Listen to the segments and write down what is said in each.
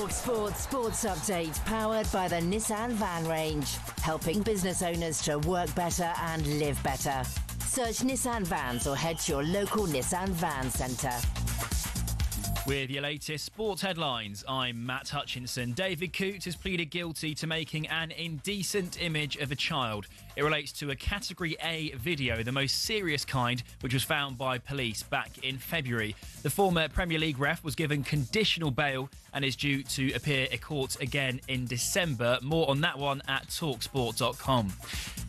talkSPORT Sports Update, powered by the Nissan Van Range. Helping business owners to work better and live better. Search Nissan Vans or head to your local Nissan Van Centre. With your latest sports headlines, I'm Matt Hutchinson. David Coote has pleaded guilty to making an indecent image of a child. It relates to a Category A video, the most serious kind, which was found by police back in February. The former Premier League ref was given conditional bail and is due to appear in court again in December. More on that one at talksport.com.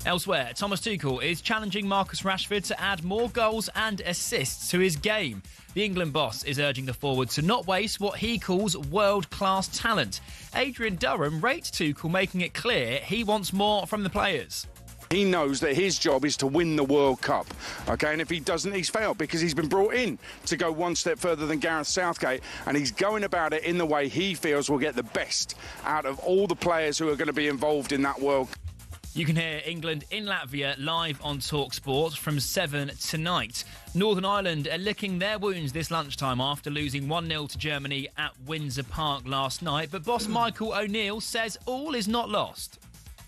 Elsewhere, Thomas Tuchel is challenging Marcus Rashford to add more goals and assists to his game. The England boss is urging the forward to not waste what he calls world-class talent. Adrian Durham rates Tuchel, making it clear he wants more from the players. He knows that his job is to win the World Cup, OK? And if he doesn't, he's failed because he's been brought in to go one step further than Gareth Southgate, and he's going about it in the way he feels will get the best out of all the players who are going to be involved in that World Cup. You can hear England in Latvia live on talkSPORT from 7 tonight. Northern Ireland are licking their wounds this lunchtime after losing 1-0 to Germany at Windsor Park last night. But boss Michael O'Neill says all is not lost.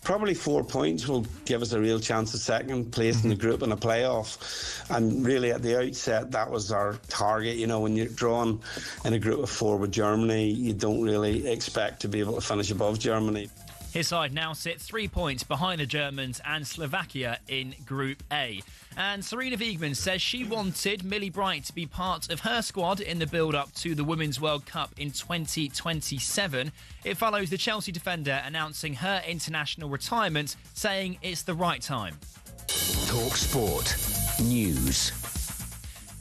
Probably 4 points will give us a real chance of second place in the group in a playoff. And really at the outset, that was our target. You know, when you're drawn in a group of 4 with Germany, you don't really expect to be able to finish above Germany. His side now sits 3 points behind the Germans and Slovakia in Group A. And Serena Wiegmann says she wanted Millie Bright to be part of her squad in the build-up to the Women's World Cup in 2027. It follows the Chelsea defender announcing her international retirement, saying it's the right time. talkSPORT News.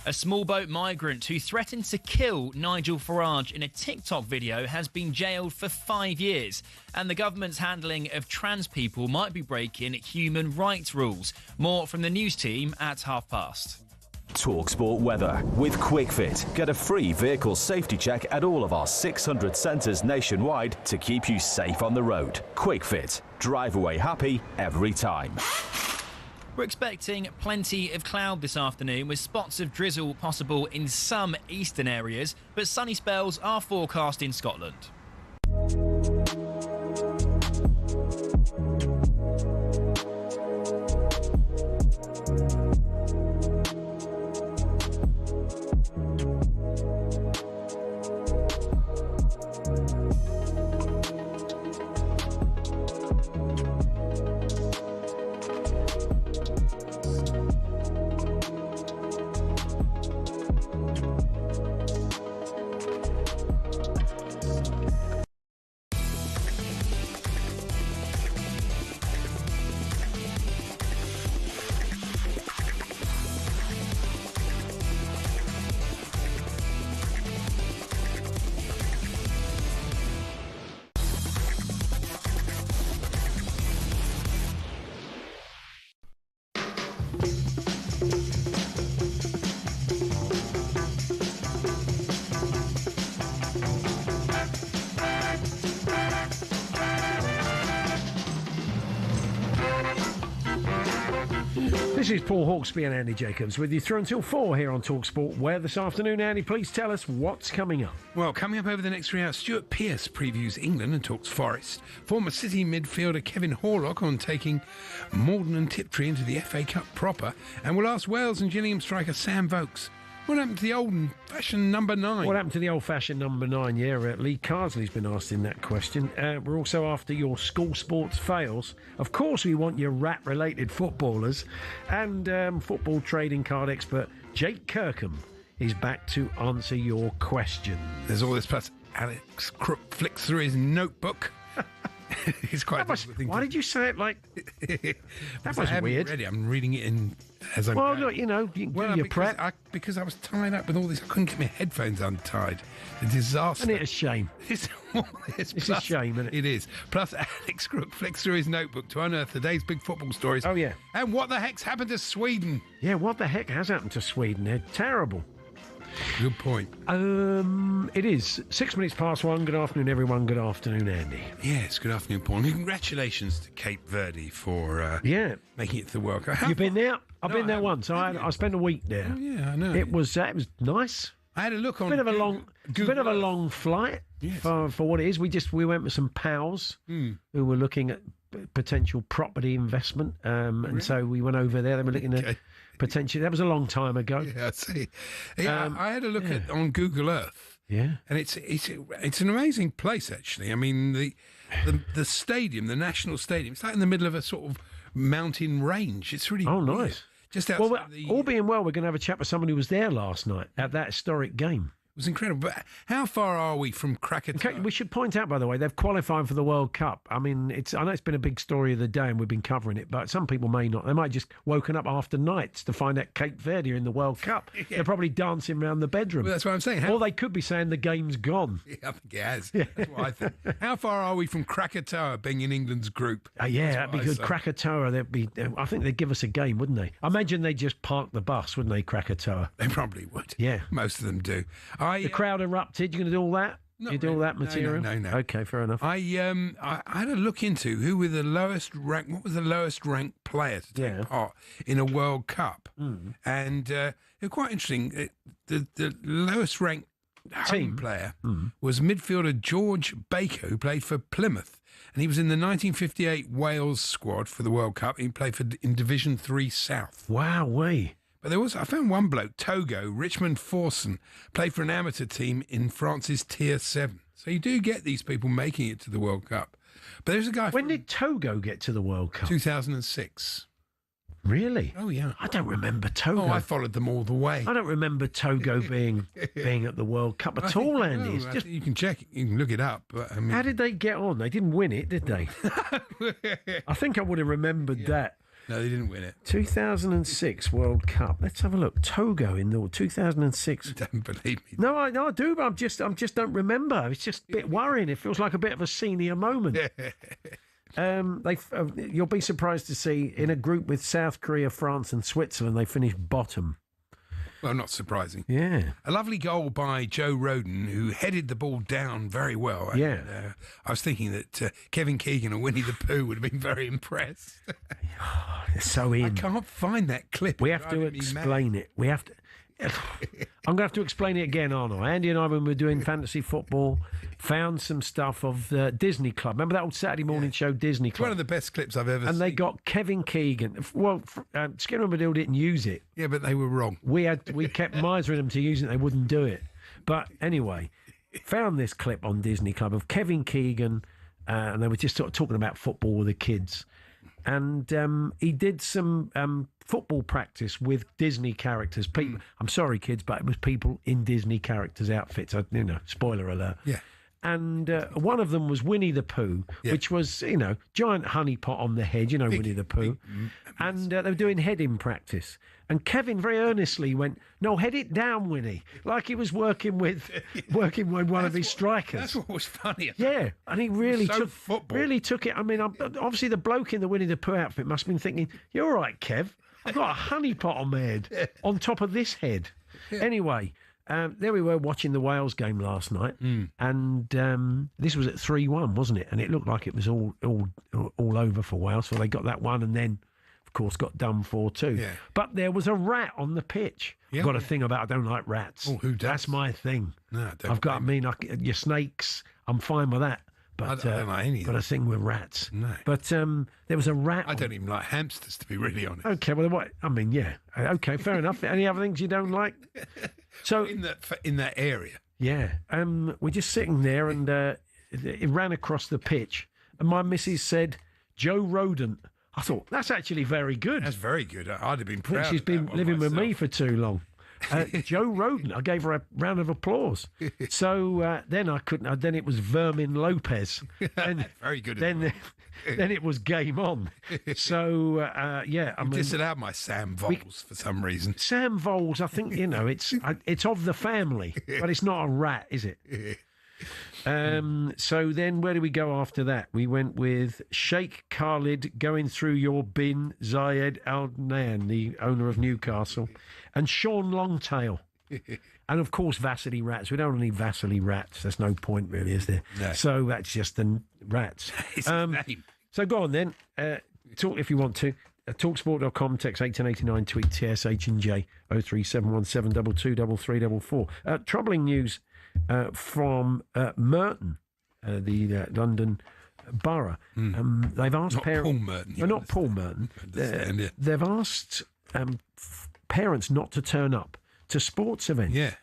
A small boat migrant who threatened to kill Nigel Farage in a TikTok video has been jailed for 5 years. And the government's handling of trans people might be breaking human rights rules. More from the news team at past. talkSPORT weather with QuickFit. Get a free vehicle safety check at all of our 600 centres nationwide to keep you safe on the road. QuickFit. Drive away happy every time. We're expecting plenty of cloud this afternoon with spots of drizzle possible in some eastern areas, but sunny spells are forecast in Scotland. This is Paul Hawksbee and Andy Jacobs with you through until 4 here on talkSPORT. Where this afternoon, Andy, please tell us what's coming up. Well, coming up over the next 3 hours, Stuart Pearce previews England and talks Forest. Former City midfielder Kevin Horlock on taking Morden and Tiptree into the FA Cup proper. And we'll ask Wales and Gillingham striker Sam Vokes, what happened to the old-fashioned number 9? What happened to the old-fashioned number 9? Yeah, Lee Carsley's been asked in that question. We're also after your school sports fails. Of course, we want your rat-related footballers. And football trading card expert Jake Kirkham is back to answer your questions. There's all this, plus Alex Crook flicks through his notebook. It's quite why did you say it like that? Was weird. Ready. I'm reading it in as I'm well, going. look, you know, you do your prep. Because I was tied up with all this. I couldn't get my headphones untied. The disaster. Isn't it a shame? It's a shame, isn't it? It is. Plus, Alex Crook flicks through his notebook to unearth the day's big football stories. Oh, yeah. And what the heck's happened to Sweden? Yeah, what the heck has happened to Sweden? They're terrible. Good point. It is 6 minutes past 1. Good afternoon, everyone. Good afternoon, Andy. Yes, good afternoon, Paul. And congratulations to Cape Verde for making it to the World Cup. You've been there? I've been there once. I spent a week there. Oh, yeah, I know. It was nice. I had a look on Bit of a long flight. for what it is. We went with some pals who were looking at potential property investment, and so we went over there. They were looking at potentially. That was a long time ago. Yeah, I see. Yeah, I had a look at on Google Earth. Yeah, and it's an amazing place actually. I mean the stadium, the National Stadium, it's like in the middle of a sort of mountain range. It's really nice. Just outside all being well, we're going to have a chat with someone who was there last night at that historic game. It was incredible. But how far are we from Krakatoa? Okay, we should point out, by the way, they've qualified for the World Cup. I mean, I know it's been a big story of the day and we've been covering it, but some people may not. They might just woken up after nights to find out Cape Verde are in the World Cup. Yeah. They're probably dancing around the bedroom. Well, that's what I'm saying. Or they could be saying the game's gone. Yeah, I think it has. Yeah. That's what I think. How far are we from Krakatoa being in England's group? That'd be good. Krakatoa, I think they'd give us a game, wouldn't they? I imagine they'd just park the bus, wouldn't they, Krakatoa? They probably would. Yeah. Most of them do. The crowd erupted. You're going to do all that? You do all that material? No. Okay, fair enough. I had a look into who were the lowest ranked. What was the lowest ranked player to take part in a World Cup? And they're quite interesting. The lowest ranked home player was midfielder George Baker, who played for Plymouth, and he was in the 1958 Wales squad for the World Cup. He played in Division 3 South. Wow-wee. But I found one bloke, Togo, Richmond Forson, played for an amateur team in France's Tier 7. So you do get these people making it to the World Cup. But there's a guy... When did Togo get to the World Cup? 2006. Really? Oh, yeah. I don't remember Togo. Oh, I followed them all the way. I don't remember Togo being at the World Cup at all, Andy. You can check it. You can look it up. But I mean... How did they get on? They didn't win it, did they? I think I would have remembered that. No, they didn't win it. 2006 World Cup. Let's have a look. Togo in the 2006. Don't believe me. No, I do, but I'm just don't remember. It's just a bit worrying. It feels like a bit of a senior moment. You'll be surprised to see in a group with South Korea, France, and Switzerland, they finished bottom. Well, not surprising. Yeah. A lovely goal by Joe Roden, who headed the ball down very well. And, yeah. I was thinking that Kevin Keegan and Winnie the Pooh would have been very impressed. They're so in. I can't find that clip. We have to explain it. We have to. I'm going to have to explain it again, aren't I? Andy and I, when we were doing fantasy football, found some stuff of Disney Club. Remember that old Saturday morning show, Disney Club? One of the best clips I've ever seen. And they got Kevin Keegan. Well, Skinner and Baddiel didn't use it. Yeah, but they were wrong. We kept misering them to use it. They wouldn't do it. But anyway, found this clip on Disney Club of Kevin Keegan, and they were just sort of talking about football with the kids. And he did some football practice with Disney characters. People, I'm sorry, kids, but it was people in Disney characters' outfits. Spoiler alert. Yeah. And one of them was Winnie the Pooh, which was, giant honeypot on the head, Winnie the Pooh. And they were doing heading practice. And Kevin very earnestly went, "No, head it down, Winnie," like he was working with one of his strikers. That's what was funny. Yeah, and he really took it. I mean, obviously the bloke in the Winnie the Pooh outfit must have been thinking, "You're all right, Kev. I've got a honeypot on my head on top of this head." Yeah. Anyway, there we were watching the Wales game last night, and this was at 3-1, wasn't it? And it looked like it was all over for Wales. So they got that one, and then, of course, got done 4-2. Yeah. But there was a rat on the pitch. Yeah. I've got a thing about I don't like rats. Oh, who does? That's my thing. No, your snakes. I'm fine with that. But I don't like any. Got a thing with rats. No. But there was a rat. I don't even like hamsters, to be really honest. Okay, well, what? I mean, yeah. Okay, fair enough. Any other things you don't like? So in that area. Yeah. We're just sitting there, and it ran across the pitch, and my missus said, "Joe Rodent." I thought that's actually very good. That's very good. I'd have been proud. She's been living with me for too long. Joe Rodent. I gave her a round of applause. So then I couldn't. Then it was Vermin Lopez. And very good. Then it was game on. So yeah, I mean, disallowed my Sam Vokes for some reason. Sam Vokes. I think it's of the family, but it's not a rat, is it? So then where do we go after that? We went with Sheikh Khalid going through your bin, Zayed Al Nayan, the owner of Newcastle, and Sean Longtail. And of course Vasily Rats. We don't need Vasily Rats. There's no point really, is there? No. So that's just the rats. It's his name. So go on then. Talk if you want to. talksport.com, text 1889, tweet TSH and J 03717223344. Troubling news from Merton, the London borough. They've asked Not parents. Paul Merton. Not Paul Merton. They've asked parents not to turn up to sports events. Yeah.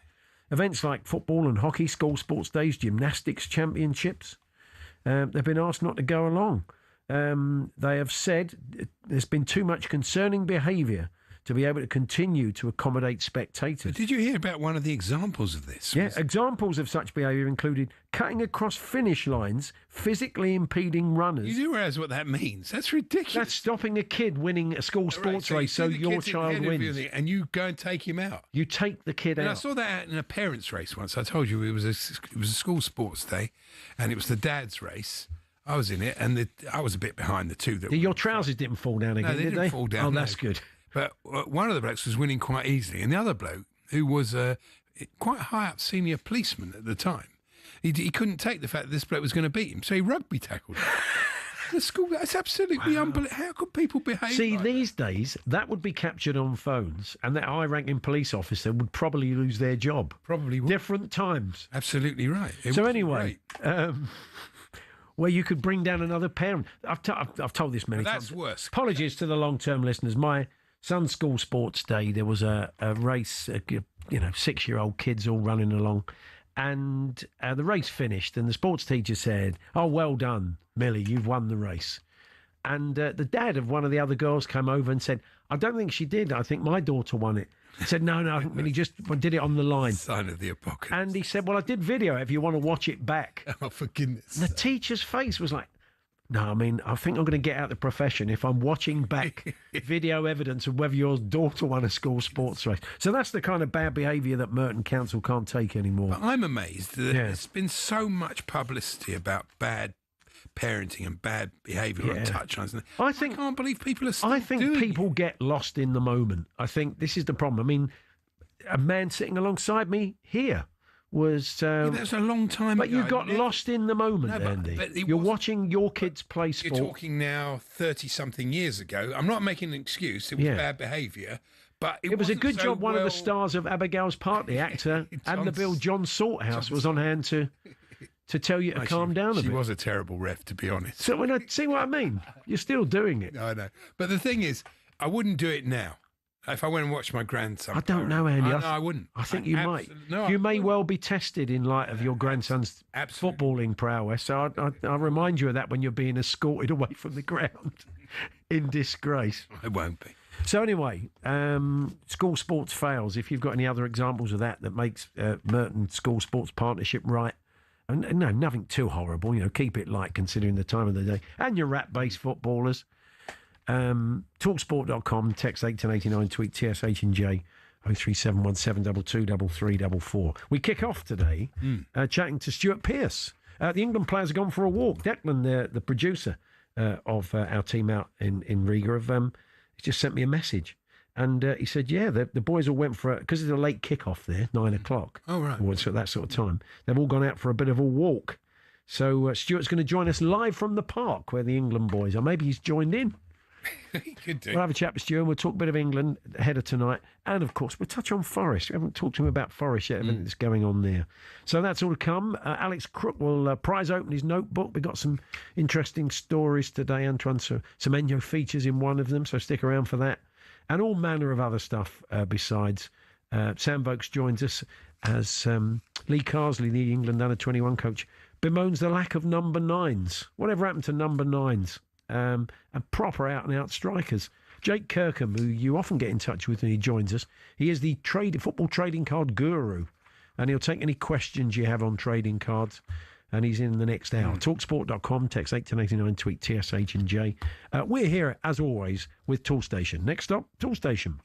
Events like football and hockey, school sports days, gymnastics championships. They've been asked not to go along. They have said there's been too much concerning behaviour to be able to continue to accommodate spectators. But did you hear about one of the examples of this? Yeah, examples of such behaviour included cutting across finish lines, physically impeding runners. You do realise what that means? That's ridiculous. That's stopping a kid winning a school sports race so your child wins. And you go and take him out. You take the kid out. I saw that out in a parents' race once. I told you it was a school sports day, and it was the dad's race. I was in it, and I was a bit behind the two. Your trousers didn't fall down again, no, they did didn't fall down. Oh, that's good. But one of the blokes was winning quite easily, and the other bloke, who was a quite high up senior policeman at the time, he couldn't take the fact that this bloke was going to beat him, so he rugby tackled him. The school, that's absolutely unbelievable. How could people behave? See, like these days, that would be captured on phones, and that high-ranking police officer would probably lose their job. Probably would. Different times. Absolutely right. So anyway, where you could bring down another parent. I've told this many times. That's worse. Apologies to the long-term listeners. My son's school sports day, there was a race, 6-year-old kids all running along, and the race finished, and the sports teacher said, "Oh, well done, Millie, you've won the race." And the dad of one of the other girls came over and said, "I don't think she did. I think my daughter won it." He said, no, I think Millie just did it on the line. Sign of the apocalypse. And he said, "Well, I did video it if you want to watch it back." Oh, for goodness And the teacher's face was like, "No, I mean, I think I'm going to get out of the profession if I'm watching back video evidence of whether your daughter won a school sports race." So that's the kind of bad behaviour that Merton Council can't take anymore. But I'm amazed that there's been so much publicity about bad parenting and bad behaviour on touchlines. I can't believe people are still I think doing people it. get lost in the moment. I think this is the problem. I mean, a man sitting alongside me here was... that was a long time but ago. you got lost in the moment, No, Andy. but You're watching your kids play sport. You're talking now 30-something years ago. I'm not making an excuse. It was bad behaviour. But it was a wasn't good so job one of the well- stars of Abigail's Park, the actor, and the bill, John Salthouse, was on hand to tell you to calm down a bit. She was a terrible ref, to be honest. So when I see what I mean, you're still doing it. I know. But the thing is, I wouldn't do it now. If I went and watched my grandson. I don't know, Andy. No, I wouldn't. I think you might. No, you may well be tested in light of your grandson's footballing prowess. So I'll remind you of that when you're being escorted away from the ground in disgrace. I won't be. So anyway, school sports fails. If you've got any other examples of that makes Merton School Sports Partnership right, and no, nothing too horrible. Keep it light considering the time of the day. And your rat-based footballers. Talksport.com, text 1889, tweet TSH and J 03717223344. We kick off today chatting to Stuart Pearce. The England players have gone for a walk. Declan, the producer of our team out in Riga, he just sent me a message. And he said, the boys all went for because it's a late kick-off there, 9 o'clock. Oh, right. Or it's at that sort of time. They've all gone out for a bit of a walk. So Stuart's going to join us live from the park where the England boys are. Maybe he's joined in. He could do. We'll have a chat with Stuart and we'll talk a bit of England ahead of tonight. And, of course, we'll touch on Forest. We haven't talked to him about Forest yet, everything that's going on there. So that's all to come. Alex Crook will prize open his notebook. We've got some interesting stories today, Antoine. So some Enyo features in one of them, so stick around for that. And all manner of other stuff besides. Sam Vokes joins us as Lee Carsley, the England Under-21 coach, bemoans the lack of number 9s. Whatever happened to number 9s? And proper out-and-out strikers. Jake Kirkham, who you often get in touch with when he joins us, he is the football trading card guru, and he'll take any questions you have on trading cards, and he's in the next hour. Talksport.com, text 1889, tweet TSH and J. We're here, as always, with Tool Station. Next up, Tool Station.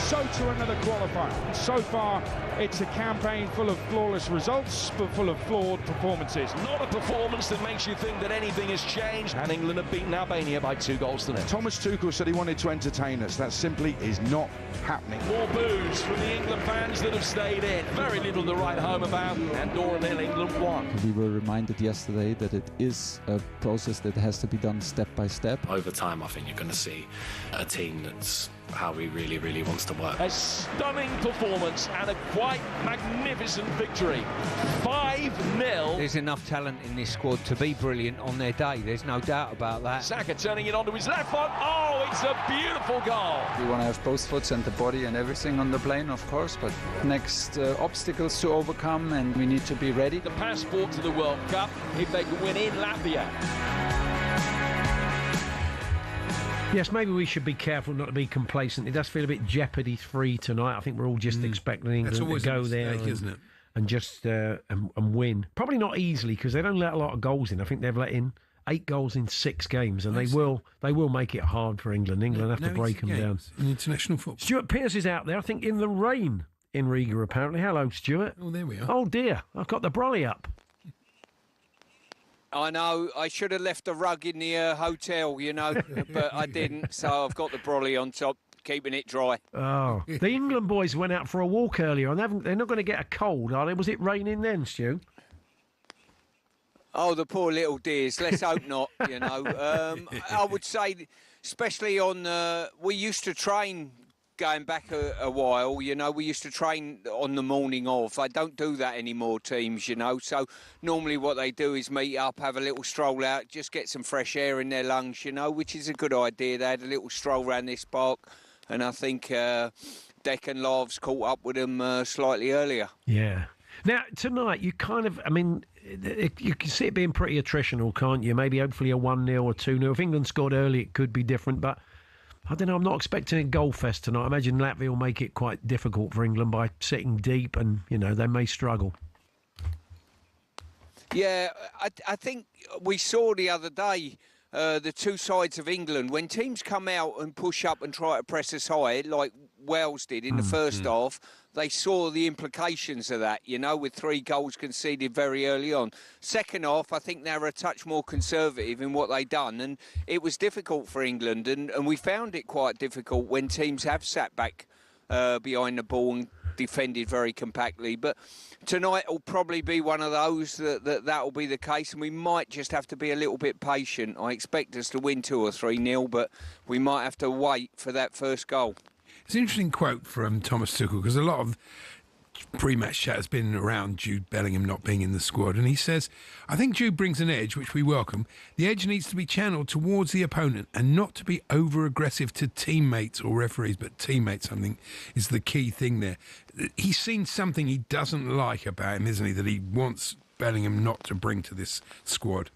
So to another qualifier. So far, it's a campaign full of flawless results, but full of flawed performances. Not a performance that makes you think that anything has changed. And England have beaten Albania by 2-0. Thomas Tuchel said he wanted to entertain us. That simply is not happening. More boos from the England fans that have stayed in. Very little to write home about. Andorra 0, England 1. We were reminded yesterday that it is a process that has to be done step by step. Over time, I think you're going to see a team that's how he really wants to work. A stunning performance and a quite magnificent victory. 5-0. There's enough talent in this squad to be brilliant on their day. There's no doubt about that. Saka turning it onto his left foot. Oh, it's a beautiful goal. We want to have both foots and the body and everything on the plane, of course, but next obstacles to overcome, and we need to be ready. The passport to the World Cup if they can win in Latvia. Yes, maybe we should be careful not to be complacent. It does feel a bit jeopardy-free tonight. I think we're all just expecting England to go there and just and win. Probably not easily, because they don't let a lot of goals in. I think they've let in 8 goals in 6 games, and they will make it hard for England. England have to break them down. In international football. Stuart Pearce is out there, I think, in the rain in Riga, apparently. Hello, Stuart. Oh, there we are. Oh, dear. I've got the brolly up. I know, I should have left the rug in the hotel, you know, but I didn't, so I've got the brolly on top, keeping it dry. Oh, the England boys went out for a walk earlier, and they're not going to get a cold, are they? Was it raining then, Stu? Oh, the poor little dears. Let's hope not, you know. I would say, especially on, we used to train going back a while, you know, we used to train on the morning of. I don't do that anymore, teams, you know. So normally what they do is meet up, have a little stroll out, just get some fresh air in their lungs, you know, which is a good idea. They had a little stroll around this park, and I think Deck and Lavs caught up with them slightly earlier. Yeah. Now, tonight, you kind of, I mean, you can see it being pretty attritional, can't you? Maybe hopefully a 1-0 or 2-0. If England scored early, it could be different, but I don't know, I'm not expecting a goal fest tonight. I imagine Latvia will make it quite difficult for England by sitting deep, and, you know, they may struggle. Yeah, I think we saw the other day the two sides of England. When teams come out and push up and try to press us high, like Wales did in the first half, they saw the implications of that, you know, with 3 goals conceded very early on. Second half, I think they were a touch more conservative in what they done, and it was difficult for England, and we found it quite difficult when teams have sat back behind the ball and defended very compactly. But tonight will probably be one of those that will be the case, and we might just have to be a little bit patient. I expect us to win 2 or 3-0, but we might have to wait for that first goal. It's an interesting quote from Thomas Tuchel, because a lot of pre-match chat has been around Jude Bellingham not being in the squad, and he says, I think Jude brings an edge, which we welcome. The edge needs to be channeled towards the opponent and not to be over-aggressive to teammates or referees, but teammates, I think, is the key thing there. He's seen something he doesn't like about him, isn't he, that he wants Bellingham not to bring to this squad.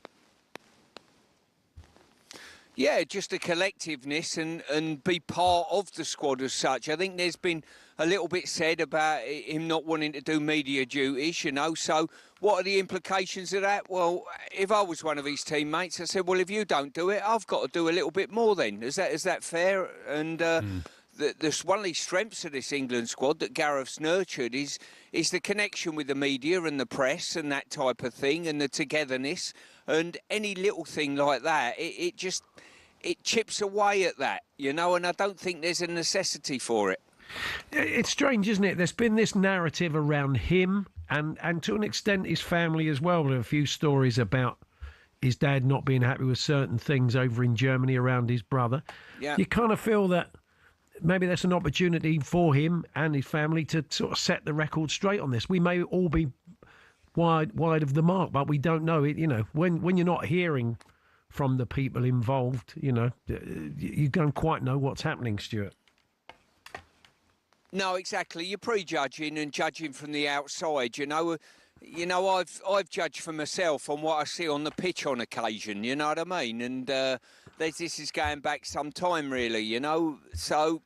Yeah, just a collectiveness and be part of the squad as such. I think there's been a little bit said about him not wanting to do media duties, you know. So what are the implications of that? Well, if I was one of his teammates, I said, well, if you don't do it, I've got to do a little bit more then. Is that fair? And one of the strengths of this England squad that Gareth's nurtured is the connection with the media and the press and that type of thing, and the togetherness. And any little thing like that, it chips away at that, you know, and I don't think there's a necessity for it. It's strange, isn't it? There's been this narrative around him and to an extent his family as well. There are a few stories about his dad not being happy with certain things over in Germany around his brother. Yeah. You kind of feel that maybe that's an opportunity for him and his family to sort of set the record straight on this. We may all be wide of the mark, but we don't know it. You know, when you're not hearing from the people involved, you know, you don't quite know what's happening, Stuart. No, exactly. You're prejudging and judging from the outside. You know, I've judged for myself on what I see on the pitch on occasion. You know what I mean? And this is going back some time, really. You know, so.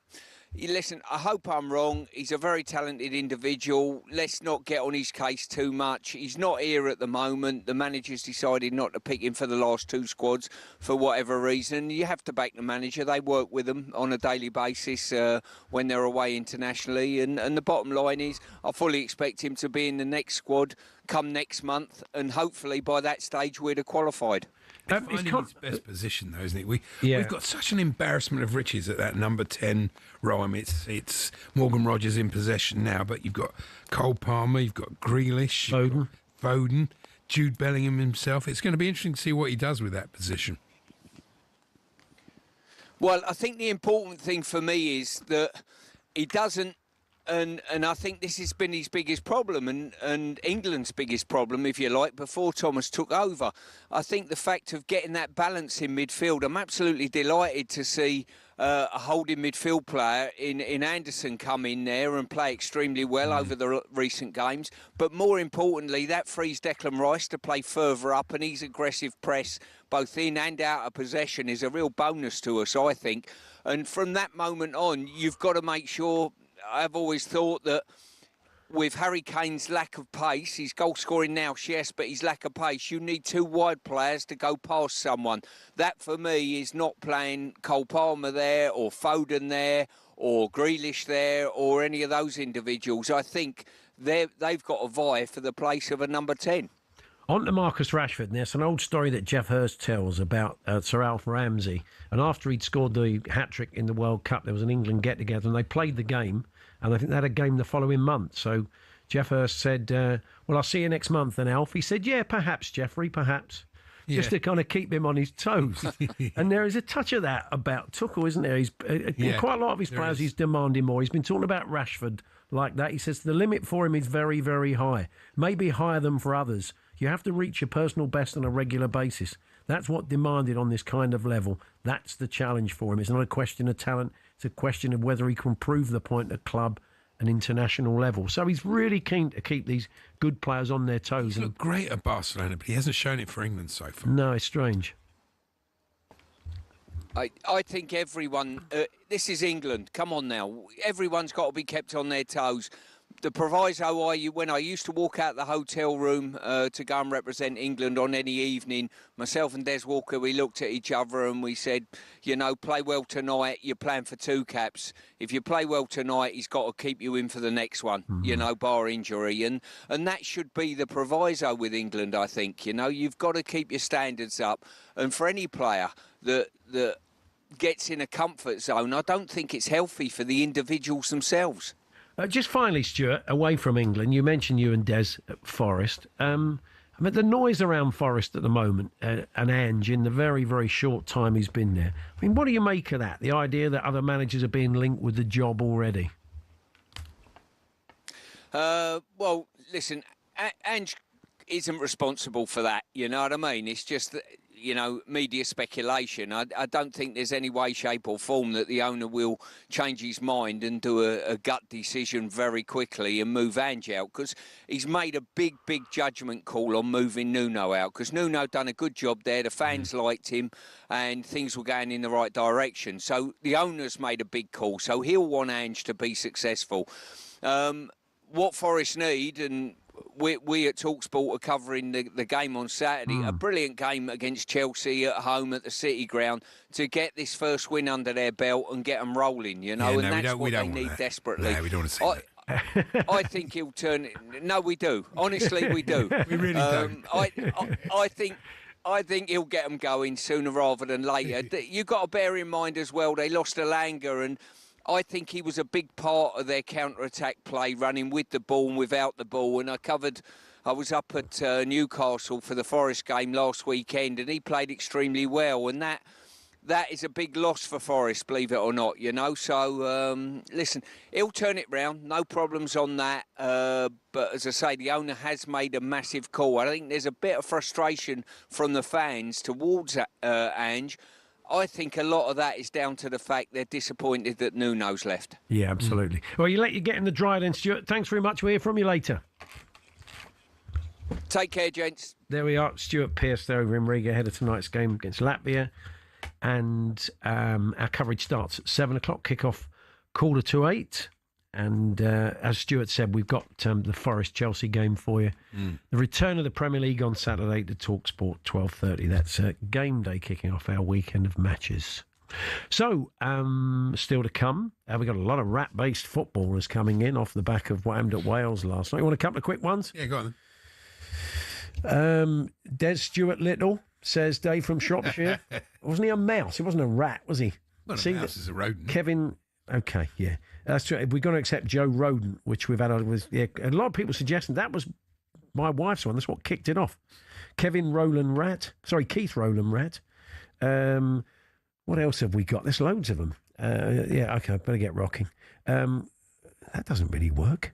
Listen, I hope I'm wrong. He's a very talented individual. Let's not get on his case too much. He's not here at the moment. The manager's decided not to pick him for the last 2 squads for whatever reason. You have to back the manager. They work with him on a daily basis when they're away internationally. And the bottom line is I fully expect him to be in the next squad come next month. And hopefully by that stage we'd have qualified. It's his best position, though, isn't it? We've got such an embarrassment of riches at that number 10 row. I mean, it's Morgan Rogers in possession now, but you've got Cole Palmer, you've got Grealish, Foden, Jude Bellingham himself. It's going to be interesting to see what he does with that position. Well, I think the important thing for me is that he doesn't. And I think this has been his biggest problem and England's biggest problem, if you like, before Thomas took over. I think the fact of getting that balance in midfield, I'm absolutely delighted to see a holding midfield player in Anderson come in there and play extremely well over the recent games. But more importantly, that frees Declan Rice to play further up, and his aggressive press, both in and out of possession, is a real bonus to us, I think. And from that moment on, you've got to make sure... I've always thought that with Harry Kane's lack of pace, his goal scoring now, yes, but his lack of pace, you need 2 wide players to go past someone. That, for me, is not playing Cole Palmer there or Foden there or Grealish there or any of those individuals. I think they've got to vie for the place of a number 10. On to Marcus Rashford, and there's an old story that Jeff Hurst tells about Sir Alf Ramsey. And after he'd scored the hat-trick in the World Cup, there was an England get-together, and they played the game, and I think they had a game the following month. So Jeff Hurst said, well, I'll see you next month then, Alf. He said, yeah, perhaps, Jeffrey, perhaps. Yeah. Just to kind of keep him on his toes. And there is a touch of that about Tuchel, isn't there? He's quite a lot of his players, he's demanding more. He's been talking about Rashford like that. He says the limit for him is very, very high, maybe higher than for others. You have to reach your personal best on a regular basis. That's what demanded on this kind of level. That's the challenge for him. It's not a question of talent. It's a question of whether he can prove the point at club and international level. So he's really keen to keep these good players on their toes. He's looked great at Barcelona, but he hasn't shown it for England so far. No, it's strange. I think everyone... this is England. Come on now. Everyone's got to be kept on their toes. The proviso when I used to walk out the hotel room to go and represent England on any evening, myself and Des Walker, we looked at each other and we said, you know, play well tonight, you're playing for 2 caps. If you play well tonight, he's got to keep you in for the next one, you know, bar injury. And that should be the proviso with England, I think. You know, you've got to keep your standards up. And for any player that gets in a comfort zone, I don't think it's healthy for the individuals themselves. Just finally, Stuart, away from England, you mentioned you and Des at Forest. I mean, the noise around Forest at the moment, and Ange, in the very, very short time he's been there. I mean, what do you make of that? The idea that other managers are being linked with the job already? Well, listen, Ange isn't responsible for that, you know what I mean? It's just that, you know, media speculation. I don't think there's any way, shape or form that the owner will change his mind and do a gut decision very quickly and move Ange out, because he's made a big judgment call on moving Nuno out, because Nuno done a good job there. The fans liked him and things were going in the right direction. So the owner's made a big call. So he'll want Ange to be successful. What Forest need, and we at talkSPORT are covering the game on Saturday, a brilliant game against Chelsea at home at the City Ground to get this first win under their belt and get them rolling, you know, and that's what they need desperately. No, we don't want to see that. I think he'll turn it. No, we do. Honestly, we do. We really don't. I think he'll get them going sooner rather than later. You've got to bear in mind as well, they lost Elanga, and I think he was a big part of their counter-attack play, running with the ball and without the ball. And I was up at Newcastle for the Forest game last weekend, and he played extremely well. And that is a big loss for Forest, believe it or not, you know. So, listen, he'll turn it round, no problems on that. But as I say, the owner has made a massive call. I think there's a bit of frustration from the fans towards Ange. I think a lot of that is down to the fact they're disappointed that Nuno's left. Yeah, absolutely. Well, you let you get in the dry then, Stuart. Thanks very much. We'll hear from you later. Take care, gents. There we are. Stuart Pearce there over in Riga ahead of tonight's game against Latvia. And our coverage starts at 7 o'clock, kick-off 7:45. And as Stuart said, we've got the Forest-Chelsea game for you. The return of the Premier League on Saturday to talkSPORT 12:30. That's game day kicking off our weekend of matches. So, still to come, we've got a lot of rat-based footballers coming in off the back of what happened at Wales last night. You want a couple of quick ones? Yeah, go on then. Des Stewart Little, says Dave from Shropshire. Wasn't he a mouse? He wasn't a rat, was he? Not a mouse, it's a rodent. Kevin... Okay, yeah. That's true. We're going to accept Joe Rodent, which we've had a lot of people suggesting that was my wife's one. That's what kicked it off. Keith Rowland Rat. What else have we got? There's loads of them. Yeah, okay, better get rocking. That doesn't really work.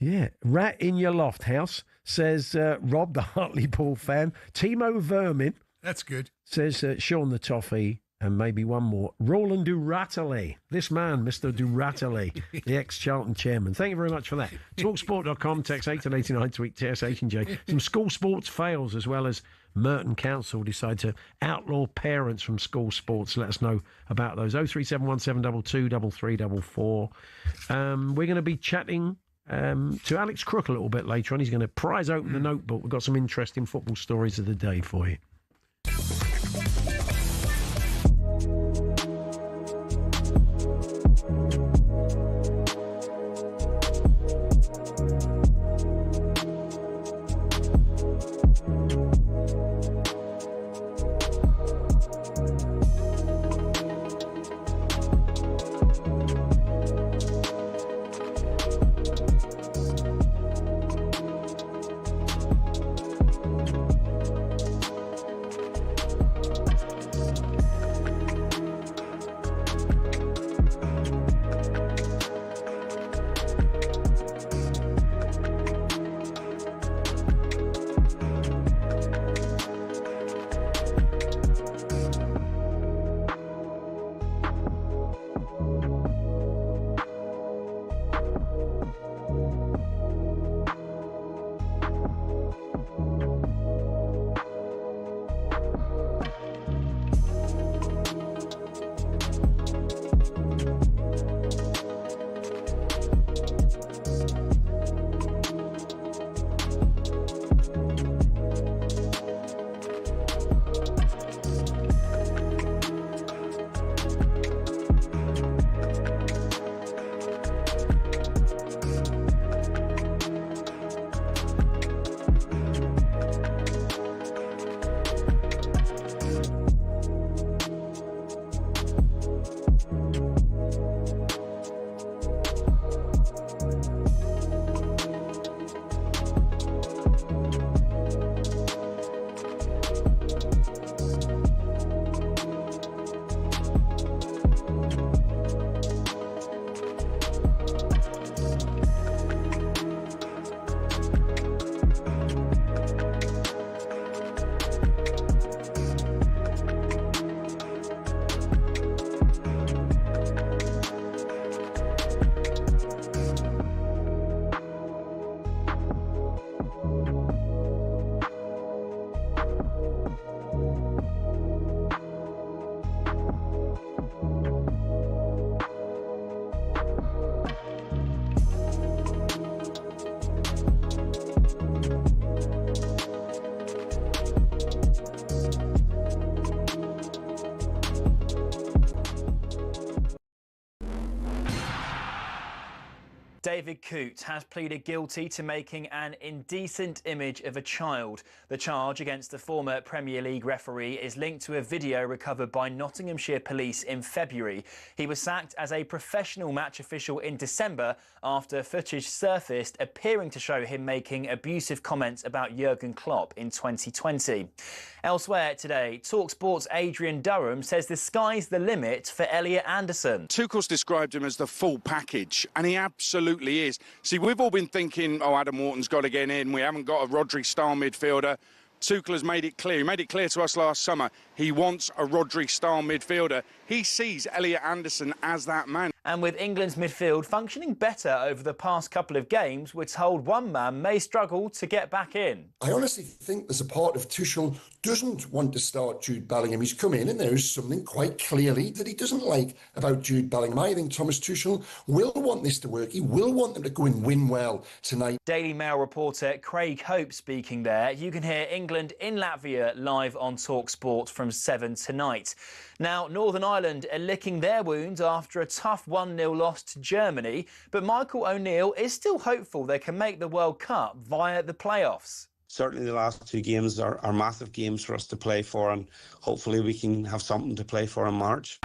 Yeah, Rat in Your Loft House, says Rob, the Hartlepool fan. Timo Vermin. That's good. Says Sean the Toffee. And maybe one more. Roland Duratale. This man, Mr. Duratale, the ex-Charlton chairman. Thank you very much for that. TalkSport.com, text 889, tweet TSH&J. Some school sports fails, as well as Merton Council decide to outlaw parents from school sports. Let us know about those. 03717223344. We're going to be chatting to Alex Crook a little bit later on. He's going to prize open the notebook. We've got some interesting football stories of the day for you. David Coote has pleaded guilty to making an indecent image of a child. The charge against the former Premier League referee is linked to a video recovered by Nottinghamshire police in February. He was sacked as a professional match official in December after footage surfaced appearing to show him making abusive comments about Jurgen Klopp in 2020. Elsewhere today, talkSPORT's Adrian Durham says the sky's the limit for Elliot Anderson. Tuchel's described him as the full package, and he absolutely is. See, we've all been thinking, oh, Adam Wharton's got to get in. We haven't got a Rodri-style midfielder. Tuchel has made it clear. He made it clear to us last summer. He wants a Rodri-style midfielder. He sees Elliot Anderson as that man. And with England's midfield functioning better over the past couple of games, we're told one man may struggle to get back in. I honestly think there's a part of Tuchel doesn't want to start Jude Bellingham. He's come in and there is something quite clearly that he doesn't like about Jude Bellingham. I think Thomas Tuchel will want this to work. He will want them to go and win well tonight. Daily Mail reporter Craig Hope speaking there. You can hear England in Latvia live on talkSPORT from 7 tonight. Now, Northern Ireland are licking their wounds after a tough 1-0 loss to Germany, but Michael O'Neill is still hopeful they can make the World Cup via the playoffs. Certainly the last two games are massive games for us to play for, and hopefully we can have something to play for in March.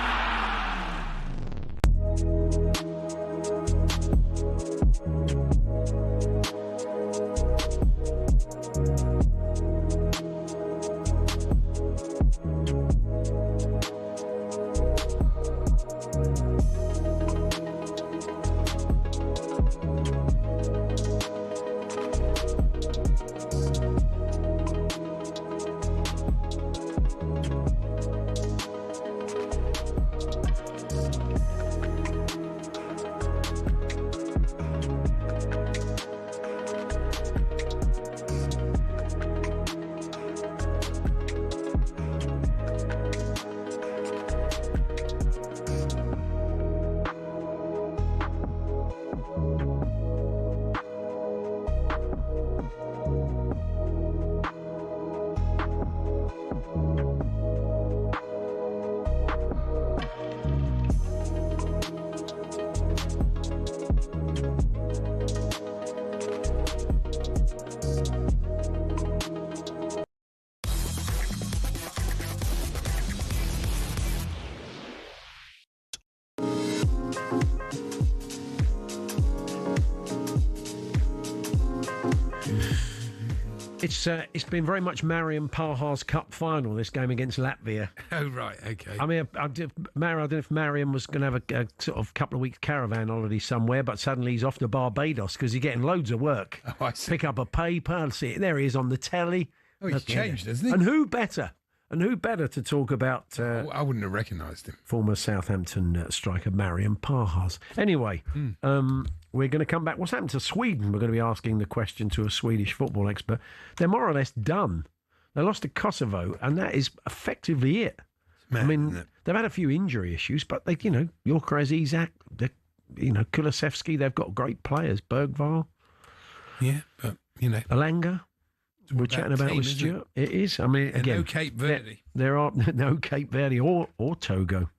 It's been very much Mariam Paha's Cup final, this game against Latvia. Oh, right, OK. I mean, I don't know if Mariam was going to have a sort of couple of weeks caravan holiday somewhere, but suddenly he's off to Barbados because he's getting loads of work. Oh, I see. Pick up a paper, see it. There he is on the telly. Oh, he's changed, hasn't he? And who better? And who better to talk about... I wouldn't have recognised him. Former Southampton striker Mariam Pahas. Anyway, we're going to come back. What's happened to Sweden? We're going to be asking the question to a Swedish football expert. They're more or less done. They lost to Kosovo, and that is effectively it. Mad, I mean, they've had a few injury issues, but they, Yorker Isak, Kulusevski, they've got great players. Bergvall. Yeah, but, Alanga. We're chatting about with Stuart. It is. I mean, again, no Cape Verde. There are no Cape Verde or Togo.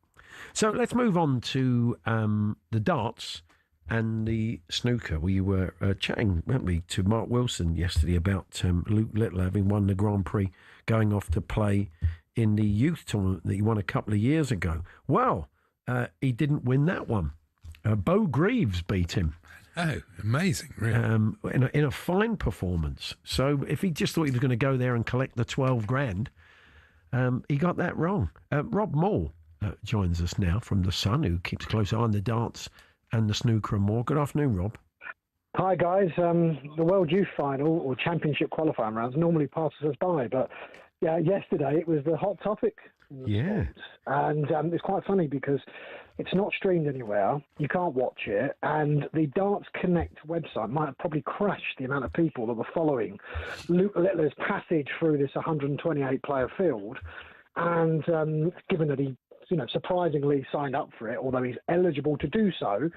So let's move on to the darts and the snooker. We were chatting, weren't we, to Mark Wilson yesterday about Luke Little having won the Grand Prix, going off to play in the youth tournament that he won a couple of years ago. Well, he didn't win that one. Bo Greaves beat him. Oh, amazing, really. In a fine performance. So if he just thought he was going to go there and collect the 12 grand, he got that wrong. Rob Moore joins us now from The Sun, who keeps a close eye on the darts and the snooker and more. Good afternoon, Rob. Hi, guys. The World Youth Final or Championship qualifying rounds normally passes us by, but yesterday it was the hot topic. Yeah. And it's quite funny because it's not streamed anywhere. You can't watch it. And the Darts Connect website might have probably crashed the amount of people that were following Luke Littler's passage through this 128-player field. And given that he surprisingly signed up for it, although he's eligible to do so.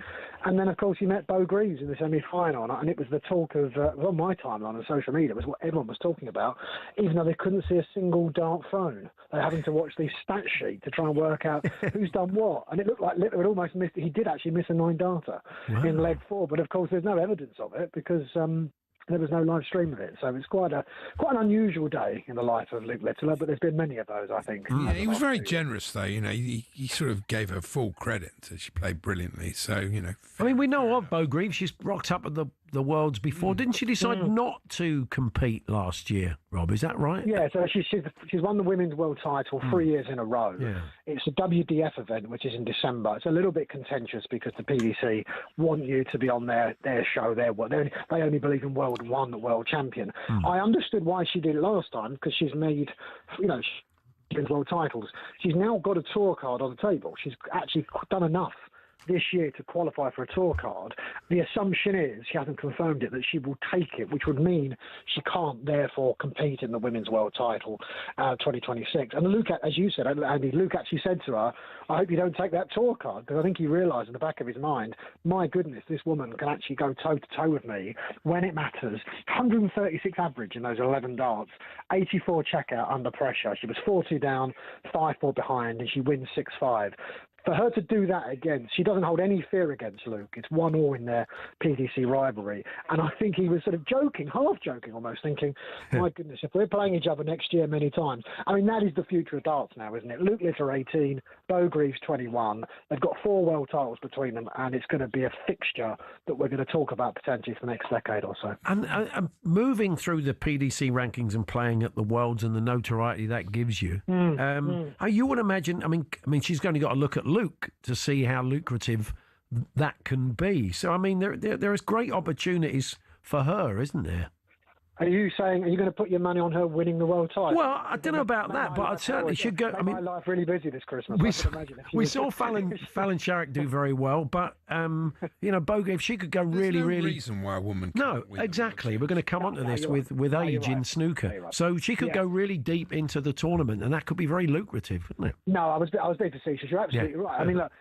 And then, of course, he met Bo Greaves in the semi-final, and it was the talk of, on my timeline on social media, it was what everyone was talking about, even though they couldn't see a single dart thrown. They're having to watch these stat sheet to try and work out who's done what. And it looked like Littler had almost missed it. He did actually miss a 9-darter in leg 4, but of course there's no evidence of it because there was no live stream of it. So it's quite an unusual day in the life of Luke Littler, but there's been many of those, I think. Yeah, he was very generous, though. He sort of gave her full credit. She played brilliantly. So, I mean, we know of Bo Greaves. She's rocked up at the Worlds before. Didn't she decide not to compete last year, Rob? Is that right? Yeah, so she's won the women's world title 3 years in a row. Yeah. It's a WDF event, which is in December. It's a little bit contentious because the PDC want you to be on their show, their world. They only believe in World One, the world champion. I understood why she did it last time, because she's made, world titles. She's now got a tour card on the table. She's actually done enough this year to qualify for a tour card. The assumption is, she hasn't confirmed it, that she will take it, which would mean she can't therefore compete in the women's world title 2026. And Luke, as you said, Andy, Luke actually said to her, I hope you don't take that tour card, because I think he realised in the back of his mind, my goodness, this woman can actually go toe-to-toe with me when it matters. 136 average in those 11 darts, 84 checkout under pressure. She was 4-2 down, 5-4 behind, and she wins 6-5. For her to do that again, she doesn't hold any fear against Luke. It's 1-1 in their PDC rivalry. And I think he was sort of joking, half joking almost, thinking, my goodness, if we're playing each other next year many times. I mean, that is the future of darts now, isn't it? Luke Littler, 18, Bo Greaves, 21. They've got 4 world titles between them, and it's going to be a fixture that we're going to talk about potentially for the next decade or so. And moving through the PDC rankings and playing at the Worlds and the notoriety that gives you, you would imagine, I mean, she's only got to look at Luke to see how lucrative that can be. So, I mean, there is great opportunities for her, isn't there? Are you saying, are you going to put your money on her winning the world title? Well, I don't know about that, but I certainly should go. I mean, my life really busy this Christmas. We saw Fallon Sherrick do very well, but Bo Greaves, she could go really. Reason why a woman. No, exactly. We're going to come onto this with age in snooker, so she could go really deep into the tournament, and that could be very lucrative, wouldn't it? No, I was being facetious. You're absolutely right. I mean, look,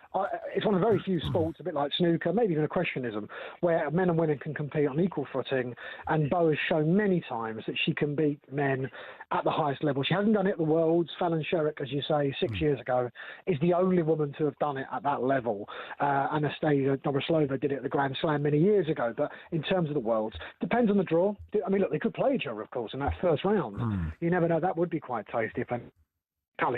it's one of the very few sports, a bit like snooker, maybe even equestrianism, where men and women can compete on equal footing, and Bo has shown many times that she can beat men at the highest level. She hasn't done it at the Worlds. Fallon Sherrick, as you say, 6 years ago, is the only woman to have done it at that level. Anastasia Dobroslova did it at the Grand Slam many years ago. But in terms of the Worlds, depends on the draw. I mean, look, they could play each other, of course, in that first round. You never know. That would be quite tasty if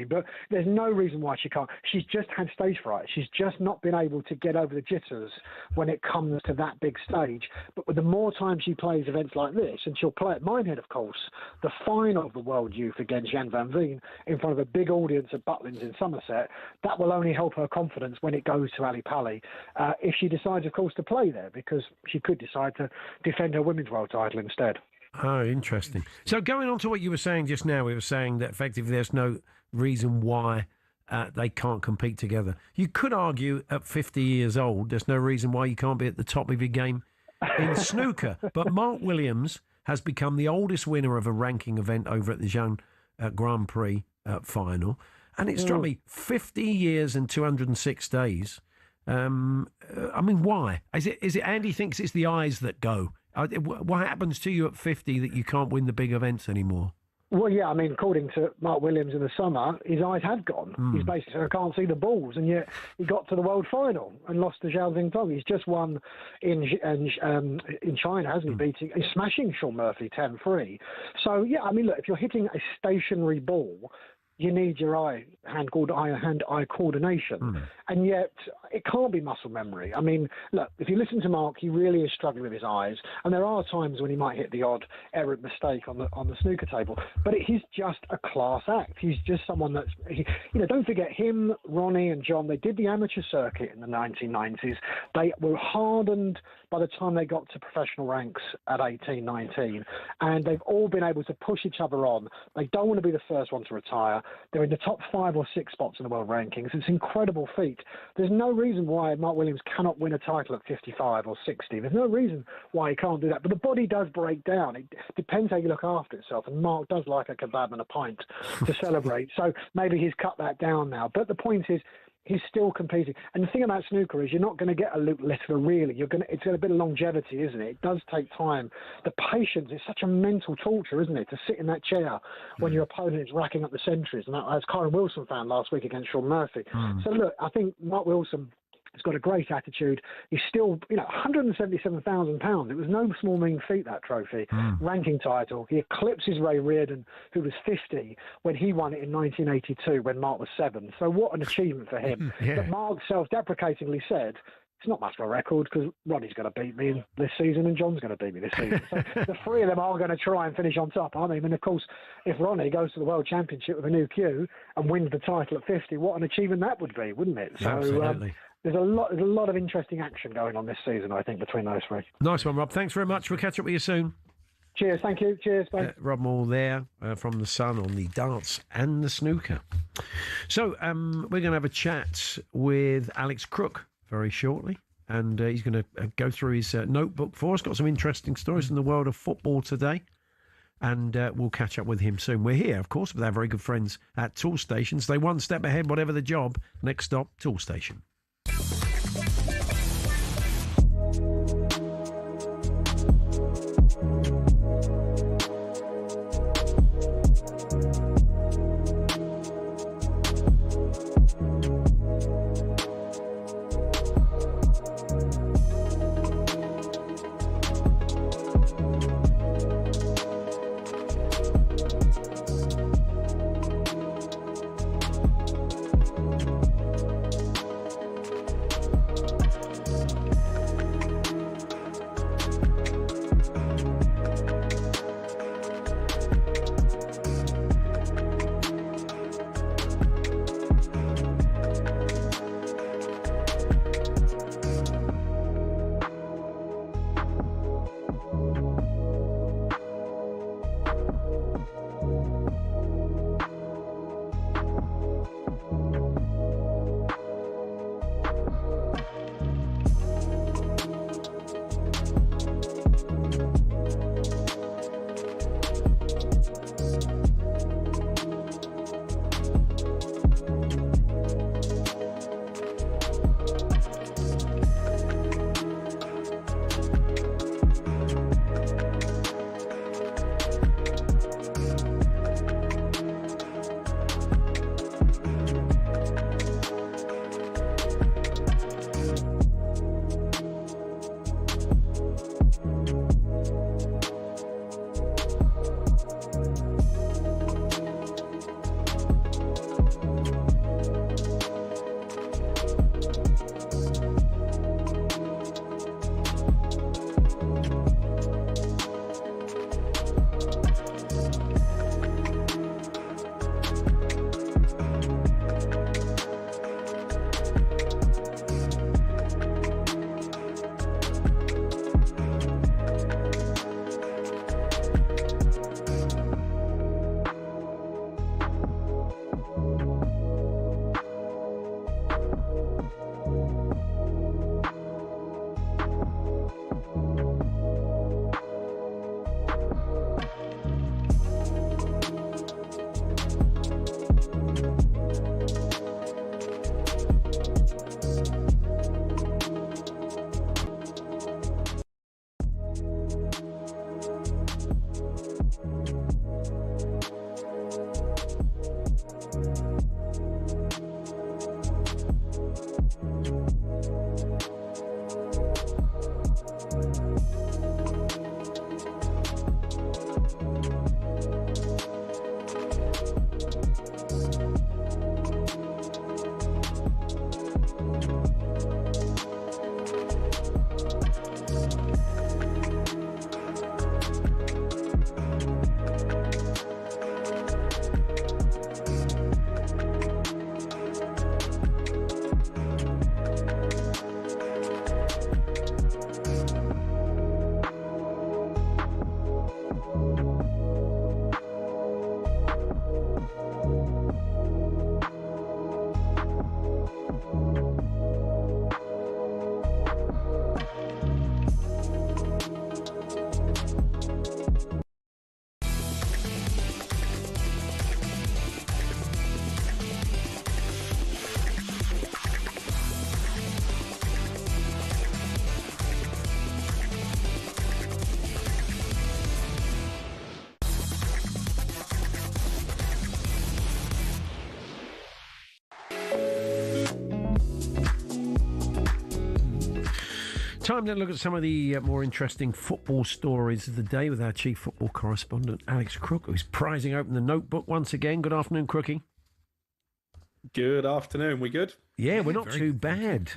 but there's no reason why she can't. She's just had stage fright. She's just not been able to get over the jitters when it comes to that big stage. But with the more time she plays events like this, and she'll play at Minehead, of course, the final of the World Youth against Jan van Veen in front of a big audience at Butlins in Somerset, that will only help her confidence when it goes to Ali Pali. If she decides, of course, to play there, because she could decide to defend her women's world title instead. Oh, interesting. So going on to what you were saying just now, we were saying that effectively there's no reason why they can't compete together. You could argue at 50 years old, there's no reason why you can't be at the top of your game in snooker. But Mark Williams has become the oldest winner of a ranking event over at the Jeune Grand Prix final. And it struck me, 50 years and 206 days. I mean, why? Is it Andy thinks it's the eyes that go? What happens to you at 50 that you can't win the big events anymore? Well, yeah, I mean, according to Mark Williams in the summer, his eyes had gone. He's basically said, I can't see the balls, and yet he got to the world final and lost to Zhao Xingtong. He's just won in China, hasn't he? He's smashing Sean Murphy 10-3. So, yeah, I mean, look, if you're hitting a stationary ball, you need your hand-eye coordination. And yet, it can't be muscle memory. I mean, look, if you listen to Mark, he really is struggling with his eyes. And there are times when he might hit the odd errant mistake on the snooker table. But he's just a class act. He's just someone that's... don't forget him, Ronnie and John, they did the amateur circuit in the 1990s. They were hardened by the time they got to professional ranks at 18, 19. And they've all been able to push each other on. They don't want to be the first one to retire. They're in the top 5 or 6 spots in the world rankings. It's an incredible feat. There's no reason why Mark Williams cannot win a title at 55 or 60. There's no reason why he can't do that. But the body does break down. It depends how you look after itself. And Mark does like a kebab and a pint to celebrate. So maybe he's cut that down now. But the point is, he's still competing. And the thing about snooker is you're not going to get a Luke Littler, really. It's got a bit of longevity, isn't it? It does take time. The patience is such a mental torture, isn't it, to sit in that chair when your opponent is racking up the centuries. And that, as Kyron Wilson found last week against Sean Murphy. So, look, I think Mark Wilson has got a great attitude. He's still, £177,000. It was no small mean feat, that trophy. Ranking title. He eclipses Ray Reardon, who was 50 when he won it in 1982 when Mark was 7. So what an achievement for him. But Mark self-deprecatingly said, it's not much of a record because Ronnie's going to beat me this season and John's going to beat me this season. So the three of them are going to try and finish on top, aren't they? And of course, if Ronnie goes to the World Championship with a new cue and wins the title at 50, what an achievement that would be, wouldn't it? So, absolutely. There's a lot of interesting action going on this season, I think, between those three. Nice one, Rob. Thanks very much. We'll catch up with you soon. Cheers. Thank you. Cheers. Bye. Rob Moore there from The Sun on the darts and the snooker. So we're going to have a chat with Alex Crook very shortly. And he's going to go through his notebook for us. Got some interesting stories in the world of football today. And we'll catch up with him soon. We're here, of course, with our very good friends at Tool Station. Stay one step ahead, whatever the job. Next stop, Tool Station. Time to look at some of the more interesting football stories of the day with our chief football correspondent, Alex Crook, who's prizing open the notebook once again. Good afternoon, Crookie. Good afternoon. We good? Yeah, we're not too bad,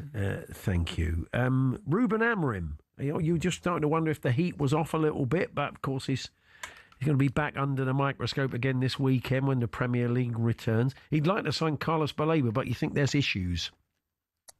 thank you. Ruben Amorim, you're just starting to wonder if the heat was off a little bit, but of course he's going to be back under the microscope again this weekend when the Premier League returns. He'd like to sign Carlos Baleba, but you think there's issues?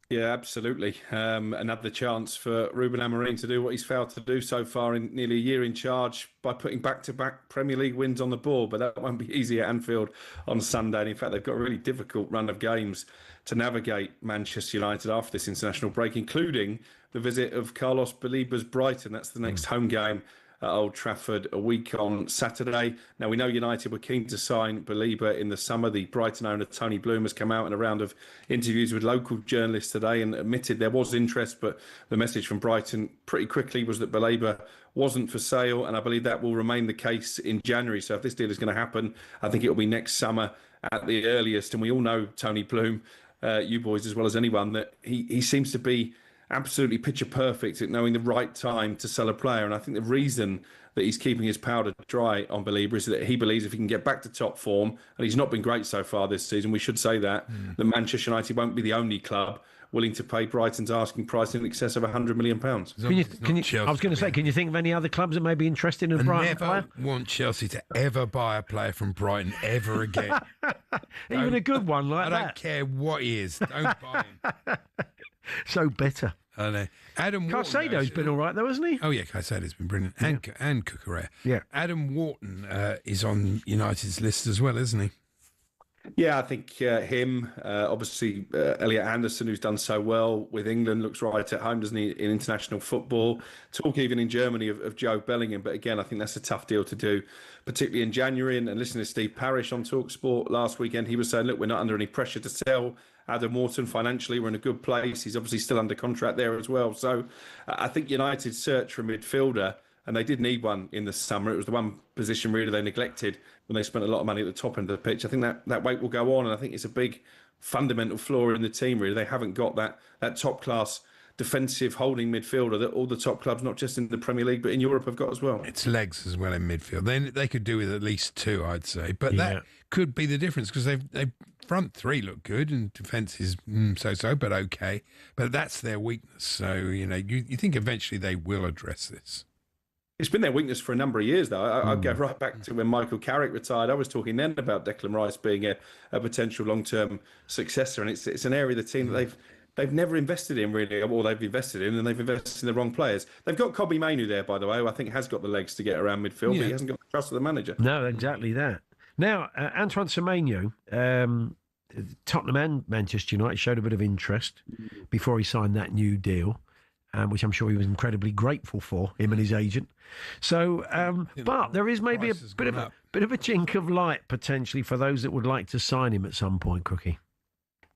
Yeah, absolutely. Another chance for Ruben Amorim to do what he's failed to do so far in nearly a year in charge by putting back-to-back Premier League wins on the board. But that won't be easy at Anfield on Sunday. And in fact, they've got a really difficult run of games to navigate Manchester United after this international break, including the visit of Carlos Baleba's Brighton. That's the next home game at Old Trafford a week on Saturday. Now, we know United were keen to sign Baleba in the summer. The Brighton owner, Tony Bloom, has come out in a round of interviews with local journalists today and admitted there was interest, but the message from Brighton pretty quickly was that Baleba wasn't for sale, and I believe that will remain the case in January. So if this deal is going to happen, I think it will be next summer at the earliest. And we all know Tony Bloom, you boys as well as anyone, that he seems to be absolutely picture perfect at knowing the right time to sell a player. And I think the reason that he's keeping his powder dry on Baleba is that he believes if he can get back to top form, and he's not been great so far this season, we should say that Manchester United won't be the only club willing to pay Brighton's asking price in excess of £100 million. I was going to say, can you think of any other clubs that may be interested in a Brighton player? I never want Chelsea to ever buy a player from Brighton ever again. Even a good one like that. I don't care what he is. Don't buy him. So bitter. I know. Adam Caicedo's been all right, though, hasn't he? Oh, yeah, Caicedo's been brilliant. And Cucurella. Yeah. Adam Wharton is on United's list as well, isn't he? Yeah, I think him, obviously Elliot Anderson, who's done so well with England, looks right at home, doesn't he, in international football. Talk even in Germany of Joe Bellingham, but again, I think that's a tough deal to do, particularly in January. And listening to Steve Parish on talkSPORT last weekend, he was saying, look, we're not under any pressure to sell Adam Wharton financially. We're in a good place. He's obviously still under contract there as well. So I think United's search for a midfielder, and they did need one in the summer. It was the one position really they neglected when they spent a lot of money at the top end of the pitch. I think that weight will go on, and I think it's a big fundamental flaw in the team, really. They haven't got that top-class defensive holding midfielder that all the top clubs, not just in the Premier League, but in Europe, have got as well. It's legs as well in midfield. They could do with at least two, I'd say. But that could be the difference, because they front three look good and defence is so-so, but okay. But that's their weakness. So, you think eventually they will address this. It's been their weakness for a number of years, though. I'll go right back to when Michael Carrick retired. I was talking then about Declan Rice being a potential long-term successor, and it's an area of the team that they've never invested in, really, or they've invested in, and they've invested in the wrong players. They've got Kobbie Mainoo there, by the way, who I think has got the legs to get around midfield, but he hasn't got the trust of the manager. No, exactly that. Now, Antoine Semenyo, Tottenham and Manchester United showed a bit of interest before he signed that new deal, which I'm sure he was incredibly grateful for, him and his agent. So, but there is maybe a bit of a chink of light potentially for those that would like to sign him at some point, Crookie.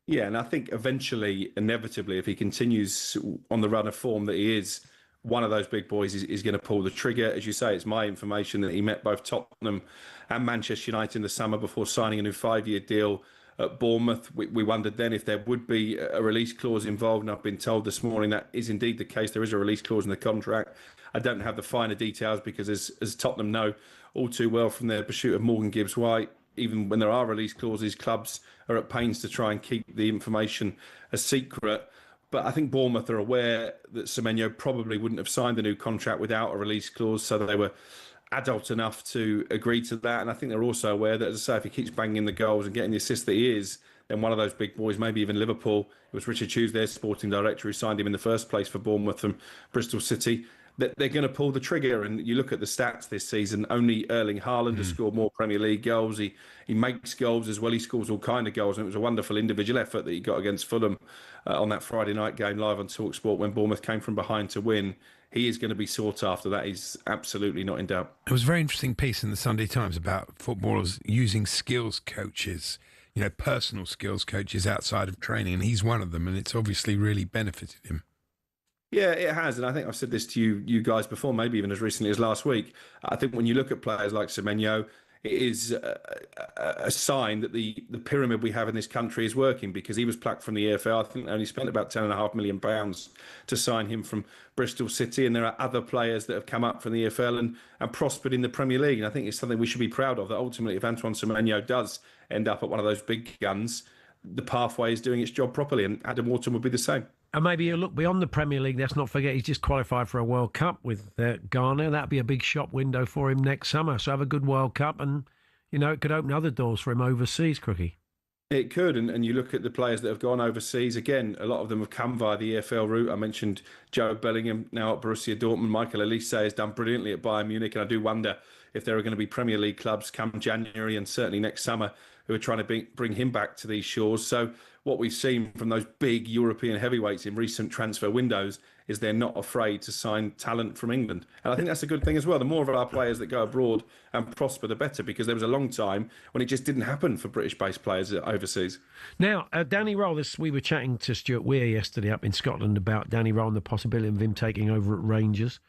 Yeah, and I think eventually, inevitably, if he continues on the run of form that he is, one of those big boys is going to pull the trigger. As you say, it's my information that he met both Tottenham and Manchester United in the summer before signing a new 5-year deal at Bournemouth. We wondered then if there would be a release clause involved, and I've been told this morning that is indeed the case. There is a release clause in the contract. I don't have the finer details because, as Tottenham know all too well from their pursuit of Morgan Gibbs-White, even when there are release clauses, clubs are at pains to try and keep the information a secret. But I think Bournemouth are aware that Semenyo probably wouldn't have signed the new contract without a release clause, so they were adult enough to agree to that. And I think they're also aware that, as I say, if he keeps banging the goals and getting the assists that he is, then one of those big boys, maybe even Liverpool, it was Richard Hughes, their sporting director, who signed him in the first place for Bournemouth from Bristol City, that they're going to pull the trigger. And you look at the stats this season, only Erling Haaland has scored more Premier League goals. He makes goals as well. He scores all kind of goals. And it was a wonderful individual effort that he got against Fulham on that Friday night game live on talkSPORT when Bournemouth came from behind to win. He is going to be sought after. That is absolutely not in doubt. It was a very interesting piece in the Sunday Times about footballers using skills coaches, personal skills coaches outside of training. And he's one of them. And it's obviously really benefited him. Yeah, it has. And I think I've said this to you guys before, maybe even as recently as last week. I think when you look at players like Semenyo, it is a sign that the pyramid we have in this country is working, because he was plucked from the EFL. I think they only spent about £10.5 million to sign him from Bristol City, and there are other players that have come up from the EFL and prospered in the Premier League. And I think it's something we should be proud of, that ultimately if Antoine Semenyo does end up at one of those big guns, the pathway is doing its job properly, and Adam Wharton would be the same. And maybe you look beyond the Premier League. Let's not forget he's just qualified for a World Cup with Ghana. That'd be a big shop window for him next summer. So have a good World Cup, and it could open other doors for him overseas, Crookie. It could, and you look at the players that have gone overseas. Again, a lot of them have come via the EFL route. I mentioned Joe Bellingham now at Borussia Dortmund. Michael Olise has done brilliantly at Bayern Munich, and I do wonder if there are going to be Premier League clubs come January and certainly next summer who are trying to bring him back to these shores. So what we've seen from those big European heavyweights in recent transfer windows is they're not afraid to sign talent from England. And I think that's a good thing as well. The more of our players that go abroad and prosper, the better, because there was a long time when it just didn't happen for British-based players overseas. Now, Danny Roll, we were chatting to Stuart Weir yesterday up in Scotland about Danny Roll and the possibility of him taking over at Rangers.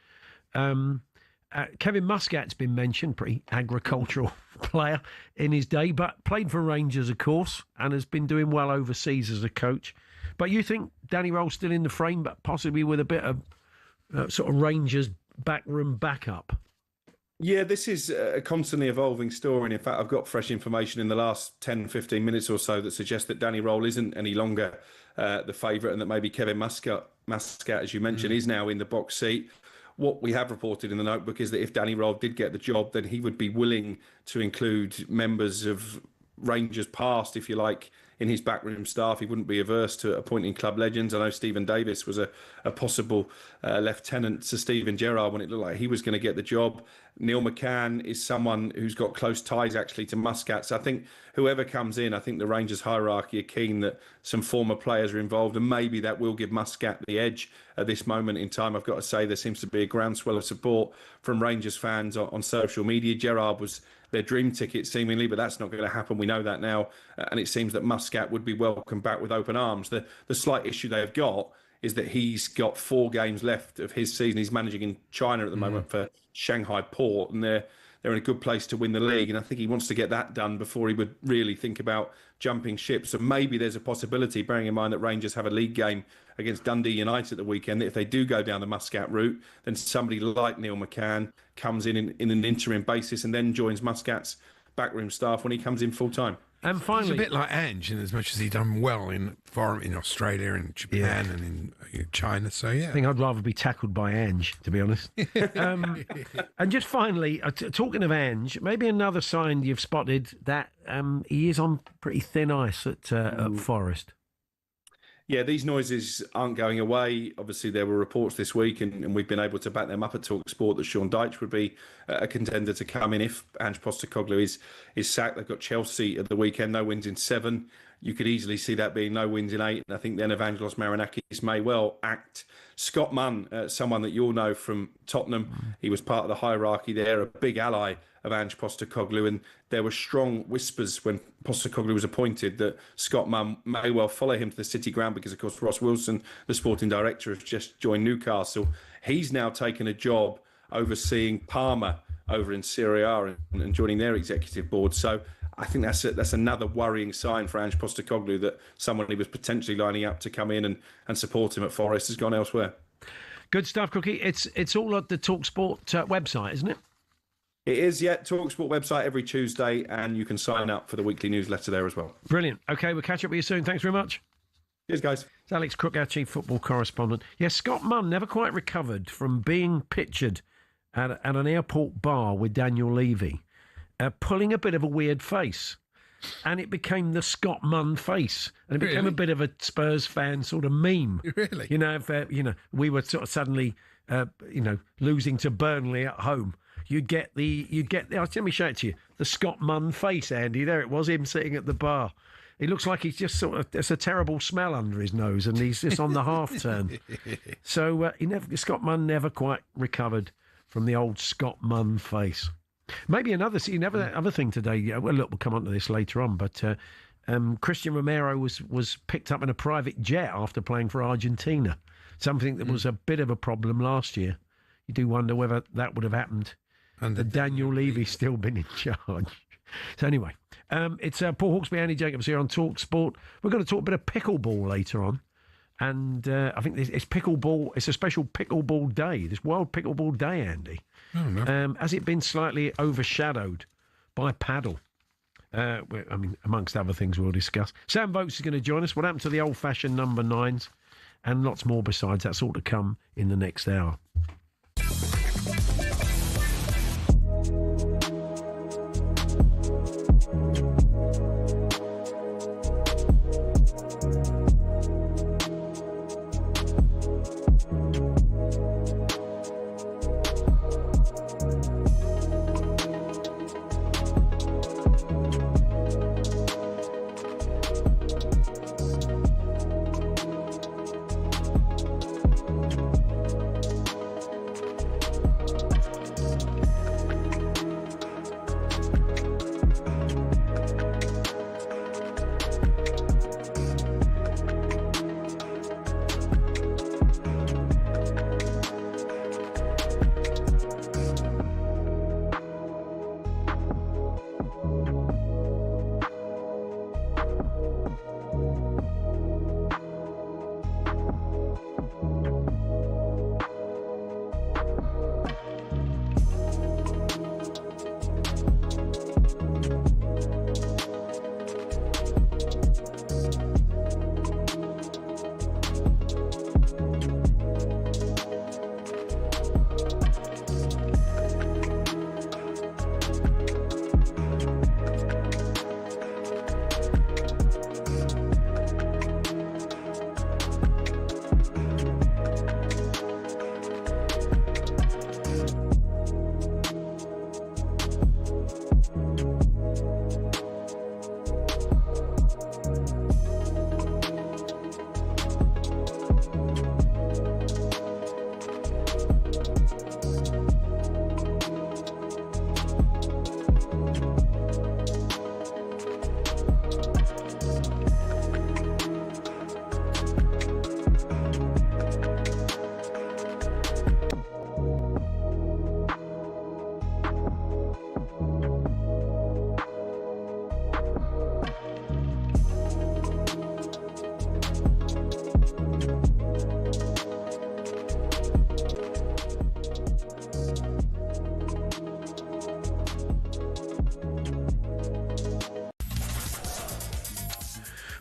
Kevin Muscat's been mentioned, pretty agricultural player in his day, but played for Rangers, of course, and has been doing well overseas as a coach. But you think Danny Roll's still in the frame, but possibly with a bit of sort of Rangers backroom backup? Yeah, this is a constantly evolving story. And in fact, I've got fresh information in the last 10, 15 minutes or so that suggests that Danny Roll isn't any longer the favourite, and that maybe Kevin Muscat, as you mentioned, is now in the box seat. What we have reported in the notebook is that if Danny Roll did get the job, then he would be willing to include members of Rangers past, if you like, in his backroom staff. He wouldn't be averse to appointing club legends. I know Stephen Davis was a possible lieutenant to Steven Gerrard when it looked like he was going to get the job. Neil McCann is someone who's got close ties actually to Muscat. So I think whoever comes in, I think the Rangers hierarchy are keen that some former players are involved, and maybe that will give Muscat the edge at this moment in time. I've got to say there seems to be a groundswell of support from Rangers fans on social media. Gerrard was their dream ticket seemingly, but that's not going to happen. We know that now, and it seems that Muscat would be welcomed back with open arms. The slight issue they've got is that he's got 4 games left of his season. He's managing in China at the moment for Shanghai Port, and they're in a good place to win the league. And I think he wants to get that done before he would really think about jumping ship. So maybe there's a possibility, bearing in mind that Rangers have a league game against Dundee United at the weekend, that if they do go down the Muscat route, then somebody like Neil McCann comes in an interim basis and then joins Muscat's backroom staff when he comes in full time. And finally, it's a bit like Ange, in as much as he's done well in Australia and Japan and in China. So yeah, I think I'd rather be tackled by Ange, to be honest. And just finally, talking of Ange, maybe another sign you've spotted that he is on pretty thin ice at Forest. Yeah, these noises aren't going away. Obviously, there were reports this week, and we've been able to back them up at talkSPORT, that Sean Dyche would be a contender to come in if Ange Postecoglou is sacked. They've got Chelsea at the weekend, no wins in 7. You could easily see that being no wins in 8. And I think then Evangelos Marinakis may well act. Scott Munn, someone that you'll know from Tottenham, he was part of the hierarchy there, a big ally of Ange Postecoglou, and there were strong whispers when Postecoglou was appointed that Scott Munn may well follow him to the City ground, because of course Ross Wilson, the sporting director, has just joined Newcastle. He's now taken a job overseeing Parma over in Serie A and joining their executive board. So I think that's another worrying sign for Ange Postecoglou, that someone he was potentially lining up to come in and support him at Forest has gone elsewhere. Good stuff, Crookie. It's all at the talkSPORT website, isn't it? It is, yeah. talkSPORT website every Tuesday, and you can sign up for the weekly newsletter there as well. Brilliant. OK, we'll catch up with you soon. Thanks very much. Cheers, guys. It's Alex Crook, our chief football correspondent. Yes, Scott Munn never quite recovered from being pictured at an airport bar with Daniel Levy, pulling a bit of a weird face. And it became the Scott Munn face. And it became a bit of a Spurs fan sort of meme. Really? If we were sort of suddenly, losing to Burnley at home. You'd get let me show it to you. The Scott Munn face, Andy. There it was, him sitting at the bar. He looks like he's just there's a terrible smell under his nose, and he's just on the half turn. So Scott Munn never quite recovered from the old Scott Munn face. Maybe other thing today. Well, look, we'll come on to this later on, but Christian Romero was picked up in a private jet after playing for Argentina, something that was a bit of a problem last year. You do wonder whether that would have happened And Daniel Levy's still been in charge. So anyway, it's Paul Hawksbee, Andy Jacobs here on talkSPORT. We're going to talk a bit of pickleball later on. And I think it's pickleball. It's a special pickleball day, this World Pickleball Day, Andy. Oh, no. Has it been slightly overshadowed by paddle? Amongst other things we'll discuss. Sam Vokes is going to join us. What happened to the old-fashioned number 9s? And lots more besides. That's all to come in the next hour.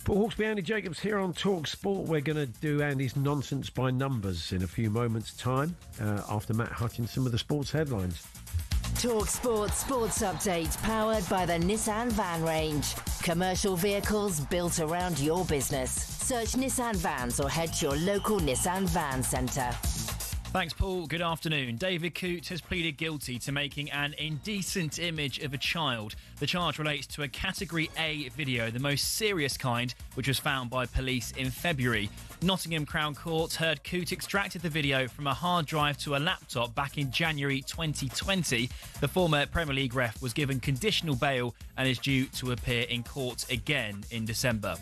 Paul Hawksbee, Andy Jacobs here on talkSPORT. We're going to do Andy's nonsense by numbers in a few moments' time after Matt Hutchinson with the sports headlines. talkSPORT Sports Update, powered by the Nissan Van Range. Commercial vehicles built around your business. Search Nissan Vans or head to your local Nissan Van Centre. Thanks, Paul. Good afternoon. David Coote has pleaded guilty to making an indecent image of a child. The charge relates to a Category A video, the most serious kind, which was found by police in February. Nottingham Crown Court heard Coote extracted the video from a hard drive to a laptop back in January 2020. The former Premier League ref was given conditional bail and is due to appear in court again in December.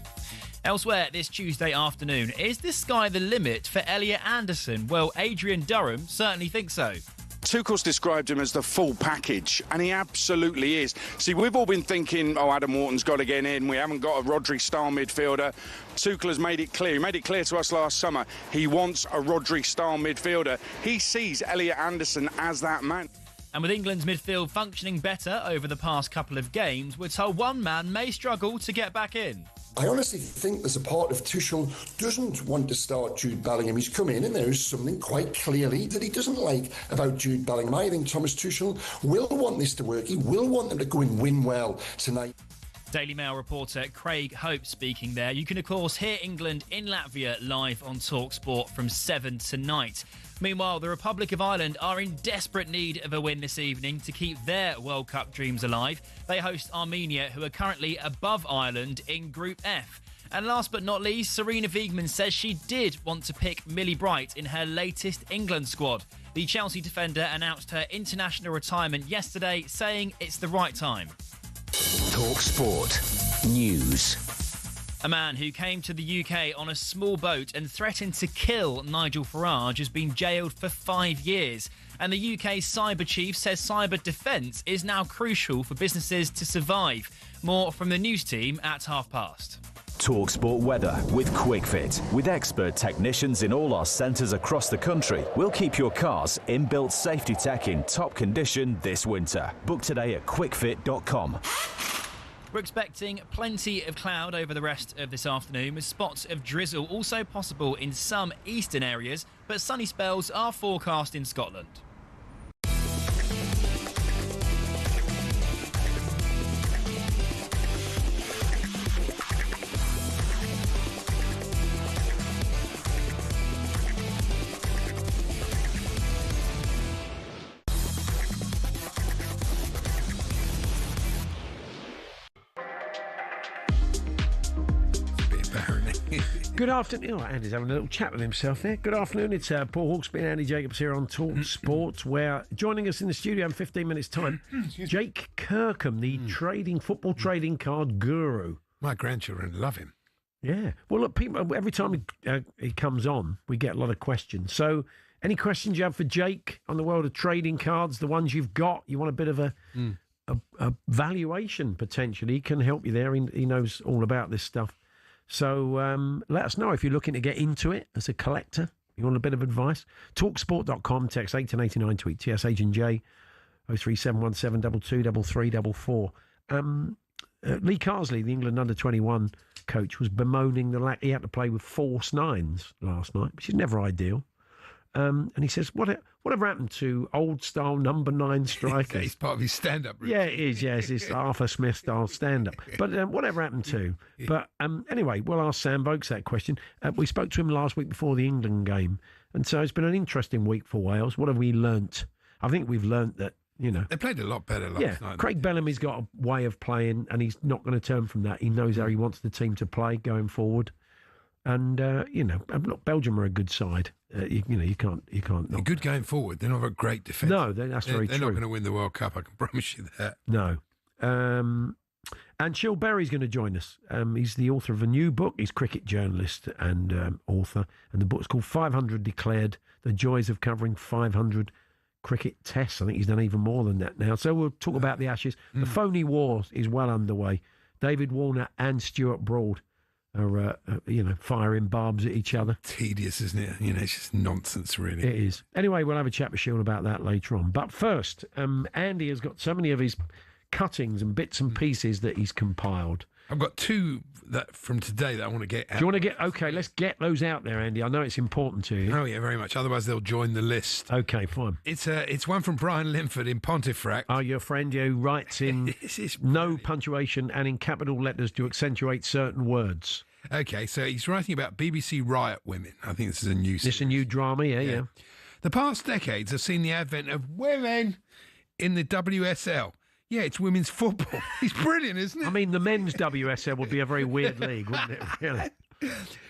Elsewhere this Tuesday afternoon, is the sky the limit for Elliot Anderson? Well, Adrian Durham certainly thinks so. Tuchel's described him as the full package, and he absolutely is. See, we've all been thinking, Adam Wharton's got to get in. We haven't got a Rodri-style midfielder. Tuchel has made it clear. He made it clear to us last summer. He wants a Rodri-style midfielder. He sees Elliot Anderson as that man. And with England's midfield functioning better over the past couple of games, we're told one man may struggle to get back in. I honestly think there's a part of Tuchel doesn't want to start Jude Bellingham. He's come in and there is something quite clearly that he doesn't like about Jude Bellingham. I think Thomas Tuchel will want this to work. He will want them to go and win well tonight. Daily Mail reporter Craig Hope speaking there. You can, of course, hear England in Latvia live on talkSPORT from 7 tonight. Meanwhile, the Republic of Ireland are in desperate need of a win this evening to keep their World Cup dreams alive. They host Armenia, who are currently above Ireland in Group F. And last but not least, Serena Wiegman says she did want to pick Millie Bright in her latest England squad. The Chelsea defender announced her international retirement yesterday, saying it's the right time. talkSPORT News. A man who came to the UK on a small boat and threatened to kill Nigel Farage has been jailed for 5 years. And the UK's cyber chief says cyber defence is now crucial for businesses to survive. More from the news team at past. talkSPORT weather with QuickFit. With expert technicians in all our centres across the country, we'll keep your car's inbuilt safety tech in top condition this winter. Book today at quickfit.com. We're expecting plenty of cloud over the rest of this afternoon, with spots of drizzle also possible in some eastern areas, but sunny spells are forecast in Scotland. Good afternoon. Oh, Andy's having a little chat with himself there. Good afternoon. It's Paul Hawksbee and Andy Jacobs here on talkSPORT, where joining us in the studio in 15 minutes' time, Jake Kirkham, the football trading card guru. My grandchildren love him. Yeah. Well, look, people, every time he comes on, we get a lot of questions. So, any questions you have for Jake on the world of trading cards, the ones you've got, you want a bit of a valuation potentially, he can help you there. He knows all about this stuff. So let us know if you're looking to get into it as a collector. You want a bit of advice? talksport.com, text 1889, tweet TSH and J 03717 223344. Lee Carsley, the England under-21 coach, was bemoaning the lack. He had to play with false nines last night, which is never ideal. And he says, whatever happened to old-style number 9 strikers? It's part of his stand-up routine. Yeah, it is, yes. It's Arthur Smith-style stand-up. But whatever happened to? But anyway, we'll ask Sam Vokes that question. We spoke to him last week before the England game, and so it's been an interesting week for Wales. What have we learnt? I think we've learnt that, you know... They played a lot better last night. Craig Bellamy's got a way of playing, and he's not going to turn from that. He knows how he wants the team to play going forward. And, look, Belgium are a good side. You can't not. They're good going forward. They're not a great defence. No, that's very true. They're not going to win the World Cup, I can promise you that. No. And Shill Berry's going to join us. He's the author of a new book. He's cricket journalist and author. And the book's called 500 Declared, The Joys of Covering 500 Cricket Tests. I think he's done even more than that now. So we'll talk about the Ashes. The phony war is well underway. David Warner and Stuart Broad are, firing barbs at each other. Tedious, isn't it? It's just nonsense, really. It is. Anyway, we'll have a chat with Shield about that later on. But first, Andy has got so many of his cuttings and bits and pieces that he's compiled. I've got two from today that I want to get out. Do you want to get... Okay, let's get those out there, Andy. I know it's important to you. Oh, yeah, very much. Otherwise, they'll join the list. Okay, fine. It's one from Brian Linford in Pontefract. Oh, your friend who writes in no punctuation and in capital letters to accentuate certain words. Okay, so he's writing about BBC riot women. I think this is a new series. This is a new drama, yeah. The past decades have seen the advent of women in the WSL. Yeah, it's women's football. It's brilliant, isn't it? I mean, the men's WSL would be a very weird league, wouldn't it, really?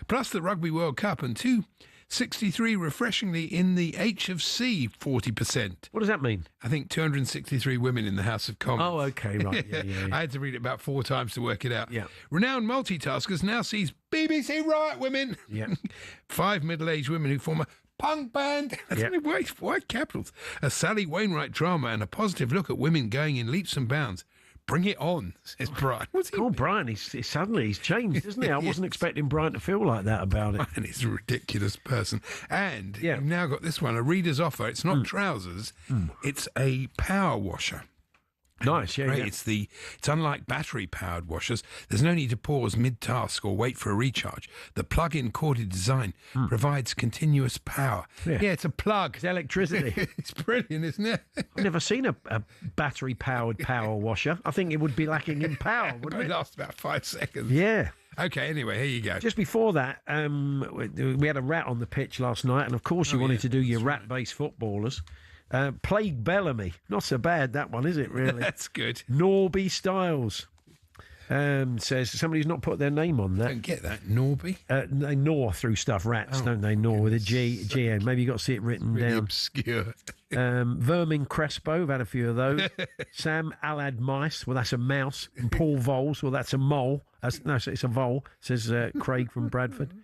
Plus the Rugby World Cup and 263 refreshingly in the H of C, 40%. What does that mean? I think 263 women in the House of Commons. Oh, okay, right. Yeah. I had to read it about 4 times to work it out. Yeah. Renowned multitaskers now sees BBC riot women. Yeah. 5 middle-aged women who form a punk band. White capitals. A Sally Wainwright drama and a positive look at women going in leaps and bounds. Bring it on, says Brian. Brian, he's changed, isn't he? I wasn't expecting Brian to feel like that about it. And he's a ridiculous person. And you've now got this one, a reader's offer. It's not trousers, it's a power washer. Nice, yeah. It's unlike battery-powered washers. There's no need to pause mid-task or wait for a recharge. The plug-in corded design provides continuous power. Yeah, it's a plug. It's electricity. It's brilliant, isn't it? I've never seen a battery-powered power washer. I think it would be lacking in power, wouldn't it? It lasts about 5 seconds. Yeah. Okay, anyway, here you go. Just before that, we had a rat on the pitch last night, and of course you wanted to do your rat-based footballers. Plague Bellamy. Not so bad, that one, is it, really? That's good. Norby Styles says somebody's not put their name on that. Don't get that, Norby. They gnaw through stuff, rats, don't they? Gnaw with a G-N. Maybe you got to see it written really down. Obscure. Vermin Crespo, we've had a few of those. Sam Alad Mice, well, that's a mouse. And Paul Voles, well, that's a mole. It's a vole, says Craig from Bradford.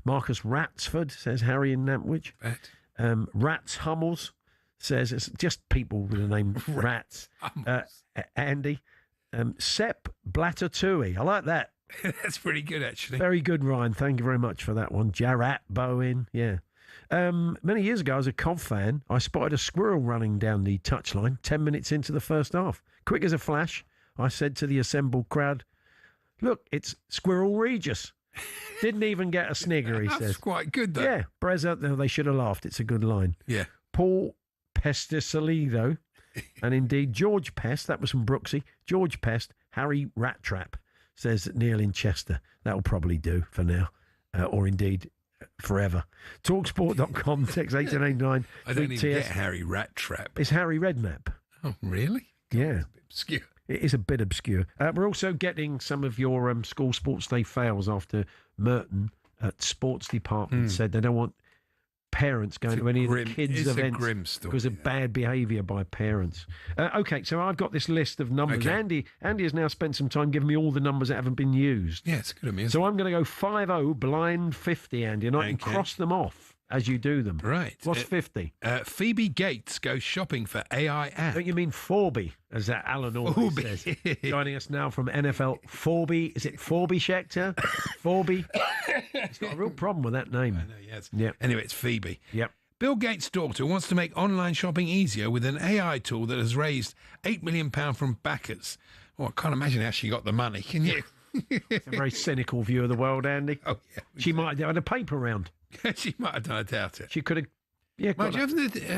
Marcus Ratsford, says Harry in Nantwich. Rats Hummels, says it's just people with the name Rats. Andy, Sepp Blattertui. I like that. That's pretty good, actually. Very good, Ryan. Thank you very much for that one. Jarrat Bowen, yeah. Many years ago, as a Cov fan, I spotted a squirrel running down the touchline 10 minutes into the first half. Quick as a flash, I said to the assembled crowd, "Look, it's Squirrel Regis." Didn't even get a snigger, he says. That's quite good, though. Yeah, Brezza, they should have laughed. It's a good line. Yeah. Paul Pesticilido, and indeed George Pest, that was from Brooksy. George Pest, Harry Rattrap, says Neil in Chester. That'll probably do for now, or indeed forever. Talksport.com, text 1889. I don't even get Harry Rattrap. It's Harry Redknapp. Oh, really? Yeah. Obscure. It is a bit obscure. We're also getting some of your school sports day fails after Merton at sports department said they don't want parents going to any of the kids' events because of bad behaviour by parents. Okay, so I've got this list of numbers. Okay. Andy has now spent some time giving me all the numbers that haven't been used. Yeah, it's good of me. So I'm going to go 50 blind 50, Andy, and I can cross them off as you do them. Right. What's 50? Phoebe Gates goes shopping for AI app. Don't you mean Forby, as that Alan always says? Joining us now from NFL, Forby. Is it Forby Schechter? Forby? He's got a real problem with that name. I know, yes. Yep. Anyway, it's Phoebe. Yep. Bill Gates' daughter wants to make online shopping easier with an AI tool that has raised £8 million from backers. Well, I can't imagine how she got the money, can you? It's a very cynical view of the world, Andy. Oh, yeah. She might have had a paper round. She might have done, I doubt it. She could have, yeah,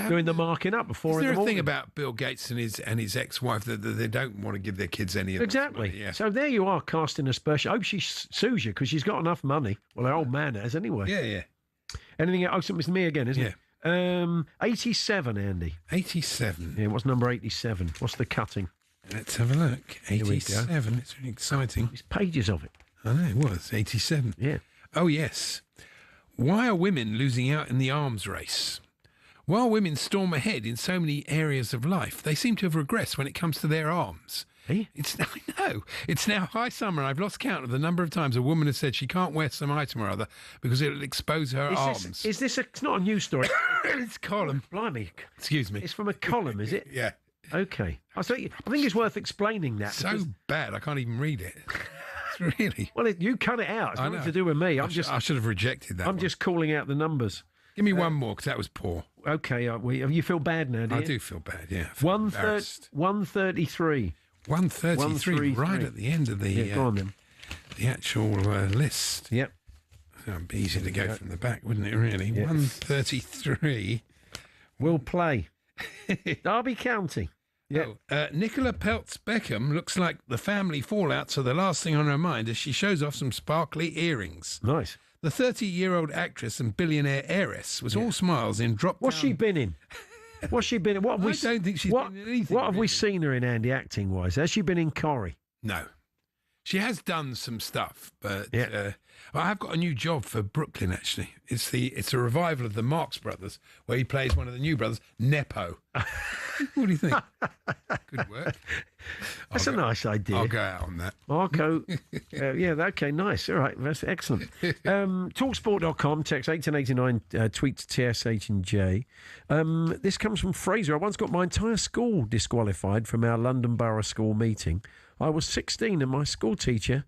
doing the marking up before. Is there in the a thing morning. about Bill Gates and his ex-wife that they don't want to give their kids any of Exactly. Money? Yeah. So there you are, casting aspersion. I hope she sues you because she's got enough money. Well, her old man has anyway. Yeah, yeah. Anything else? It's me again, isn't it? 87, Andy. 87. Yeah, what's number 87? What's the cutting? Let's have a look. Here we 87. go. It's really exciting. There's pages of it. I know, it was. 87. Yeah. Oh, yes. Why are women losing out in the arms race? While women storm ahead in so many areas of life, they seem to have regressed when it comes to their arms. Hey? I know. It's now high summer. I've lost count of the number of times a woman has said she can't wear some item or other because it'll expose her arms. It's not a news story. It's a column. Blimey. Excuse me. It's from a column, is it? Yeah. Okay. I think it's worth explaining that. So bad, I can't even read it. It's really. Well, you cut it out. It's nothing to do with me. I should have rejected that. I'm just calling out the numbers. Give me one more, because that was poor. Okay. You feel bad now, do you? I do feel bad, yeah. 133. 133, right at the end of the, go on then. The actual list. Yep. It'd be easy to go from the back, wouldn't it, really? Yep. 133. Will play. Derby County. Yeah. Nicola Peltz Beckham looks like the family fallouts are the last thing on her mind as she shows off some sparkly earrings. Nice. The 30-year-old actress and billionaire heiress was all smiles in Drop Down. What's she been in? What's she been in? What have we, I don't think she's been in anything. What have we seen her in, Andy, acting-wise? Has she been in Corrie? No. She has done some stuff, but I have got a new job for Brooklyn, actually. It's a revival of the Marx Brothers, where he plays one of the new brothers, Nepo. What do you think? Good work. That's a nice idea. I'll go out on that. Marco. Okay, nice. All right, that's excellent. Talksport.com, text 1889, tweet to TSH and J. This comes from Fraser. I once got my entire school disqualified from our London Borough School meeting. I was 16 and my school teacher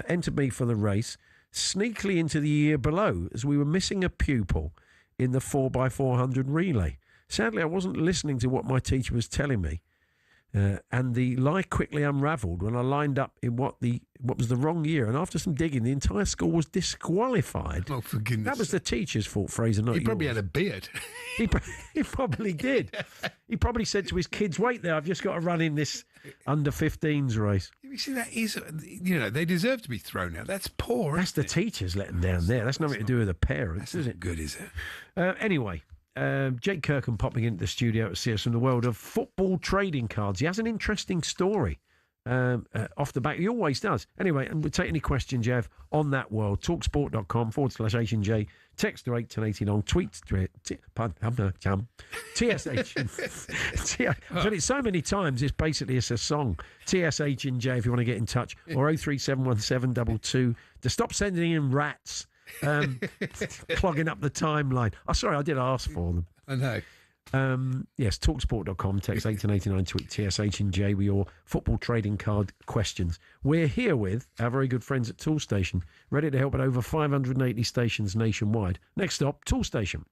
entered me for the race sneakily into the year below as we were missing a pupil in the 4x400 relay. Sadly, I wasn't listening to what my teacher was telling me, and the lie quickly unravelled when I lined up in what was the wrong year. And after some digging, the entire school was disqualified. Oh, for goodness! That was the teacher's fault, Fraser. Not he probably yours. had a beard. He probably did. He probably said to his kids, "Wait there, I've just got to run in this under 15s race." You see, that is, they deserve to be thrown out. That's poor. That's the teachers letting down there. That's nothing to do with the parents, is it? Good, is it? Anyway. Jake Kirkham popping into the studio to see us from the world of football trading cards. He has an interesting story off the back. He always does. Anyway, and we'll take any questions you have on that world. Talksport.com/H&J. Text to 81080 long. Tweet to TSH. I've done it so many times, it's a song. TSH and J if you want to get in touch. Or 0371722 to stop sending in rats. Clogging up the timeline. Oh, sorry, I did ask for them. I know. Yes, talksport.com, text 1889, tweet TSH and J with your football trading card questions. We're here with our very good friends at Tool Station, ready to help at over 580 stations nationwide. Next stop, Tool Station.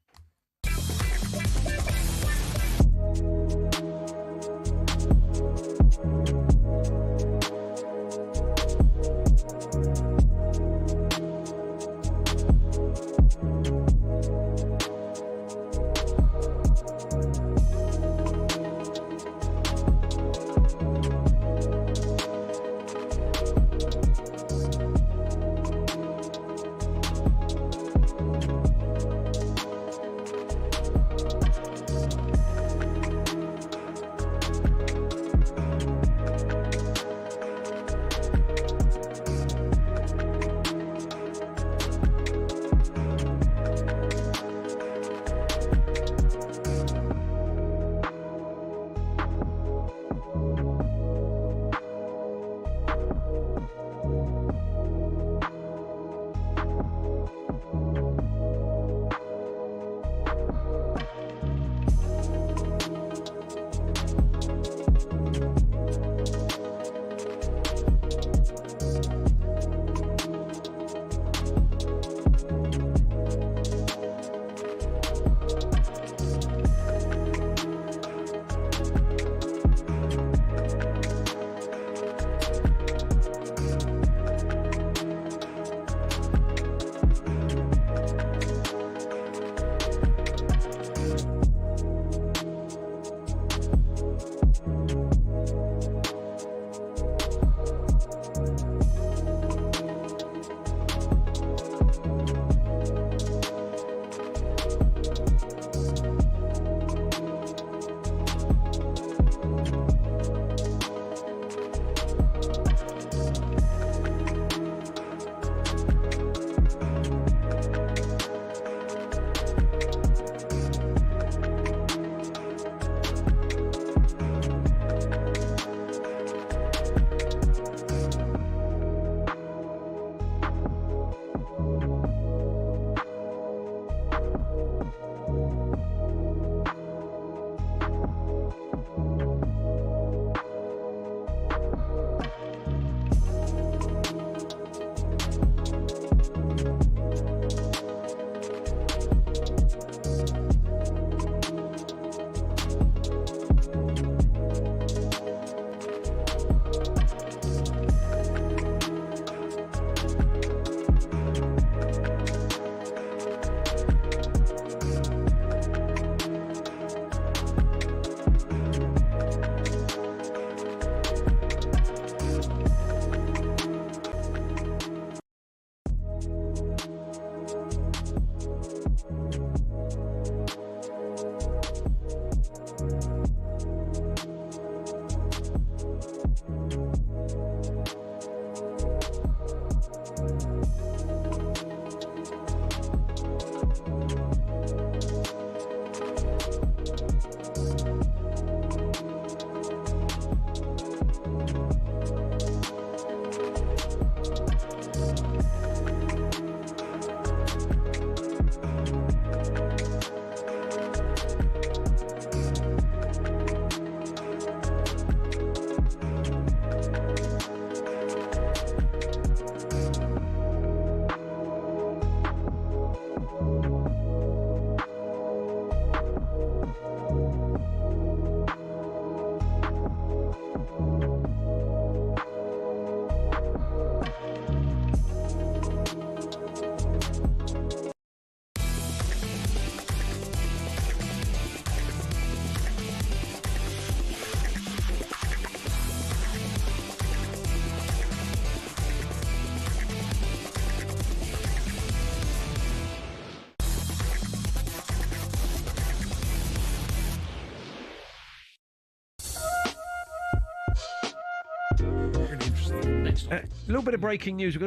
A little bit of breaking news.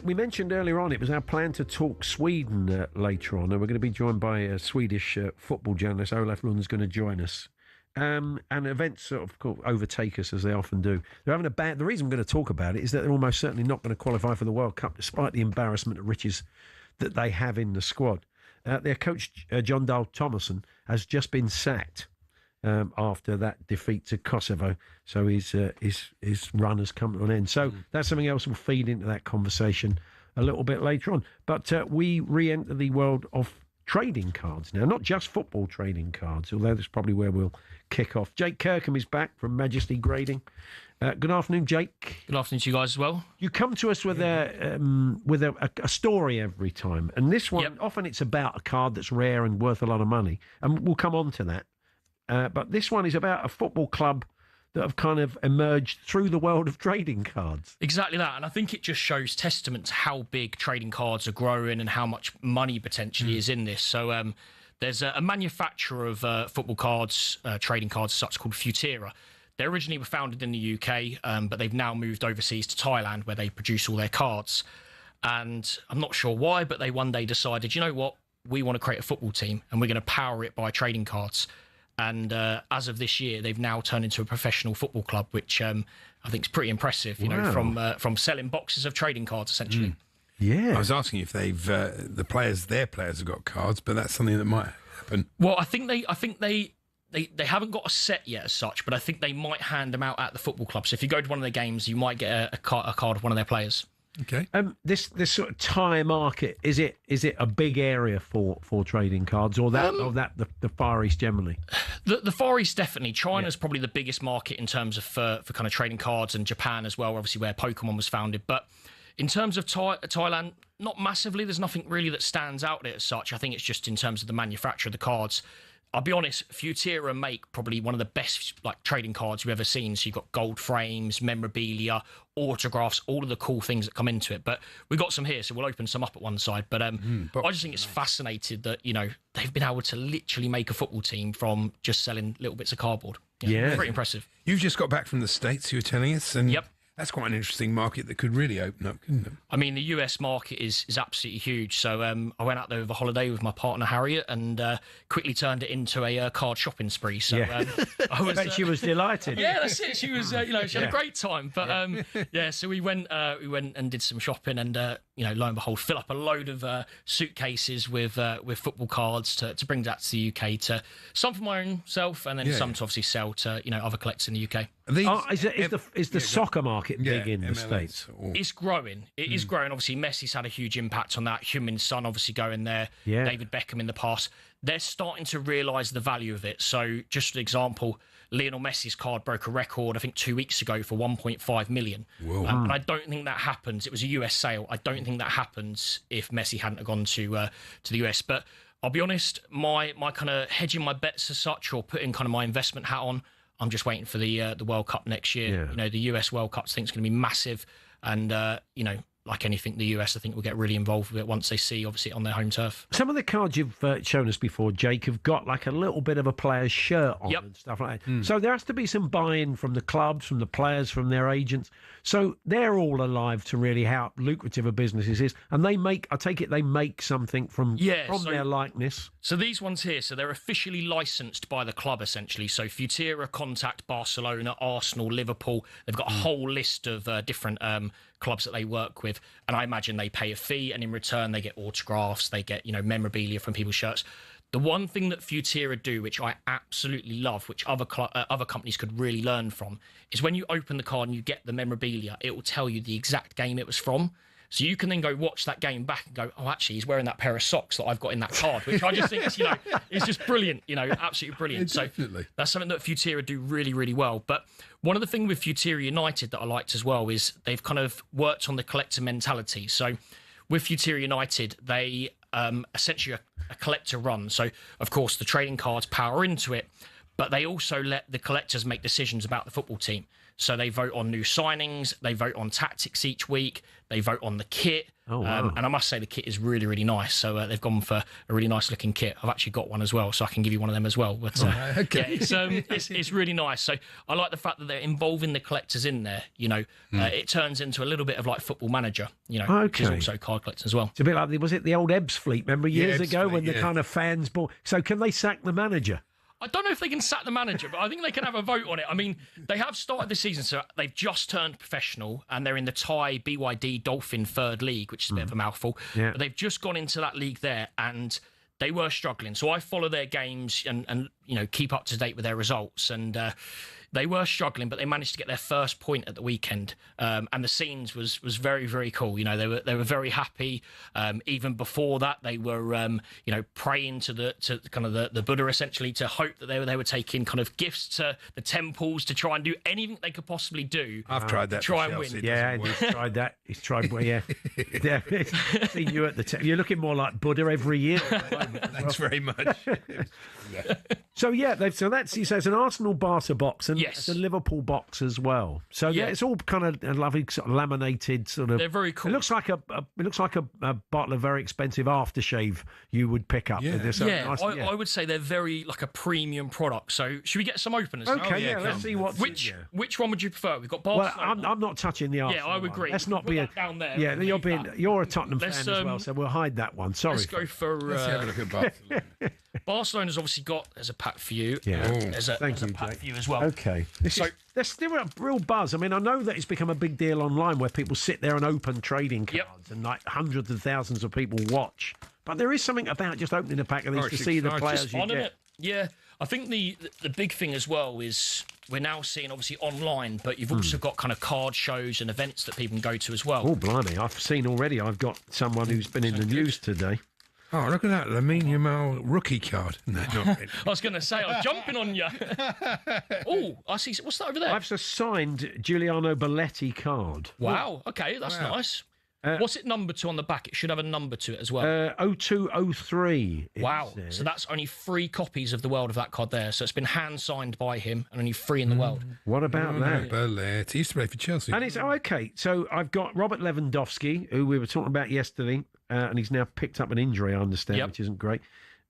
We mentioned earlier on it was our plan to talk Sweden later on, and we're going to be joined by a Swedish football journalist. Olaf Lund's going to join us. And events sort of overtake us as they often do. They're having the reason I'm going to talk about it is that they're almost certainly not going to qualify for the World Cup, despite the embarrassment of riches that they have in the squad. their coach, John Dahl Thomason, has just been sacked after that defeat to Kosovo. So his run has come to an end. So that's something else we'll feed into that conversation a little bit later on. But we re-enter the world of trading cards now, not just football trading cards, although that's probably where we'll kick off. Jake Kirkham is back from Majesty Grading. Good afternoon, Jake. Good afternoon to you guys as well. You come to us with a story every time, and this one, often it's about a card that's rare and worth a lot of money, and we'll come on to that. But this one is about a football club that have kind of emerged through the world of trading cards. Exactly that, and I think it just shows testament to how big trading cards are growing and how much money potentially is in this. So there's a manufacturer of football cards, trading cards such called Futera. They originally were founded in the UK, but they've now moved overseas to Thailand where they produce all their cards. And I'm not sure why, but they one day decided, you know what, we want to create a football team and we're going to power it by trading cards. And as of this year, they've now turned into a professional football club, which I think is pretty impressive, you know, from selling boxes of trading cards, essentially. Yeah. I was asking if they've their players have got cards, but that's something that might happen. Well, I think they haven't got a set yet as such, but I think they might hand them out at the football club. So if you go to one of their games, you might get a card of one of their players. Okay. This sort of Thai market, is it a big area for trading cards, or the Far East generally? The Far East definitely. China's probably the biggest market in terms of for kind of trading cards, and Japan as well, obviously where Pokemon was founded. But in terms of Thailand, not massively. There's nothing really that stands out there as such. I think it's just in terms of the manufacture of the cards. I'll be honest, Futera make probably one of the best trading cards you've ever seen. So you've got gold frames, memorabilia, autographs, all of the cool things that come into it. But we've got some here, so we'll open some up at one side. But I just think it's fascinating that, you know, they've been able to literally make a football team from just selling little bits of cardboard. Yeah. Pretty impressive. You've just got back from the States, you were telling us. And that's quite an interesting market that could really open up, couldn't it? I mean, the US market is absolutely huge. So I went out there with a holiday with my partner Harriet and quickly turned it into a card shopping spree. So I bet she was delighted. Yeah, that's it. She was, she had a great time. But so we went and did some shopping, and lo and behold, fill up a load of suitcases with football cards to bring that to the UK. To some for my own self, and then some to obviously sell to other collectors in the UK. Is the soccer market big in the States? It's growing. It is growing. Obviously, Messi's had a huge impact on that. Heung-min Son obviously going there. Yeah. David Beckham in the past. They're starting to realise the value of it. So, just an example, Lionel Messi's card broke a record, I think 2 weeks ago, for 1.5 million. And I don't think that happens. It was a US sale. I don't think that happens if Messi hadn't have gone to the US. But I'll be honest, my kind of hedging my bets as such, or putting kind of my investment hat on, I'm just waiting for the World Cup next year. Yeah. The US World Cup, I think, is going to be massive. And, like anything, the US, I think, will get really involved with it once they see, obviously, on their home turf. Some of the cards you've shown us before, Jake, have got like a little bit of a player's shirt on and stuff like that. So there has to be some buy-in from the clubs, from the players, from their agents. So they're all alive to really how lucrative a business this is. And they make something from their likeness. So these ones here, so they're officially licensed by the club, essentially. So Futera contact Barcelona, Arsenal, Liverpool. They've got a whole list of different clubs that they work with, and I imagine they pay a fee, and in return they get autographs, they get memorabilia from people's shirts. The one thing that Futera do, which I absolutely love, which other companies could really learn from, is when you open the card and you get the memorabilia, it will tell you the exact game it was from. So you can then go watch that game back and go, oh, actually, he's wearing that pair of socks that I've got in that card, which I just think is just brilliant, absolutely brilliant. Yeah, definitely. So that's something that Futera do really, really well. But one of the things with Futera United that I liked as well is they've kind of worked on the collector mentality. So with Futera United, they essentially a collector run. So, of course, the trading cards power into it, but they also let the collectors make decisions about the football team. So they vote on new signings, they vote on tactics each week, they vote on the kit. Oh, wow. And I must say the kit is really, really nice. So they've gone for a really nice looking kit. I've actually got one as well, so I can give you one of them as well. But it's really nice. So I like the fact that they're involving the collectors in there. It turns into a little bit of like Football Manager, which is also card collectors as well. It's a bit like, was it the old Ebbs fleet, remember years ago when the kind of fans bought? So can they sack the manager? I don't know if they can sack the manager, but I think they can have a vote on it. I mean, they have started the season, so they've just turned professional, and they're in the Thai BYD Dolphin Third League, which is a bit of a mouthful. Yeah. But they've just gone into that league there, and they were struggling. So I follow their games and keep up to date with their results. And they were struggling, but they managed to get their first point at the weekend. And the scenes was very, very cool. They were very happy. Even before that, they were praying to the Buddha, essentially, to hope that they were taking kind of gifts to the temples to try and do anything they could possibly do. I've tried that. To try and win. Yeah, he's tried that. He's tried. Well, yeah. Seen you at the. You're looking more like Buddha every year. Thanks very much. So that's he says an Arsenal Barca box and Yes. it's a Liverpool box as well. So it's all kind of a lovely sort of laminated sort of. They're very cool. It looks like a bottle of very expensive aftershave you would pick up. I would say they're very like a premium product. So should we get some openers? Okay, let's see what. Which one would you prefer? We've got Barcelona. Well, I'm not touching the Arsenal. Yeah, I would agree. Let's not be down there. Yeah, you're a Tottenham fan as well, so we'll hide that one. Sorry. Let's go for. Let's have a look at Barcelona. Barcelona's obviously got. There's a pack for you. Yeah. There's a pack for you as well. Okay. There's still a real buzz. I mean, I know that it's become a big deal online where people sit there and open trading cards and like hundreds of thousands of people watch. But there is something about just opening a pack of these to see the players you get. Yeah. I think the big thing as well is we're now seeing obviously online, but you've also got kind of card shows and events that people can go to as well. Oh, blimey. I've seen already. I've got someone who's been in the news today. Oh, look at that. Lamine Yamal rookie card. No, not really. I was going to say, I'm jumping on you. Oh, I see. What's that over there? I've a signed Giuliano Belletti card. Wow. Okay, that's nice. What's it numbered to on the back? It should have a number to it as well. 0203. Wow. So that's only 3 copies of the world of that card there. So it's been hand signed by him and only 3 in the world. What about that? Belletti. He used to play for Chelsea. And it's okay. So I've got Robert Lewandowski, who we were talking about yesterday, and he's now picked up an injury, I understand, which isn't great.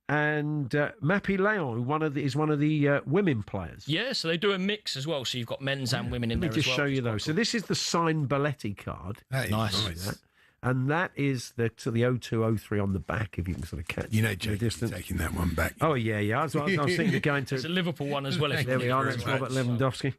And Mappy Leon, is one of the women players. Yeah, so they do a mix as well. So you've got men's and women in there as well. Let me just show you those. So this is the signed Belletti card. That is nice. And that is the 0203 on the back, if you can sort of catch taking that one back. Oh, yeah. I was thinking of going to... It's a Liverpool one as well. There we are. That's Robert Lewandowski.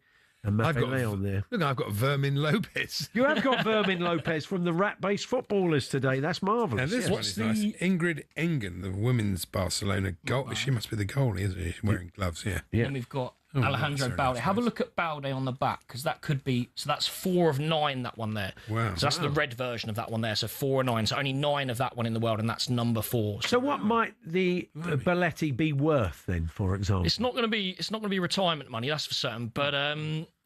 And Mappy Leon there. Look, I've got Vermin Lopez. You have got Vermin Lopez from the rat-based footballers today. That's marvellous. And this one is nice. Ingrid Engen, the women's Barcelona goal. She must be the goalie, isn't she? She's wearing gloves, yeah. And we've got Alejandro Balde. Have a look at Balde on the back, because that could be... So that's 4 of 9, that one there. Wow. So that's the red version of that one there. So 4 of 9. So only 9 of that one in the world, and that's number 4. So what might the Belletti be worth, then, for example? It's not going to be retirement money, that's for certain, but...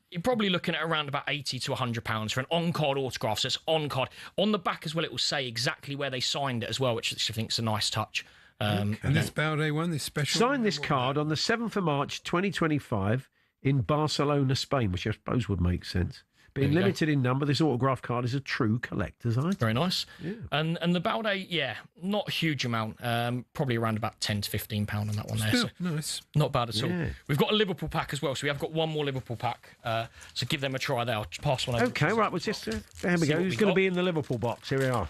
You're probably looking at around about £80 to £100 for an on-card autograph. So it's on-card. On the back as well, it will say exactly where they signed it as well, which I think is a nice touch. And this Balde one, this special... Signed this card on the 7th of March 2025 in Barcelona, Spain, which I suppose would make sense. Being limited in number, this autograph card is a true collector's item. Very nice. Yeah. And the Balde, not a huge amount. Probably around about £10 to £15 on that one there. Still, so nice. Not bad at all. Yeah. We've got a Liverpool pack as well, so we have got one more Liverpool pack. So give them a try there. I'll pass one over. Okay, right. Well, just there we go. Who's going to be in the Liverpool box? Here we are.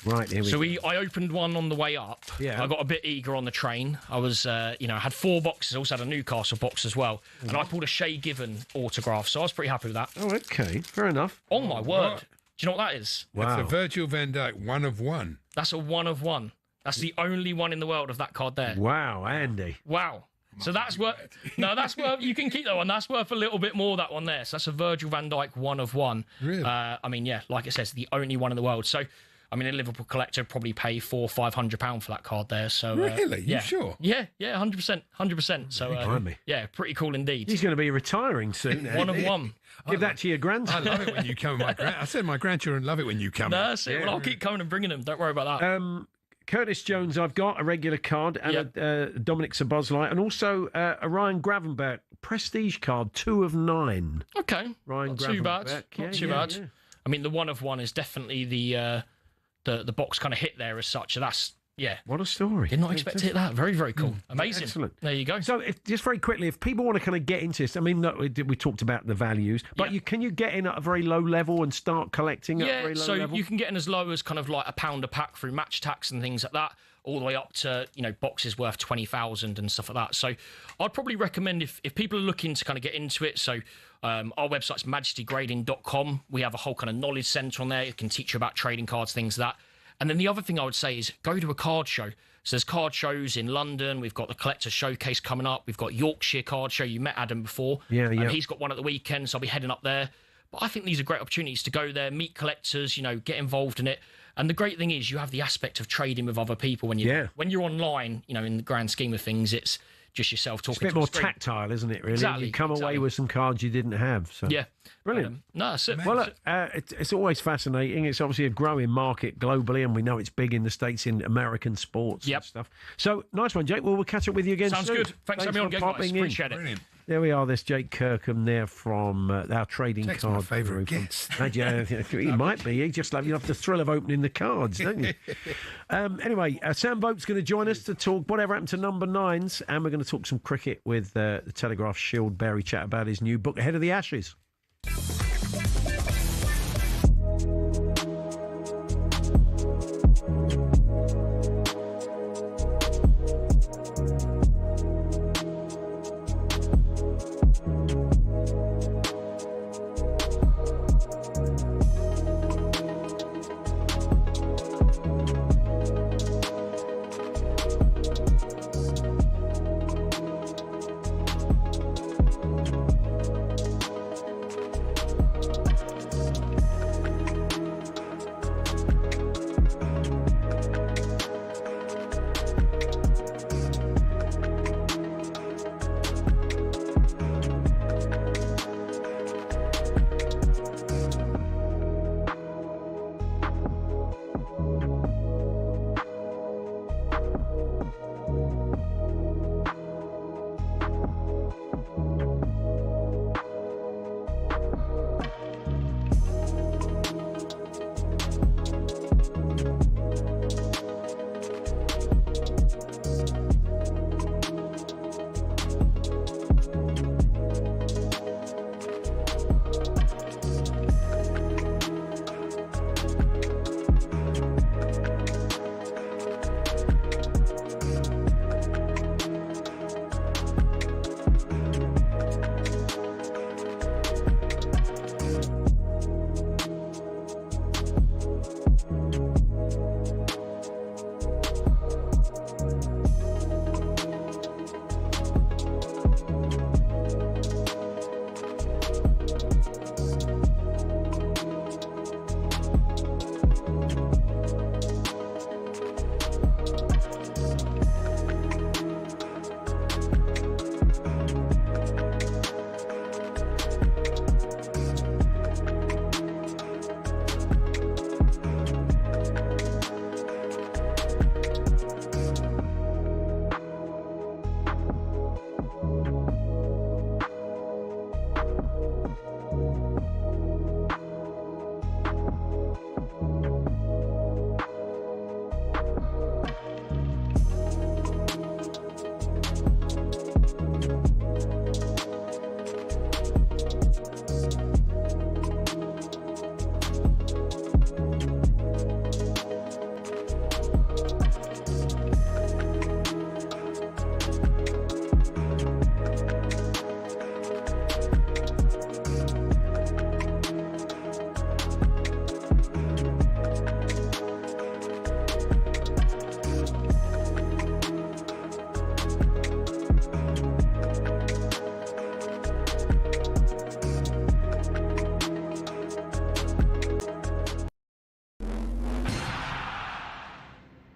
Right, here we go. I opened one on the way up. Yeah. I got a bit eager on the train. I was, I had 4 boxes. I also had a Newcastle box as well. And I pulled a Shay Given autograph, so I was pretty happy with that. Oh, okay. Fair enough. Oh, my word. Do you know what that is? Wow. That's a Virgil van Dijk 1 of 1. That's a 1 of 1. That's the only one in the world of that card there. Wow, Andy. Wow. So that's worth... No, that's worth... You can keep that one. That's worth a little bit more, that one there. So that's a Virgil van Dijk 1 of 1. Really? Like it says, the only one in the world. So... a Liverpool collector would probably pay £400 or £500 for that card there. So really, yeah. You sure? Yeah, 100%. So yeah, pretty cool indeed. He's going to be retiring soon. 1 of 1. Give that to your grandson. I love it when you come. I said my grandchildren love it when you come. No, that's it. Well, I'll keep coming and bringing them. Don't worry about that. Curtis Jones, I've got a regular card, and a Dominic Szoboszlai, and also a Ryan Gravenberch prestige card, 2 of 9. Okay, Ryan not Gravenberch. too bad. Not too bad. Yeah. The 1 of 1 is definitely the box kind of hit there as such. So that's What a story. Did not expect to hit that. Very, very cool. Amazing. Excellent. There you go. So just very quickly, if people want to kind of get into this, look, we talked about the values, but can you get in at a very low level and start collecting at a very low level? So you can get in as low as kind of like £1 a pack through match tax and things like that, all the way up to, boxes worth 20,000 and stuff like that. So I'd probably recommend if people are looking to kind of get into it, so our website's majestygrading.com. We have a whole kind of knowledge centre on there. It can teach you about trading cards, things like that. And then the other thing I would say is go to a card show. So there's card shows in London. We've got the Collector Showcase coming up. We've got Yorkshire Card Show. You met Adam before. Yeah. He's got one at the weekend, so I'll be heading up there. But I think these are great opportunities to go there, meet collectors, get involved in it. And the great thing is you have the aspect of trading with other people when you're online, in the grand scheme of things, it's just yourself talking to a bit more tactile, isn't it, really? Exactly. You come away with some cards you didn't have. So. Yeah. Brilliant. No, that's it. Well, look, it's always fascinating. It's obviously a growing market globally, and we know it's big in the States in American sports and stuff. So, nice one, Jake. Well, we'll catch up with you again soon. soon. Good. Thanks for having me on, guys. Appreciate it. Brilliant. There we are. There's Jake Kirkham there from our trading Jake's card. my favourite guest. He might be. You have the thrill of opening the cards, don't you? Anyway, Sam Vokes going to join us to talk whatever happened to number 9s, and we're going to talk some cricket with the Telegraph Shield Barry chat about his new book ahead of the Ashes.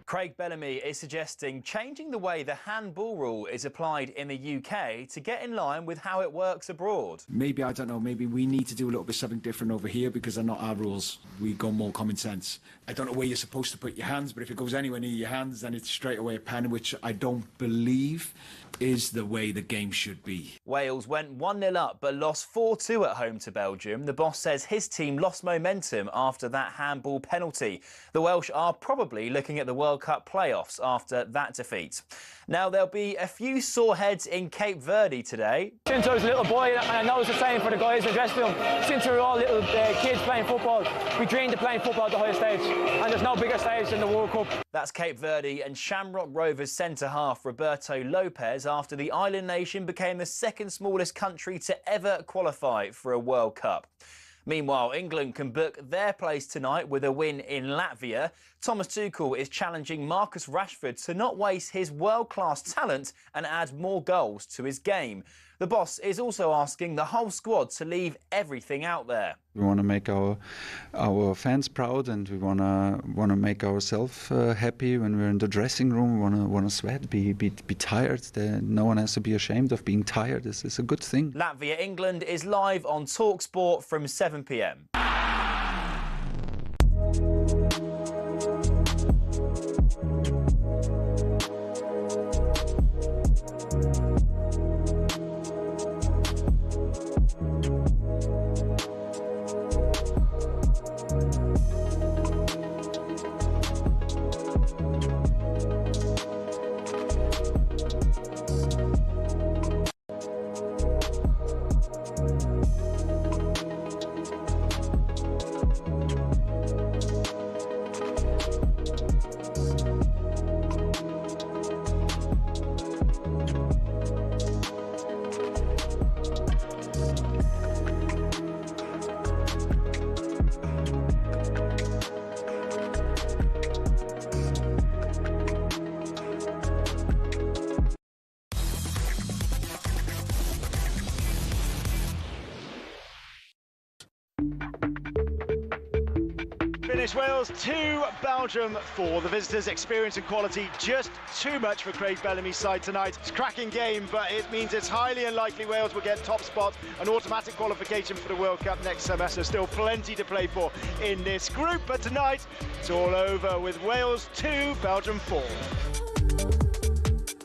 Craig Bellamy is suggesting changing the way the handball rule is applied in the UK to get in line with how it works abroad. Maybe, I don't know, maybe we need to do a little bit something different over here because they're not our rules. We go more common sense. I don't know where you're supposed to put your hands, but if it goes anywhere near your hands, then it's straight away a pen, which I don't believe is the way the game should be. Wales went 1-0 up but lost 4-2 at home to Belgium. The boss says his team lost momentum after that handball penalty. The Welsh are probably looking at the World Cup playoffs after that defeat. Now, there'll be a few sore heads in Cape Verde today. Since I was a little boy, and I know it's the same for the guys in the dressing room, since we were all little kids playing football, we dreamed of playing football at the highest stage, and there's no bigger stage than the World Cup. That's Cape Verde and Shamrock Rovers centre-half Roberto Lopez after the island nation became the second smallest country to ever qualify for a World Cup. Meanwhile, England can book their place tonight with a win in Latvia. Thomas Tuchel is challenging Marcus Rashford to not waste his world-class talent and add more goals to his game. The boss is also asking the whole squad to leave everything out there. We want to make our fans proud, and we want to make ourselves happy when we're in the dressing room. We want to sweat, be tired. No one has to be ashamed of being tired. It's a good thing. Latvia England is live on talkSPORT from 7 p.m. Finish Wales 2, Belgium 4. The visitors' experience and quality just too much for Craig Bellamy's side tonight. It's a cracking game, but it means it's highly unlikely Wales will get top spot, an automatic qualification for the World Cup next summer, so still plenty to play for in this group. But tonight, it's all over with Wales 2, Belgium 4.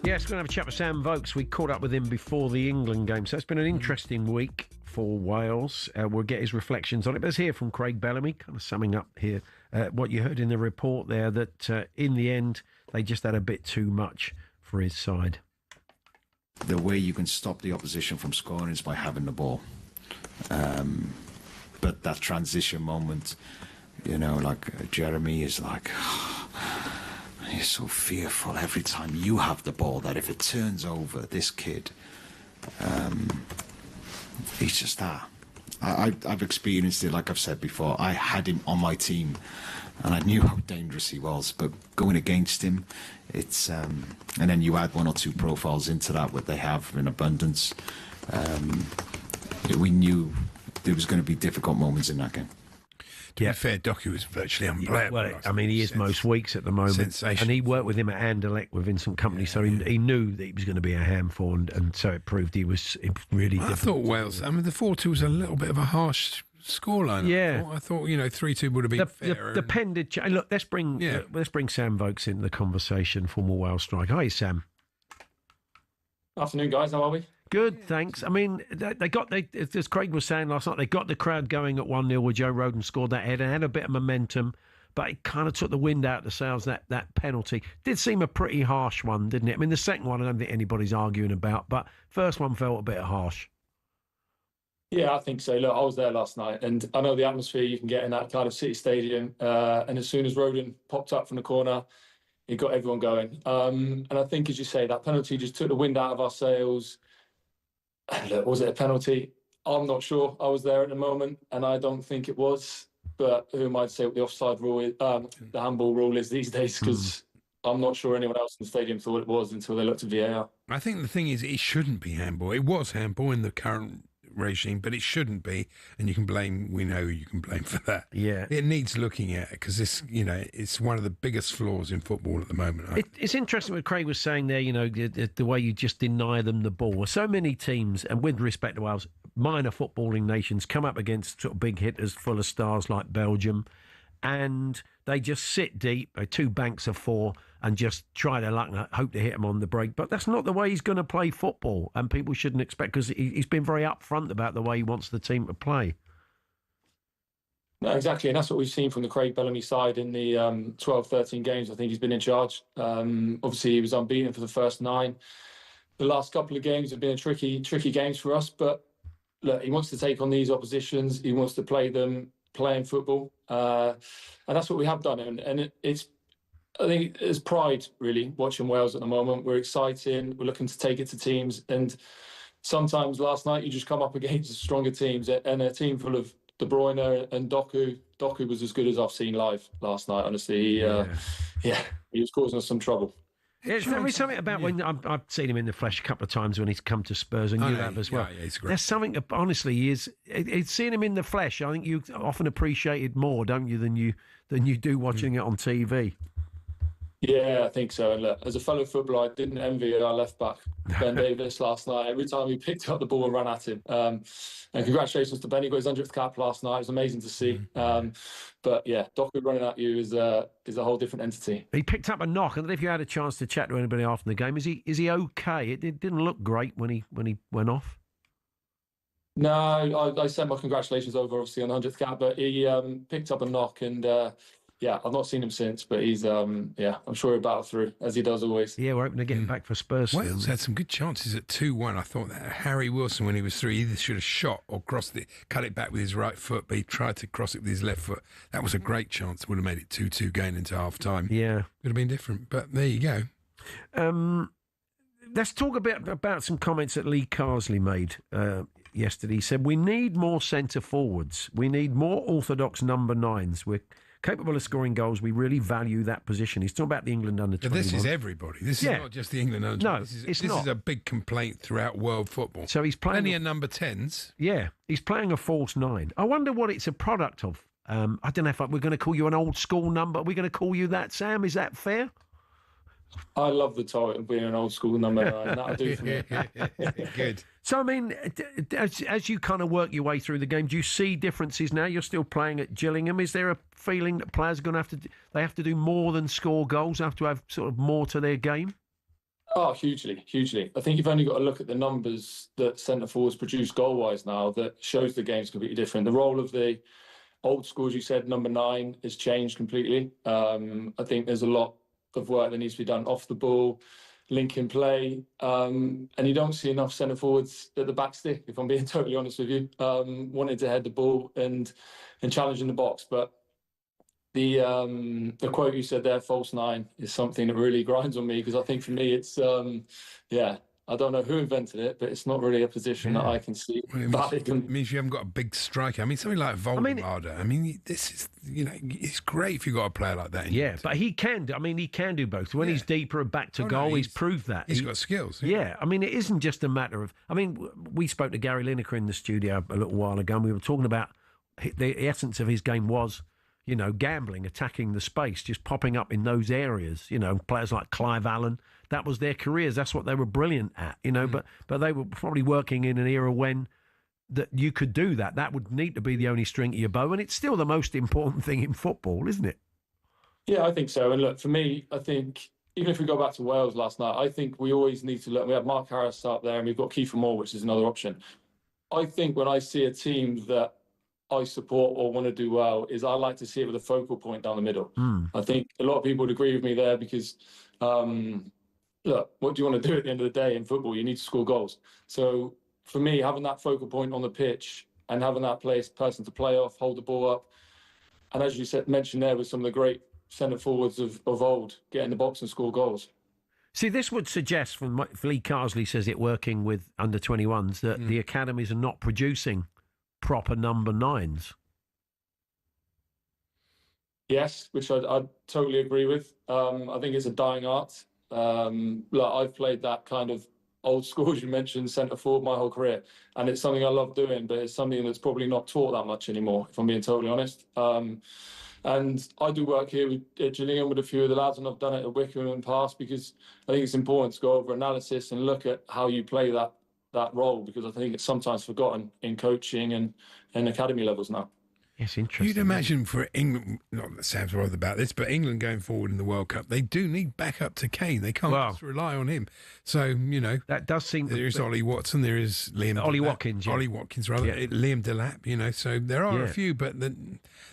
Yes, we're going to have a chat with Sam Vokes. We caught up with him before the England game, so it's been an interesting week for Wales. We'll get his reflections on it. But let's hear from Craig Bellamy, kind of summing up here what you heard in the report there, that in the end, they just had a bit too much for his side. The way you can stop the opposition from scoring is by having the ball. But that transition moment, you know, like Jeremy is like... He's so fearful every time you have the ball that if it turns over, this kid, he's just that. I've experienced it, like I've said before. I had him on my team, and I knew how dangerous he was. But going against him, it's and then you add one or two profiles into that, what they have in abundance. We knew there was going to be difficult moments in that game. To be fair, Docu was virtually unplayable. Well, I mean, he is most weeks at the moment. Sensational. And he worked with him at Anderlecht with Vincent Kompany, so he knew that he was going to be a handful, and so it proved he was really difficult. I thought Wales, I mean, the 4-2 was a little bit of a harsh scoreline. Yeah. I thought 3-2 would have been fair. The pen did change. Look, let's bring Sam Vokes into the conversation, former Wales striker. Hi, Sam. Afternoon, guys. How are we? Good, thanks. I mean, as Craig was saying last night, they got the crowd going at 1-0 where Joe Rodon scored that header and had a bit of momentum, but it kind of took the wind out of the sails, that penalty. Did seem a pretty harsh one, didn't it? I mean, the second one I don't think anybody's arguing about, but first one felt a bit harsh. Yeah, I think so. Look, I was there last night, and I know the atmosphere you can get in that kind of City Stadium, and as soon as Rodon popped up from the corner, it got everyone going. And I think, as you say, that penalty just took the wind out of our sails. Look, was it a penalty? I'm not sure. I was there at the moment, and I don't think it was. But who am I to say what the offside rule is, the handball rule is these days? Because I'm not sure anyone else in the stadium thought it was until they looked at VAR. I think the thing is, it shouldn't be handball. It was handball in the current regime, but it shouldn't be. And you can blame. We know you can blame for that. Yeah, it needs looking at because it's one of the biggest flaws in football at the moment. It's interesting what Craig was saying there. The way you just deny them the ball. So many teams, and with respect to Wales, minor footballing nations come up against sort of big hitters full of stars like Belgium, and they just sit deep, 2 banks of 4, and just try their luck and hope to hit him on the break. But that's not the way he's going to play football, and people shouldn't expect, because he's been very upfront about the way he wants the team to play. No, exactly, and that's what we've seen from the Craig Bellamy side in the 12-13 games. I think he's been in charge. Obviously, he was unbeaten for the first 9. The last couple of games have been tricky games for us, but look, he wants to take on these oppositions. He wants to play them playing football, and that's what we have done. And I think it's pride, really, watching Wales at the moment. We're exciting. We're looking to take it to teams. And sometimes last night you just come up against stronger teams, and a team full of De Bruyne and Doku. Doku was as good as I've seen live last night. Honestly, he was causing us some trouble. Yeah, there is something about when I've seen him in the flesh a couple of times when he's come to Spurs, and you have as well. Yeah, he's great. There's something, honestly, it's seeing him in the flesh. I think you often appreciate it more, don't you, than you do watching it on TV. Yeah, I think so. And look, as a fellow footballer, I didn't envy our left back, Ben Davis, last night. Every time he picked up the ball and ran at him. And congratulations to Ben. He got his 100th cap last night. It was amazing to see. But yeah, Doku running at you is a whole different entity. He picked up a knock. I don't know if you had a chance to chat to anybody after the game. Is he okay? It didn't look great when he went off. No, I sent my congratulations over, obviously, on the 100th cap, but he picked up a knock and... yeah, I've not seen him since, but he's, I'm sure he'll battle through, as he does always. Yeah, we're hoping to get him back for Spurs. Wales had some good chances at 2-1. I thought that Harry Wilson, when he was 3, either should have shot or crossed it, cut it back with his right foot, but he tried to cross it with his left foot. That was a great chance. Would have made it 2-2 going into half-time. Yeah. Would have been different, but there you go. Let's talk a bit about some comments that Lee Carsley made yesterday. He said, we need more centre forwards. We need more orthodox number 9s. We're capable of scoring goals. We really value that position. He's talking about the England under-21. But this is everybody. This is not just the England under-21. No, this is a big complaint throughout world football. So he's playing plenty of number 10s. Yeah, he's playing a false 9. I wonder what it's a product of. I don't know if we're going to call you an old school number. Are we going to call you that, Sam? Is that fair? I love the title of being an old school number 9. That'll do for me. Good. So, I mean, as you kind of work your way through the game, do you see differences now? You're still playing at Gillingham. Is there a feeling that players are going to have to do more than score goals, have to have sort of more to their game? Oh, hugely, hugely. I think you've only got to look at the numbers that centre forwards produce goal-wise now that shows the game's completely different. The role of the old school, as you said, number 9 has changed completely. I think there's a lot of work that needs to be done off the ball, linking play, and you don't see enough centre forwards at the back stick, if I'm being totally honest with you, wanting to head the ball and challenging the box. But the quote you said there, false 9, is something that really grinds on me, because I think for me it's I don't know who invented it, but it's not really a position that I can see. Well, it means you haven't got a big striker. I mean, something like Voldemade. This is, it's great if you've got a player like that. Yeah, but he can do. I mean, he can do both. When he's deeper and back to goal, he's proved that. He's got skills. Yeah, I mean, it isn't just a matter of. I mean, we spoke to Gary Lineker in the studio a little while ago, and we were talking about the essence of his game was, gambling, attacking the space, just popping up in those areas. Players like Clive Allen. That was their careers. That's what they were brilliant at, But they were probably working in an era when that you could do that. That would need to be the only string to your bow, and it's still the most important thing in football, isn't it? Yeah, I think so. And look, for me, I think even if we go back to Wales last night, I think we always need to look. We have Mark Harris up there, and we've got Kiefer Moore, which is another option. I think when I see a team that I support or want to do well, is I like to see it with a focal point down the middle. I think a lot of people would agree with me there because. Look, what do you want to do at the end of the day in football? You need to score goals. So for me, having that focal point on the pitch and having that person to play off, hold the ball up, and as you mentioned there with some of the great centre forwards of old, get in the box and score goals. See, this would suggest, from Lee Carsley says it working with under-21s, that the academies are not producing proper number 9s. Yes, which I totally agree with. I think it's a dying art. I've played that kind of old school, as you mentioned, centre forward my whole career, and it's something I love doing, but it's something that's probably not taught that much anymore, if I'm being totally honest. And I do work here at Gillingham with a few of the lads, and I've done it at Wickham in the past, because I think it's important to go over analysis and look at how you play that role, because I think it's sometimes forgotten in coaching and academy levels now. It's interesting. You'd imagine for England, not that Sam's worried about this, but England going forward in the World Cup, they do need backup to Kane. They can't just rely on him. So, that does seem. There is Ollie Watson, there is Liam Ollie Delap, Watkins. Yeah. Ollie Watkins, rather. Yeah. Liam Delap, so there are a few, but they're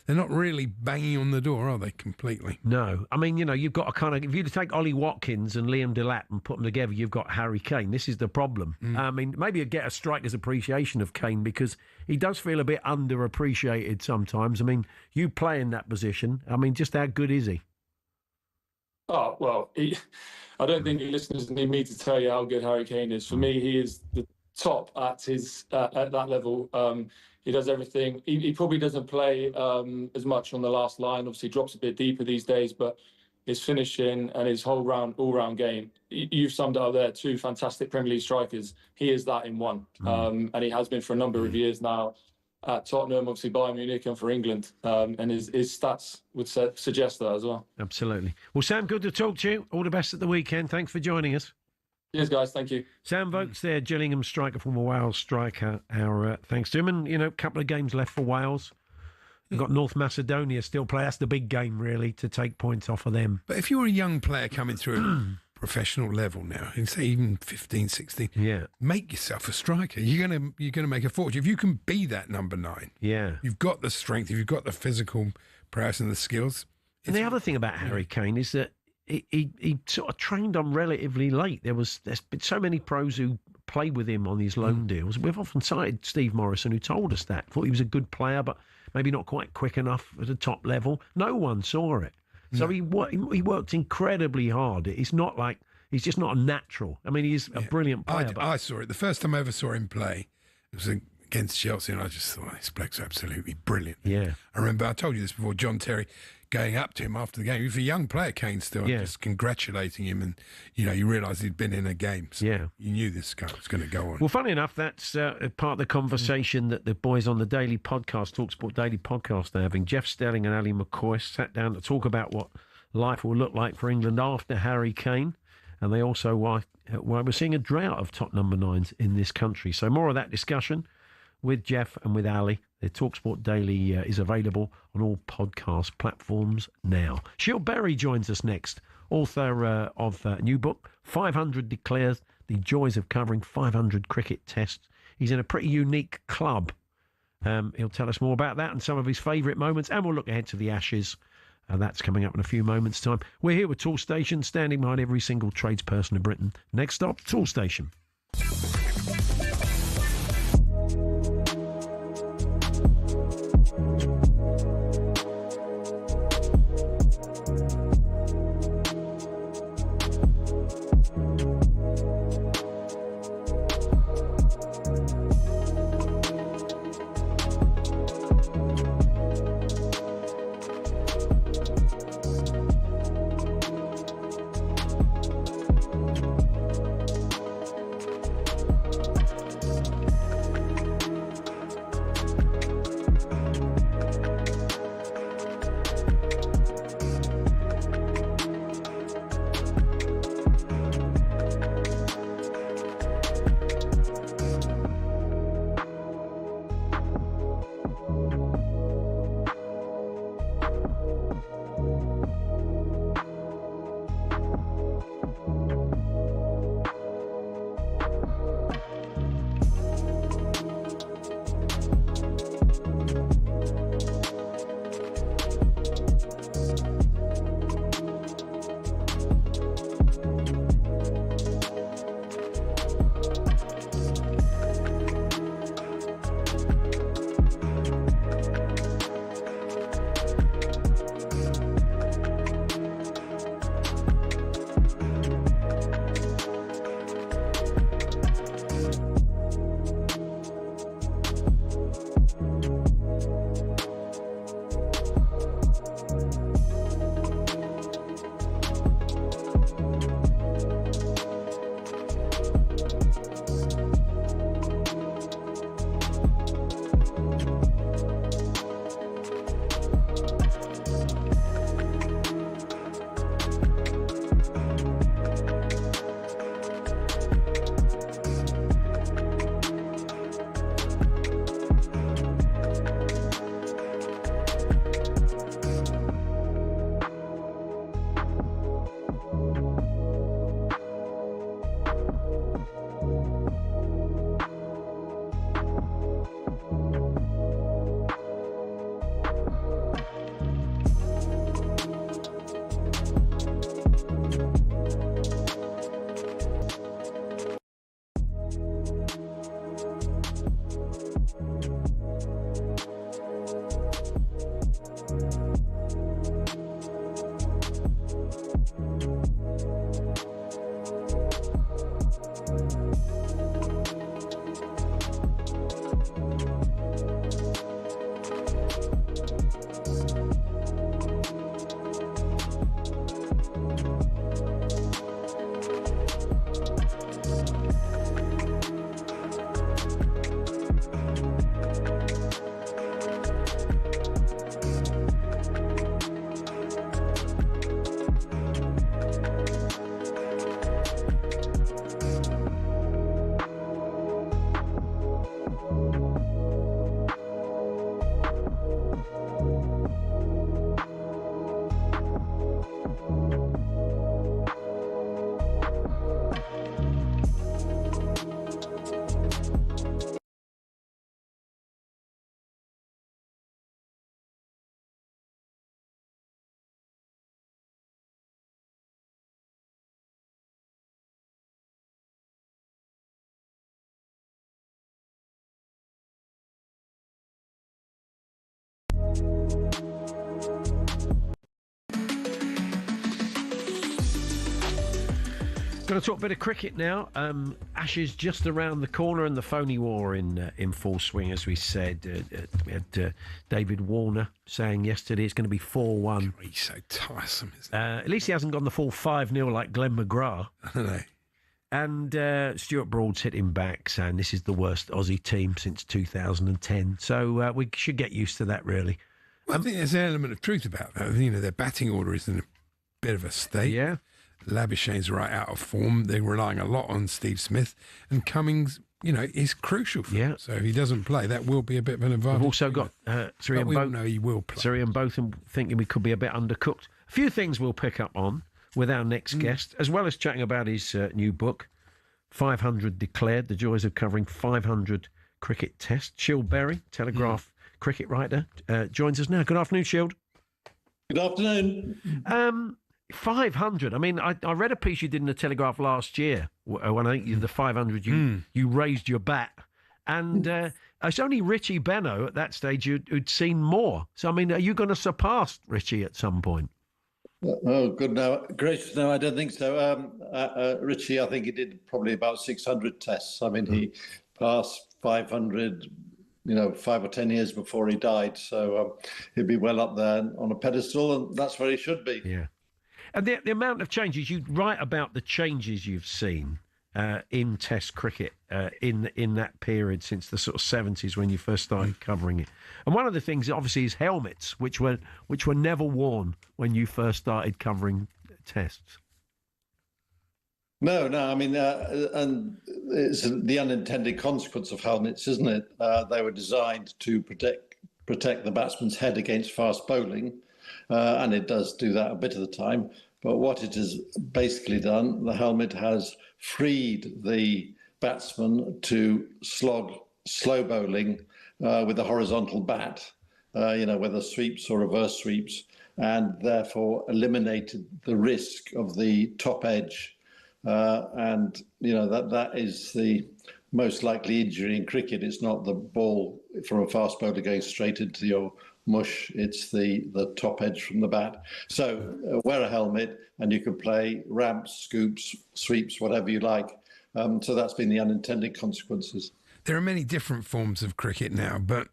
not really banging on the door, are they, completely? No. I mean, you've got a kind of. If you take Ollie Watkins and Liam Delap and put them together, you've got Harry Kane. This is the problem. I mean, maybe you get a striker's appreciation of Kane, because he does feel a bit underappreciated sometimes. I mean, you play in that position. I mean, just how good is he? Oh, well, I don't think your listeners need me to tell you how good Harry Kane is. For me, he is the top at that level. He does everything. He probably doesn't play as much on the last line. Obviously, drops a bit deeper these days, but his finishing and his whole all-round game, you've summed it up there. 2 fantastic Premier League strikers. He is that in one, and he has been for a number of years now at Tottenham, obviously Bayern Munich, and for England. And his stats would suggest that as well. Absolutely. Well, Sam, good to talk to you. All the best at the weekend. Thanks for joining us. Cheers, guys. Thank you. Sam Vokes there, Gillingham striker, former Wales striker. Our thanks to him. And, a couple of games left for Wales. We've got North Macedonia still play. That's the big game, really, to take points off of them. But if you're a young player coming through at professional level now, and say even 15, 16, make yourself a striker. You're gonna make a fortune. If you can be that number 9, you've got the strength, if you've got the physical prowess and the skills. And the other thing about Harry Kane is that he sort of trained on relatively late. There's been so many pros who played with him on these loan deals. We've often cited Steve Morrison, who told us that. Thought he was a good player, but maybe not quite quick enough at the top level. No one saw it. So he worked incredibly hard. It's not like he's just not a natural. I mean, he's a brilliant player. I saw it. The first time I ever saw him play, it was against Chelsea, and I just thought, this bloke's absolutely brilliant. Yeah. I remember, I told you this before, John Terry going up to him after the game. He was a young player, Kane, still, just congratulating him, and, you realised he'd been in a game. So you knew this guy was going to go on. Well, funny enough, that's part of the conversation that the boys on the daily podcast, talkSPORT Daily Podcast, are having. Jeff Stelling and Ali McCoy sat down to talk about what life will look like for England after Harry Kane, and they also why we're seeing a drought of top number 9s in this country. So more of that discussion with Jeff and with Ali. The talkSPORT Daily is available on all podcast platforms now. Sheil Berry joins us next, author of a new book, 500 Declares, The Joys of Covering 500 Cricket Tests. He's in a pretty unique club. He'll tell us more about that and some of his favourite moments, and we'll look ahead to the Ashes. That's coming up in a few moments' time. We're here with Tool Station, standing behind every single tradesperson in Britain. Next stop, Tool Station. Going to talk a bit of cricket now. Ashes just around the corner and the phony war in full swing, as we said. We had David Warner saying yesterday it's going to be 4-1. He's so tiresome, isn't At least he hasn't gone the full 5-0 like Glenn McGrath. I know. And Stuart Broad's hit him back, saying this is the worst Aussie team since 2010. So we should get used to that, really. Well, I think there's an element of truth about that. You know, their batting order is in a bit of a state. Yeah. Labuschagne's right out of form. They're relying a lot on Steve Smith. And Cummings, you know, is crucial for them. So if he doesn't play, that will be a bit of an advantage. We've also got Surya and Botham. know he will play. Surya and Botham thinking we could be a bit undercooked. A few things we'll pick up on with our next guest, as well as chatting about his new book, 500 Declared, the joys of covering 500 cricket tests. Shield Berry, Telegraph cricket writer, joins us now. Good afternoon, Shield. Good afternoon. 500. I mean, I read a piece you did in the Telegraph last year when I think you the 500 you raised your bat, and it's only Richie Benno at that stage who'd seen more. So I mean, are you going to surpass Richie at some point? Oh, good now, gracious. No, I don't think so. Richie, I think he did probably about 600 tests. I mean, he passed 500. 5 or 10 years before he died. So he'd be well up there on a pedestal, and that's where he should be. Yeah. And the amount of changes, you write about the changes you've seen in Test cricket in that period since the sort of 70s when you first started covering it. And one of the things, obviously, is helmets, which were never worn when you first started covering Tests. No. I mean, and it's the unintended consequence of helmets, isn't it? They were designed to protect the batsman's head against fast bowling. And it does do that a bit of the time. But what it has basically done, the helmet has freed the batsman to slog slow bowling with a horizontal bat, whether sweeps or reverse sweeps, and therefore eliminated the risk of the top edge. And, that is the most likely injury in cricket. It's not the ball from a fast bowler going straight into your mush, it's the top edge from the bat. So wear a helmet and you can play ramps, scoops, sweeps, whatever you like. So that's been the unintended consequences. There are many different forms of cricket now, but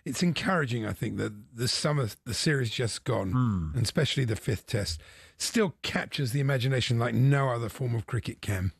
it's encouraging, I think, that the series just gone, and especially the fifth test, still captures the imagination like no other form of cricket can.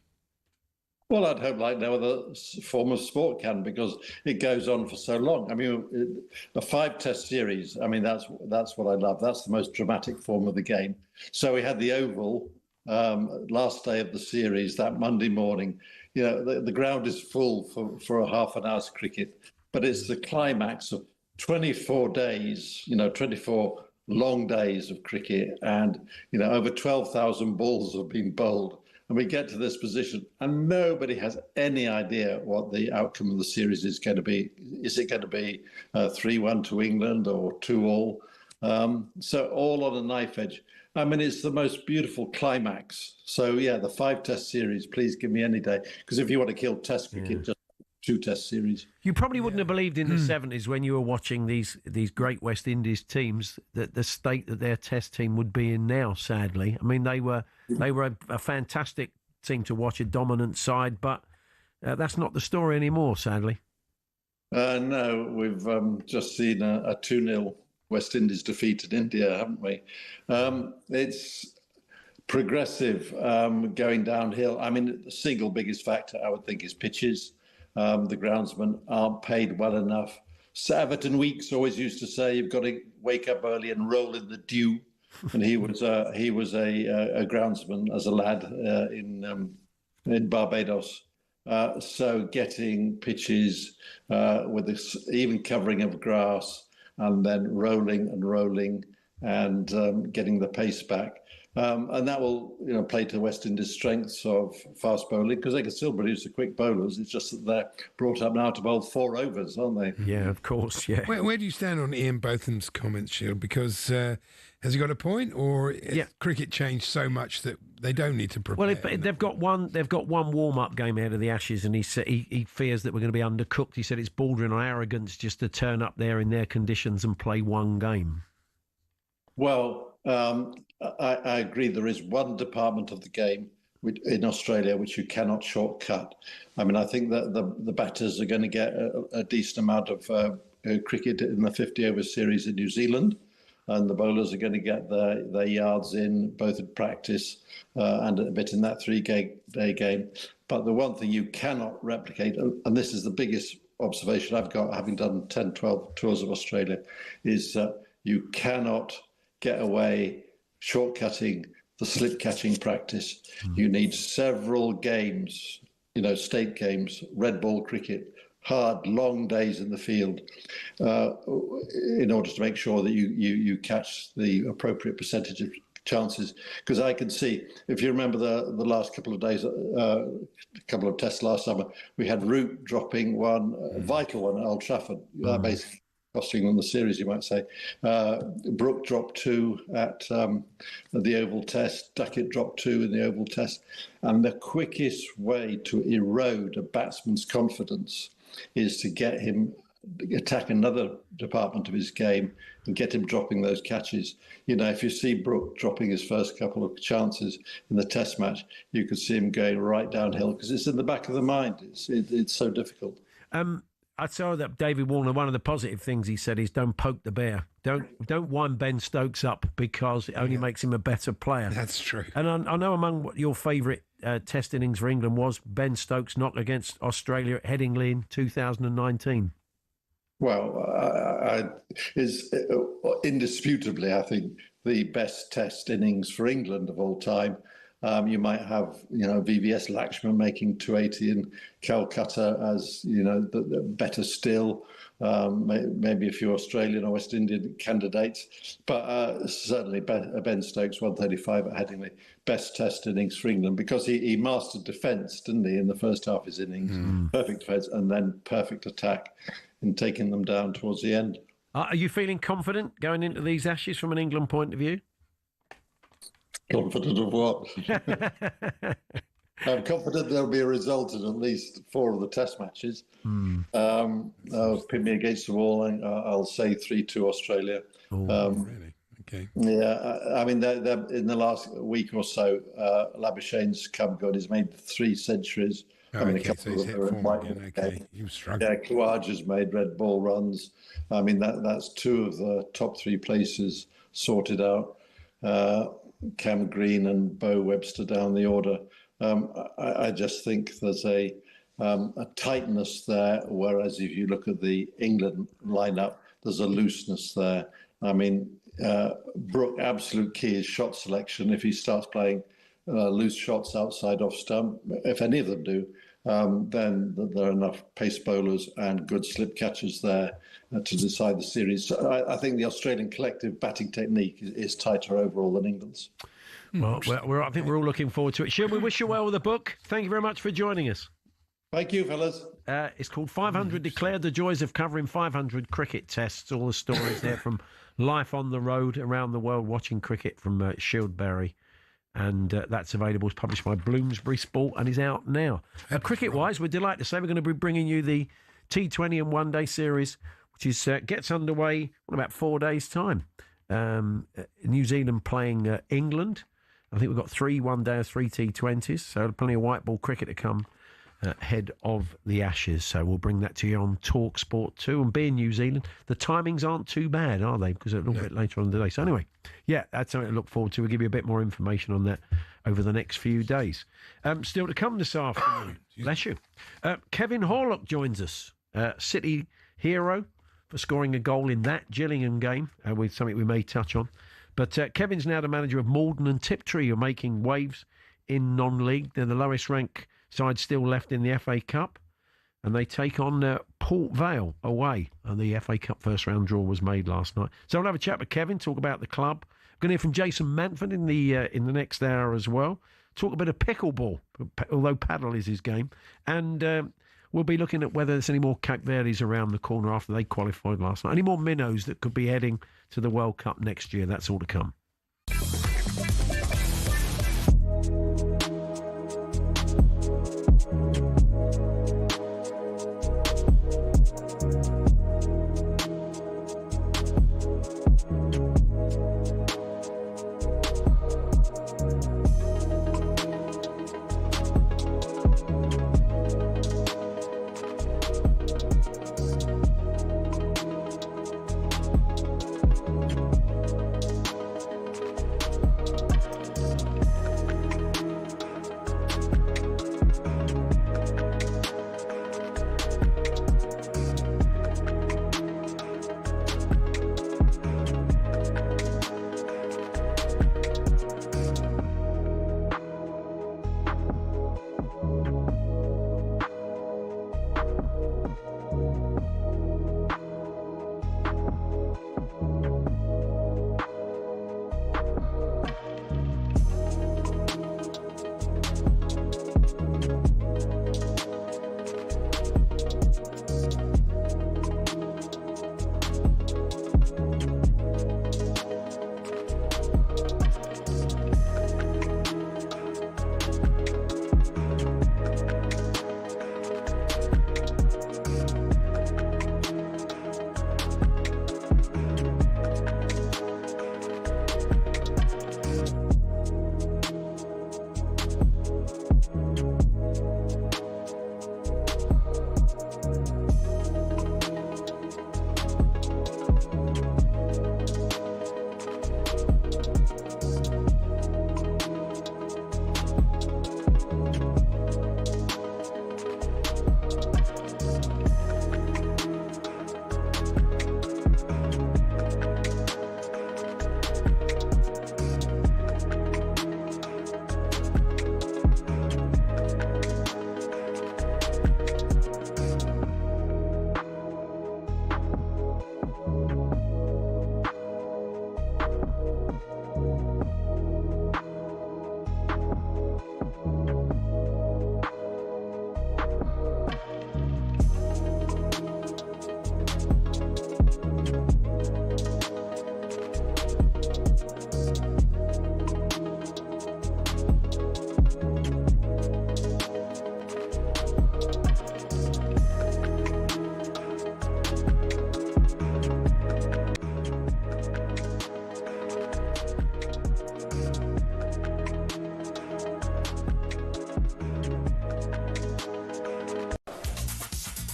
Well, I'd hope like no other form of sport can, because it goes on for so long. I mean, a 5-test series, I mean, that's what I love. That's the most dramatic form of the game. So we had the Oval last day of the series, that Monday morning. The ground is full for a half an hour's cricket, but it's the climax of 24 days, 24 long days of cricket, and, over 12,000 balls have been bowled. And we get to this position and nobody has any idea what the outcome of the series is going to be. Is it going to be 3-1 to England or 2-all? So all on a knife edge. I mean, it's the most beautiful climax. So, yeah, the 5-test series, please give me any day. Because if you want to kill Test cricket, just 2-test series. You probably wouldn't have believed in the 70s when you were watching these great West Indies teams that the state that their Test team would be in now, sadly. I mean, they were a fantastic team to watch, a dominant side, but that's not the story anymore, sadly. No, we've just seen a 2-0 West Indies defeat in India, haven't we? It's progressive, going downhill. I mean, the single biggest factor, I would think, is pitches. The groundsmen aren't paid well enough. Sir Everton Weeks always used to say, you've got to wake up early and roll in the dew. And he was a groundsman as a lad in Barbados. So getting pitches with this even covering of grass and then rolling and getting the pace back. And that will, play to West Indies' strengths of fast bowling, because they can still produce the quick bowlers. It's just that they're brought up now to bowl 4 overs, aren't they? Yeah, of course, yeah. Where do you stand on Ian Botham's comments, Shield? Because Has he got a point, or has cricket changed so much that they don't need to prepare? Well, they've got one warm-up game ahead of the Ashes, and he fears that we're going to be undercooked. He said it's bordering on arrogance just to turn up there in their conditions and play one game. Well, I agree. There is one department of the game in Australia which you cannot shortcut. I mean, I think that the batters are going to get a decent amount of cricket in the 50-over series in New Zealand, and the bowlers are going to get their yards in, both in practice and a bit in that three-day game. But the one thing you cannot replicate, and this is the biggest observation I've got, having done 10, 12 tours of Australia, is that you cannot get away shortcutting the slip-catching practice. You need several games, state games, red ball cricket, hard, long days in the field, in order to make sure that you catch the appropriate percentage of chances. Because I can see, if you remember the last couple of days, a couple of tests last summer, we had Root dropping one, a vital one at Old Trafford, basically costing them the series, you might say. Brook dropped 2 at the Oval Test. Duckett dropped 2 in the Oval Test. And the quickest way to erode a batsman's confidence is to get him attack another department of his game and get him dropping those catches. If you see Brook dropping his first couple of chances in the Test match, you could see him going right downhill because it's in the back of the mind. It's so difficult. I saw that David Warner, one of the positive things he said is don't poke the bear. Don't wind Ben Stokes up because it only makes him a better player. That's true. And I know among what your favourite Test innings for England was Ben Stokes' knock against Australia at Headingley in 2019. Well, is indisputably, I think, the best Test innings for England of all time. You might have, VVS Lakshman making 280 in Calcutta as, the better still. Maybe a few Australian or West Indian candidates, but certainly Ben Stokes 135 at Headingley, best Test innings for England because he mastered defence, didn't he, in the first half of his innings, perfect defence and then perfect attack in taking them down towards the end. Are you feeling confident going into these Ashes from an England point of view? Confident of what? I'm confident there'll be a result in at least 4 of the Test matches. Pin me against the wall, and I'll say 3-2 Australia. Really? Okay. Yeah, I mean, they're in the last week or so, Labuschagne's come good. He's made 3 centuries. Oh, okay, so he's hit form again. Okay, you struggle. Yeah, Khawaja's made red ball runs. I mean, that's 2 of the top 3 places sorted out. Cam Green and Bo Webster down the order. I just think there's a tightness there, whereas if you look at the England lineup, there's a looseness there. I mean, Brook, absolute key is shot selection. If he starts playing loose shots outside off stump, if any of them do, then there are enough pace bowlers and good slip catchers there to decide the series. So I think the Australian collective batting technique is tighter overall than England's. Well, I think we're all looking forward to it. Shall we wish you well with the book? Thank you very much for joining us. Thank you, fellas. It's called 500 Declared, the joys of covering 500 cricket tests. All the stories there from life on the road around the world watching cricket from Shieldberry. And that's available. It's published by Bloomsbury Sport and is out now. Cricket-wise, we're delighted to say we're going to be bringing you the T20 and One Day series, which is gets underway in about 4 days' time. New Zealand playing England. I think we've got 3 one-day or 3 T20s, so plenty of white ball cricket to come ahead of the Ashes. So we'll bring that to you on talkSPORT 2. And being New Zealand, the timings aren't too bad, are they? Because it's a little bit later on in the day. So anyway, yeah, that's something to look forward to. We'll give you a bit more information on that over the next few days. Still to come this afternoon. Bless you. Kevin Horlock joins us, City hero for scoring a goal in that Gillingham game, with something we may touch on. But Kevin's now the manager of Malden and Tiptree, who are making waves in non-league. They're the lowest ranked side still left in the FA Cup, and they take on Port Vale away. And the FA Cup first round draw was made last night. So we'll have a chat with Kevin, talk about the club. We're going to hear from Jason Manford in the next hour as well. Talk a bit of pickleball, although paddle is his game. And we'll be looking at whether there's any more Cape Verdes around the corner after they qualified last night. Any more minnows that could be heading to the World Cup next year. That's all to come.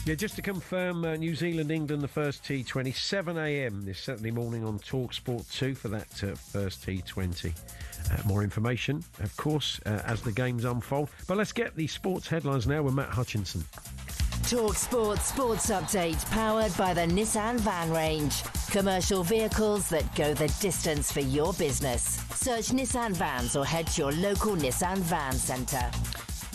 Yeah, just to confirm, New Zealand, England, the first T20, 7 a.m. this Saturday morning on talkSPORT 2 for that first T20. More information, of course, as the games unfold. But let's get the sports headlines now with Matt Hutchinson. talkSPORT Sports Update, powered by the Nissan Van Range. Commercial vehicles that go the distance for your business. Search Nissan Vans or head to your local Nissan Van Centre.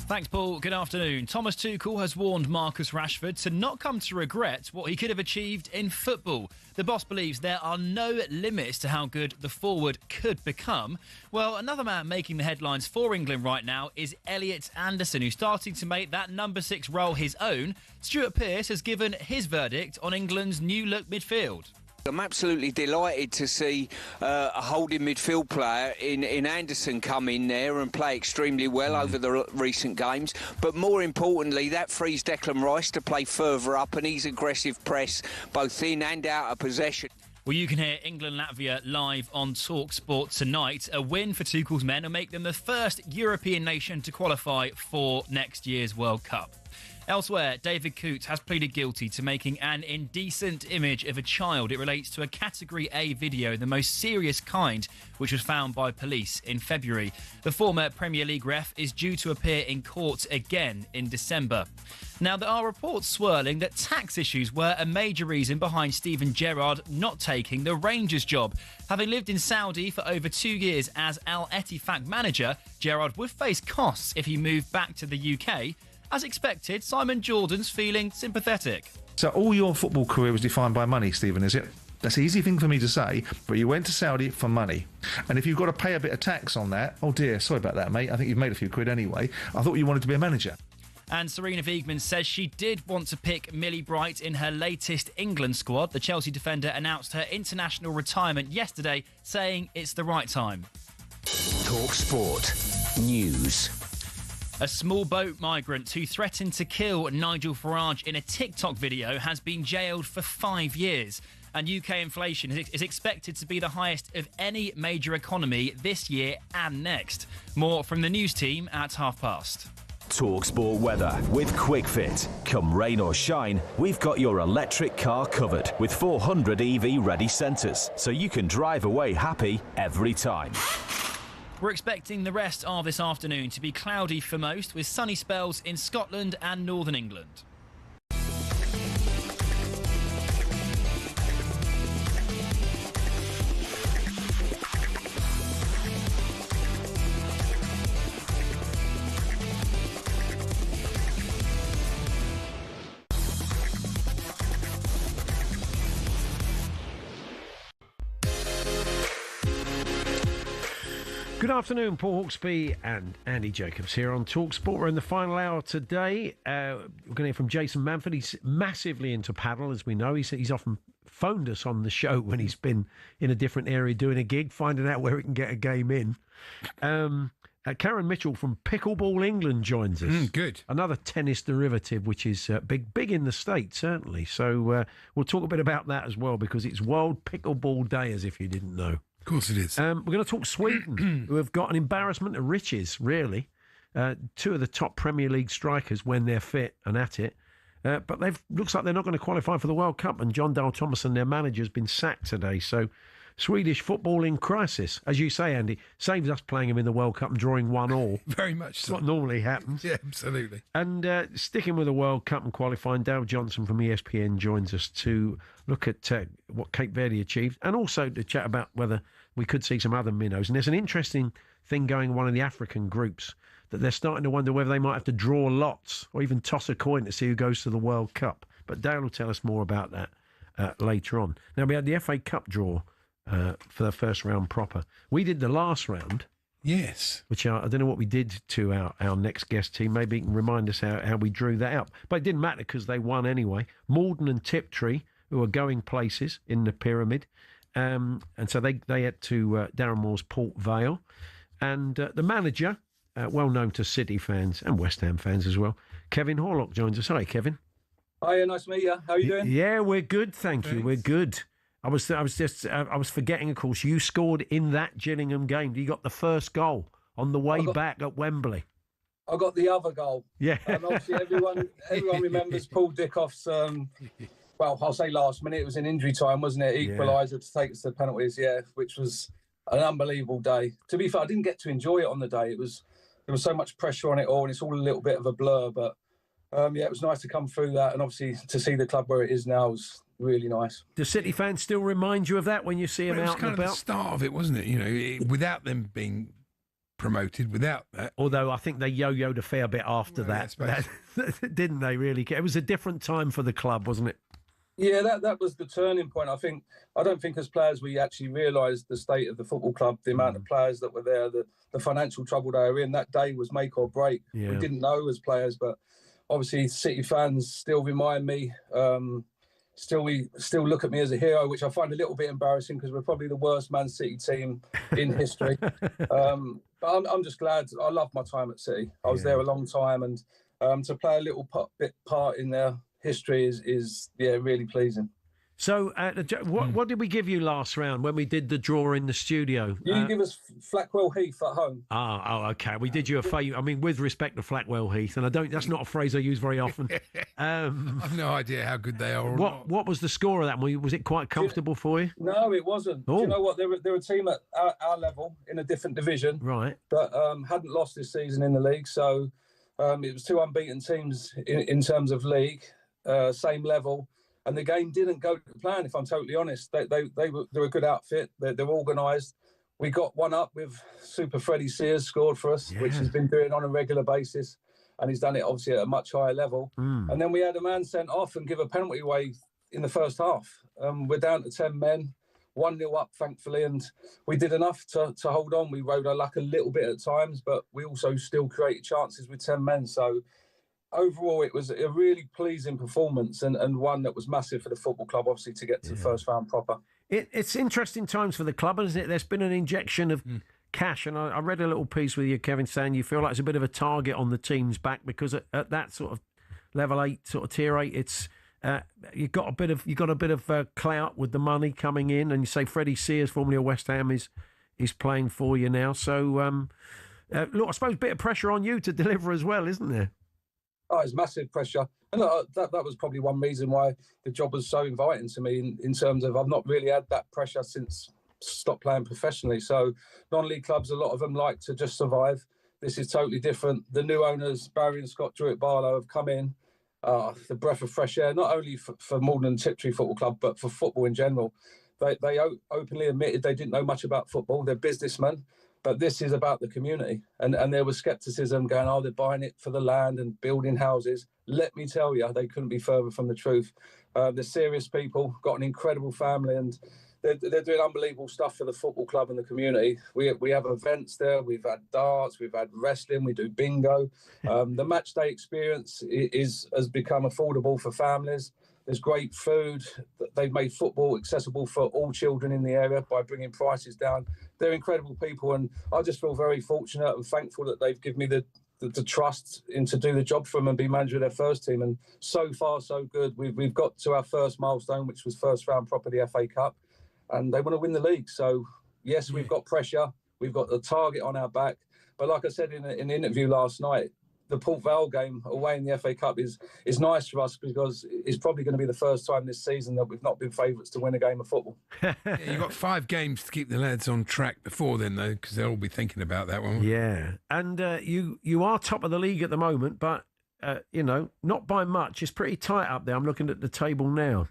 Thanks, Paul. Good afternoon. Thomas Tuchel has warned Marcus Rashford to not come to regret what he could have achieved in football. The boss believes there are no limits to how good the forward could become. Well, another man making the headlines for England right now is Elliot Anderson, who's starting to make that number 6 role his own. Stuart Pearce has given his verdict on England's new-look midfield. I'm absolutely delighted to see a holding midfield player in Anderson come in there and play extremely well over the recent games. But more importantly, that frees Declan Rice to play further up, and his aggressive press both in and out of possession. Well, you can hear England-Latvia live on talkSPORT tonight. A win for Tuchel's men will make them the first European nation to qualify for next year's World Cup. Elsewhere, David Coote has pleaded guilty to making an indecent image of a child. It relates to a Category A video, the most serious kind, which was found by police in February. The former Premier League ref is due to appear in court again in December. Now, there are reports swirling that tax issues were a major reason behind Steven Gerrard not taking the Rangers job. Having lived in Saudi for over 2 years as Al Ettifaq manager, Gerrard would face costs if he moved back to the UK. As expected, Simon Jordan's feeling sympathetic. So all your football career was defined by money, Stephen, is it? That's an easy thing for me to say, but you went to Saudi for money. And if you've got to pay a bit of tax on that, oh dear, sorry about that, mate. I think you've made a few quid anyway. I thought you wanted to be a manager. And Serena Wiegman says she did want to pick Millie Bright in her latest England squad. The Chelsea defender announced her international retirement yesterday, saying it's the right time. talkSPORT News. A small boat migrant who threatened to kill Nigel Farage in a TikTok video has been jailed for 5 years. And UK inflation is expected to be the highest of any major economy this year and next. More from the news team at past. talkSPORT weather with QuickFit. Come rain or shine, we've got your electric car covered with 400 EV ready centres, so you can drive away happy every time. We're expecting the rest of this afternoon to be cloudy for most, with sunny spells in Scotland and northern England. Good afternoon, Paul Hawksbee and Andy Jacobs here on talkSPORT. We're in the final hour today. We're going to hear from Jason Manford. He's massively into paddle, as we know. He's often phoned us on the show when he's been in a different area doing a gig, finding out where he can get a game in. Karen Mitchell from Pickleball England joins us. Good. Another tennis derivative, which is big in the States, certainly. So we'll talk a bit about that as well, because it's World Pickleball Day, as if you didn't know. Of course it is. We're going to talk Sweden, who have got an embarrassment of riches, really. Two of the top Premier League strikers when they're fit and at it. But looks like they're not going to qualify for the World Cup, and John Dahl Tomasson, their manager, has been sacked today. So Swedish football in crisis. As you say, Andy, saves us playing them in the World Cup and drawing 1-1. Very much so. What normally happens. Yeah, absolutely. And sticking with the World Cup and qualifying, Dale Johnson from ESPN joins us to look at what Cape Verde achieved, and also to chat about whether we could see some other minnows. And there's an interesting thing going on in one of the African groups, that they're starting to wonder whether they might have to draw lots or even toss a coin to see who goes to the World Cup. But Dale will tell us more about that later on. Now, we had the FA Cup draw for the first round proper. We did the last round. Yes. Which I don't know what we did to our next guest team. Maybe you can remind us how we drew that out. But it didn't matter because they won anyway. Malden and Tiptree, who are going places in the pyramid. And so they had to Darren Moore's Port Vale. And the manager, well known to City fans and West Ham fans as well, Kevin Horlock joins us. Hi, Kevin. Hi, nice to meet you. How are you doing? Yeah, we're good, thank you. We're good. I was forgetting, of course, you scored in that Gillingham game. You got the first goal on the way back at Wembley. I got the other goal. Yeah. Obviously, everyone remembers Paul Dickoff's, well, I'll say last minute. It was in injury time, wasn't it? Equaliser to take us to penalties, yeah, which was an unbelievable day. To be fair, I didn't get to enjoy it on the day. There was so much pressure on it all, and it's all a little bit of a blur. But, yeah, it was nice to come through that, and obviously to see the club where it is now was really nice. Do City fans still remind you of that when you see them out and about? It was kind of the start of it, wasn't it? You know, without them being promoted, without that. Although I think they yo-yoed a fair bit after that, didn't they, really? It was a different time for the club, wasn't it? Yeah, that was the turning point. I don't think as players we actually realised the state of the football club, the amount of players that were there, the financial trouble they were in. That day was make or break. Yeah. We didn't know as players, but obviously City fans still remind me, still look at me as a hero, which I find a little bit embarrassing because we're probably the worst Man City team in history. But I'm just glad. I love my time at City. I was there a long time, and to play a little part in their history is really pleasing. So what did we give you last round when we did the draw in the studio? You give us Flackwell Heath at home. Oh, okay. We did you a favour. I mean, with respect to Flackwell Heath, and that's not a phrase I use very often. I've no idea how good they are. What was the score of that? Was it quite comfortable for you? No, it wasn't. Do you know what? They're a team at our level in a different division, right? But hadn't lost this season in the league, so it was two unbeaten teams in terms of league, same level. And the game didn't go to plan, if I'm totally honest. They're a good outfit. They're organised. We got one up with Super Freddie Sears scored for us, which he's been doing on a regular basis. And he's done it, obviously, at a much higher level. And then we had a man sent off and give a penalty away in the first half. We're down to 10 men, 1-0 up, thankfully. And we did enough to hold on. We rode our luck a little bit at times, but we also still created chances with 10 men. So overall, it was a really pleasing performance and one that was massive for the football club, obviously, to get to the first round proper. It's interesting times for the club, isn't it? There's been an injection of cash, and I read a little piece with you, Kevin, saying you feel like it's a bit of a target on the team's back because at that sort of level 8, sort of tier 8, it's you've got a bit of clout with the money coming in, and you say Freddie Sears, formerly of West Ham, is playing for you now. So look, I suppose a bit of pressure on you to deliver as well, isn't there? Oh, it's massive pressure. And that was probably one reason why the job was so inviting to me in terms of I've not really had that pressure since stopped playing professionally. So non-league clubs, a lot of them like to just survive. This is totally different. The new owners, Barry and Scott Druitt-Barlow, have come in. The breath of fresh air, not only for Malden and Tiptree Football Club, but for football in general. They openly admitted they didn't know much about football. They're businessmen. But this is about the community. And there was scepticism going, oh, they're buying it for the land and building houses. Let me tell you, they couldn't be further from the truth. They're serious people, got an incredible family, and they're doing unbelievable stuff for the football club and the community. We have events there. We've had darts. We've had wrestling. We do bingo. The match day experience has become affordable for families. There's great food. They've made football accessible for all children in the area by bringing prices down. They're incredible people, and I just feel very fortunate and thankful that they've given me the trust to do the job for them and be manager of their first team. And so far, so good. We've got to our first milestone, which was first round proper the FA Cup, and they want to win the league. So, yes, we've got pressure. We've got the target on our back. But like I said in an interview last night, the Port Vale game away in the FA Cup is nice for us because it's probably going to be the first time this season that we've not been favourites to win a game of football. You've got 5 games to keep the lads on track before then, though, because they'll all be thinking about that one. Yeah, and you are top of the league at the moment, but, not by much. It's pretty tight up there. I'm looking at the table now.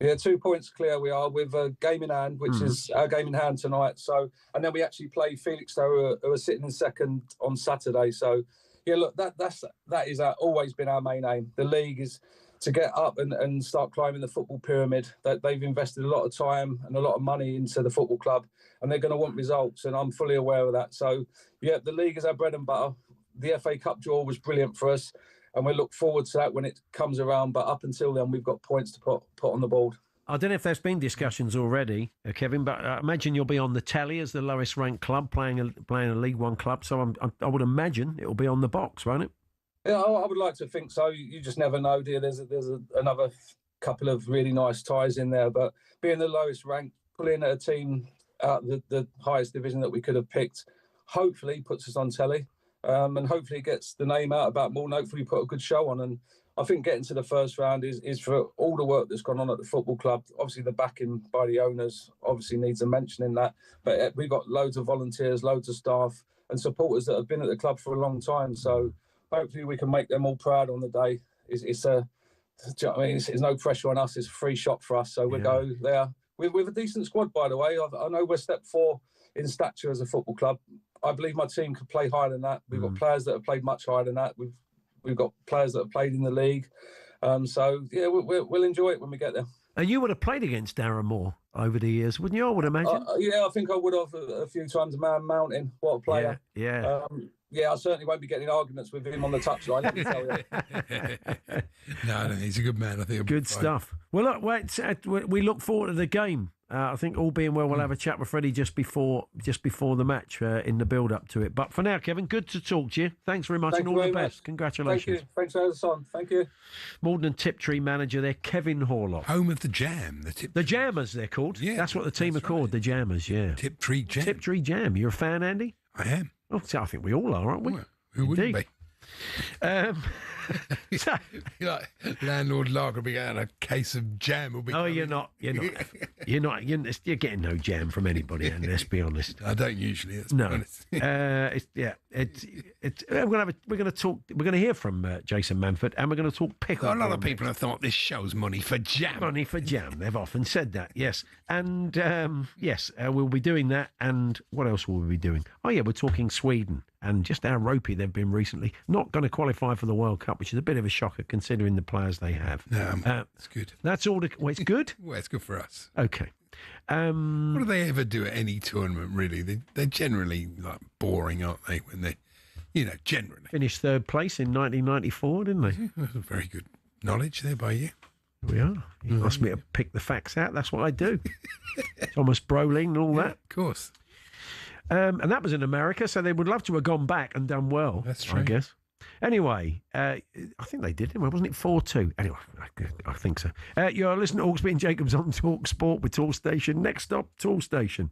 Yeah, 2 points clear we are with a game in hand, which is our game in hand tonight. So, and then we actually play Felixstowe, who are sitting in second on Saturday. So, yeah, look, that is always been our main aim. The league is to get up and start climbing the football pyramid. That they've invested a lot of time and a lot of money into the football club, and they're going to want results. And I'm fully aware of that. So, yeah, the league is our bread and butter. The FA Cup draw was brilliant for us, and we look forward to that when it comes around. But up until then, we've got points to put on the board. I don't know if there's been discussions already, Kevin, but I imagine you'll be on the tally as the lowest ranked club playing a League One club. So I would imagine it'll be on the box, won't it? Yeah, I would like to think so. You just never know, dear. There's another couple of really nice ties in there, but being the lowest ranked, pulling a team out the highest division that we could have picked, hopefully puts us on telly, and hopefully gets the name out about Malden. Hopefully put a good show on, and I think getting to the first round is for all the work that's gone on at the football club. Obviously, the backing by the owners obviously needs a mention in that. But we've got loads of volunteers, loads of staff and supporters that have been at the club for a long time. So hopefully we can make them all proud on the day. It's no pressure on us. It's a free shot for us. So we'll go there with a decent squad, by the way. I know we're step 4 in stature as a football club. I believe my team could play higher than that. We've got players that have played much higher than that. We've got players that have played in the league. So, yeah, we'll enjoy it when we get there. And you would have played against Darren Moore over the years, wouldn't you? I would imagine. Yeah, I think I would have a few times. Man Mountain, what a player. Yeah. Yeah, I certainly won't be getting arguments with him on the touchline, let me tell you. No, he's a good man. I think. Good stuff. Well, look, we look forward to the game. I think all being well, we'll have a chat with Freddie just before the match in the build-up to it. But for now, Kevin, good to talk to you. Thanks very much, and all the best. Congratulations. Thank you. Thanks for having us on. Thank you. Malden and Tiptree manager there, Kevin Horlock. Home of the Jam. The Jammers, they're called. Yeah, that's what the team are called, the Jammers, yeah. Tiptree Jam. Tiptree Jam. You're a fan, Andy? I am. Oh, so I think we all are, aren't we? Well, who wouldn't be? Like landlord Lark be getting a case of jam. Will be you're not getting no jam from anybody, and let's be honest. I don't usually. Let's no, be honest. We're going to hear from Jason Manford, and we're going to talk pickleball. A lot of people have thought this show's money for jam. Money for jam. They've often said that. Yes, and we'll be doing that. And what else will we be doing? Oh yeah, we're talking Sweden and just how ropey they've been recently. Not going to qualify for the World Cup, which is a bit of a shocker considering the players they have. No, it's good. That's all. It's good. Well, it's good for us. Okay. What do they ever do at any tournament? Really, they're generally like boring, aren't they? When Generally. Finished third place in 1994, didn't they? That's a very good knowledge there by you. We are. You asked me to pick the facts out. That's what I do. Thomas Brolin and all that. Of course. And that was in America, so they would love to have gone back and done well. That's true. I guess. Anyway, I think they did, wasn't it? 4-2. Anyway, I think so. You're listening to Hawksbee and Jacobs on Talk Sport with Tool Station. Next stop, Tool Station.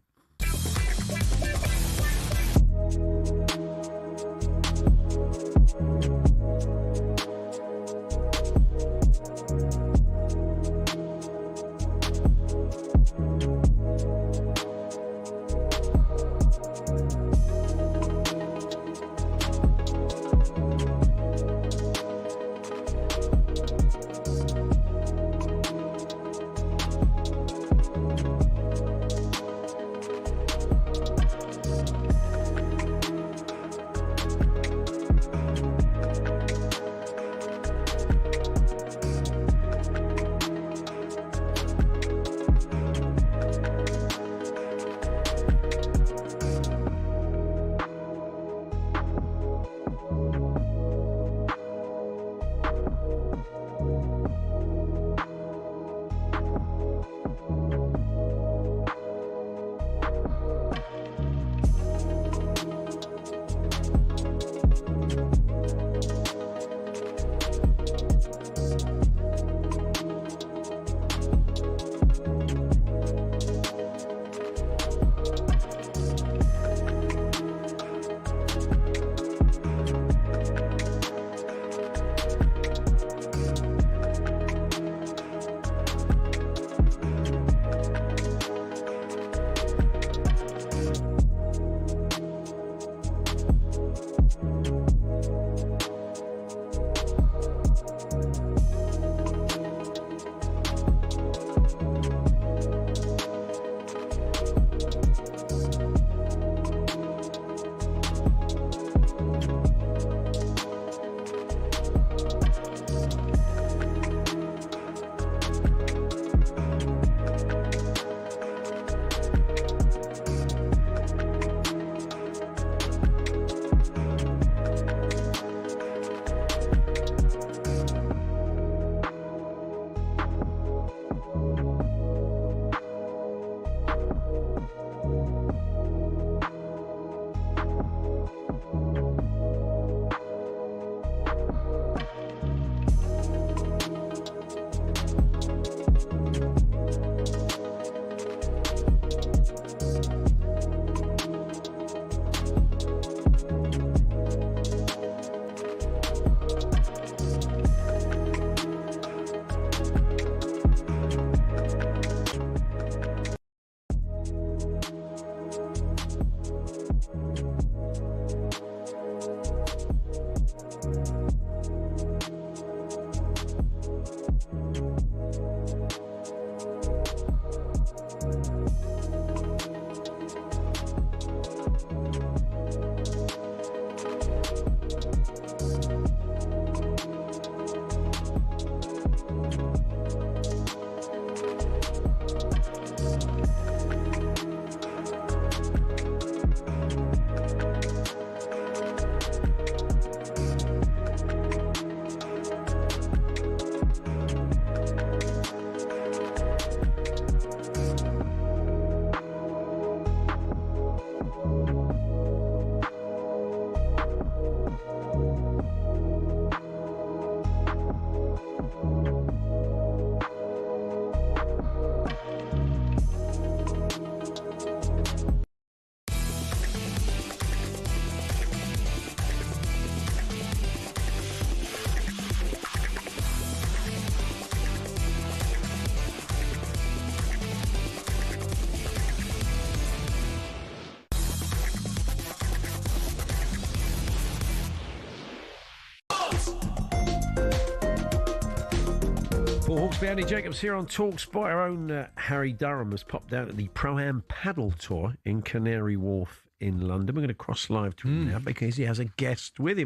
For Hawksbee and Jacobs here on talkSPORT, our own Harry Durham has popped out at the Pro-Am Paddle Tour in Canary Wharf in London. We're going to cross live to him now because he has a guest with him.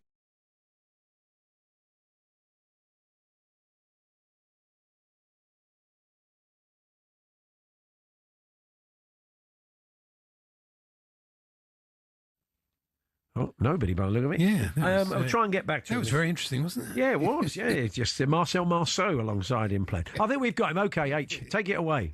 Oh, nobody by the look of it. Yeah. I'll try and get back to That was very interesting, wasn't it? Yeah, it was. Yeah, it's just Marcel Marceau alongside him playing. I think we've got him. Okay, H, take it away.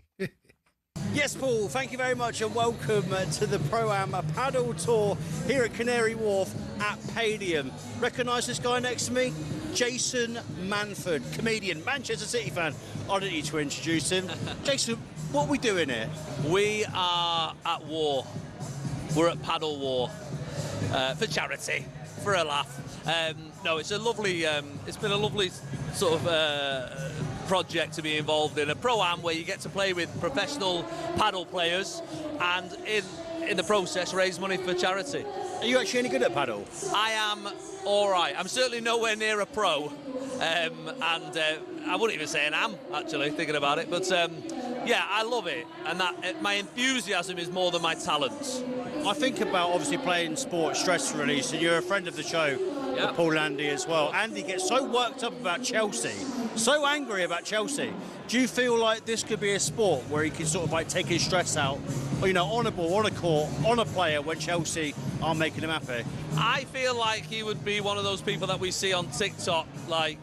Yes, Paul, thank you very much and welcome to the Pro-Am Paddle Tour here at Canary Wharf at Palladium. Recognise this guy next to me? Jason Manford, comedian, Manchester City fan. I don't need to introduce him. Jason, what are we doing here? We are at war. We're at paddle war for charity, for a laugh. No, it's a lovely. It's been a lovely sort of project to be involved in, a pro-am where you get to play with professional paddle players and in the process raise money for charity. Are you actually any good at paddle? I am all right. I'm certainly nowhere near a pro, and I wouldn't even say an am, actually, thinking about it. But yeah, I love it, and that my enthusiasm is more than my talents. I think about obviously playing sport, stress release, and you're a friend of the show, with Paul and Andy as well. Andy gets so worked up about Chelsea, so angry about Chelsea. Do you feel like this could be a sport where he can sort of like take his stress out, or, you know, on a ball, on a court, on a player when Chelsea aren't making him happy? I feel like he would be one of those people that we see on TikTok, like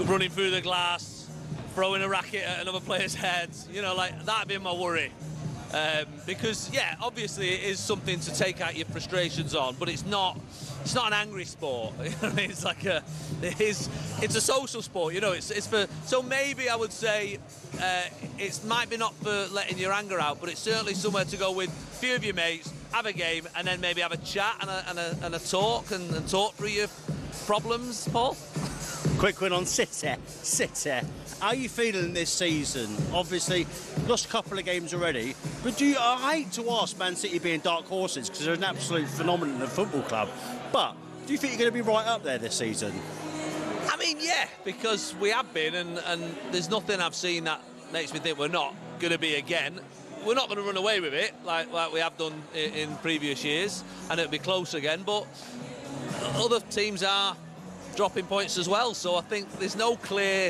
running through the glass, throwing a racket at another player's head. You know, like that'd be my worry. Because yeah, obviously it is something to take out your frustrations on, but it's not an angry sport. It's like it's a social sport. You know, it's for. So maybe I would say it might be not for letting your anger out, but it's certainly somewhere to go with a few of your mates, have a game, and then maybe have a chat and a talk and talk through your problems. Paul. Quick one on City. How are you feeling this season? Obviously, lost a couple of games already, but I hate to ask Man City being dark horses because they're an absolute phenomenon of football club, but do you think you're going to be right up there this season? I mean, yeah, because we have been, and there's nothing I've seen that makes me think we're not going to be again. We're not going to run away with it like we have done in previous years, and it'll be close again, but other teams are dropping points as well, so I think there's no clear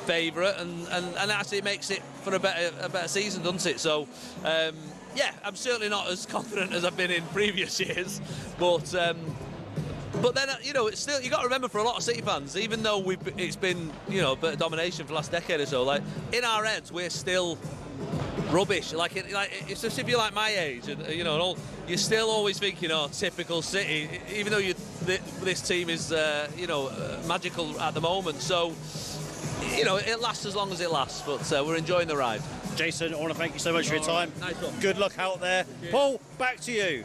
favourite, and actually it makes it for a better season, doesn't it? So yeah, I'm certainly not as confident as I've been in previous years, but then you know, it's still, you got to remember, for a lot of City fans, even though it's been, you know, a bit of domination for the last decade or so, like in our heads we're still rubbish. Like it's just, if you're like my age, and you know, you're still always thinking, oh, typical City, even though this team is you know, magical at the moment. So you know, it lasts as long as it lasts, but we're enjoying the ride. Jason, I want to thank you so much for your time. Nice one. Good luck out there. Paul, back to you.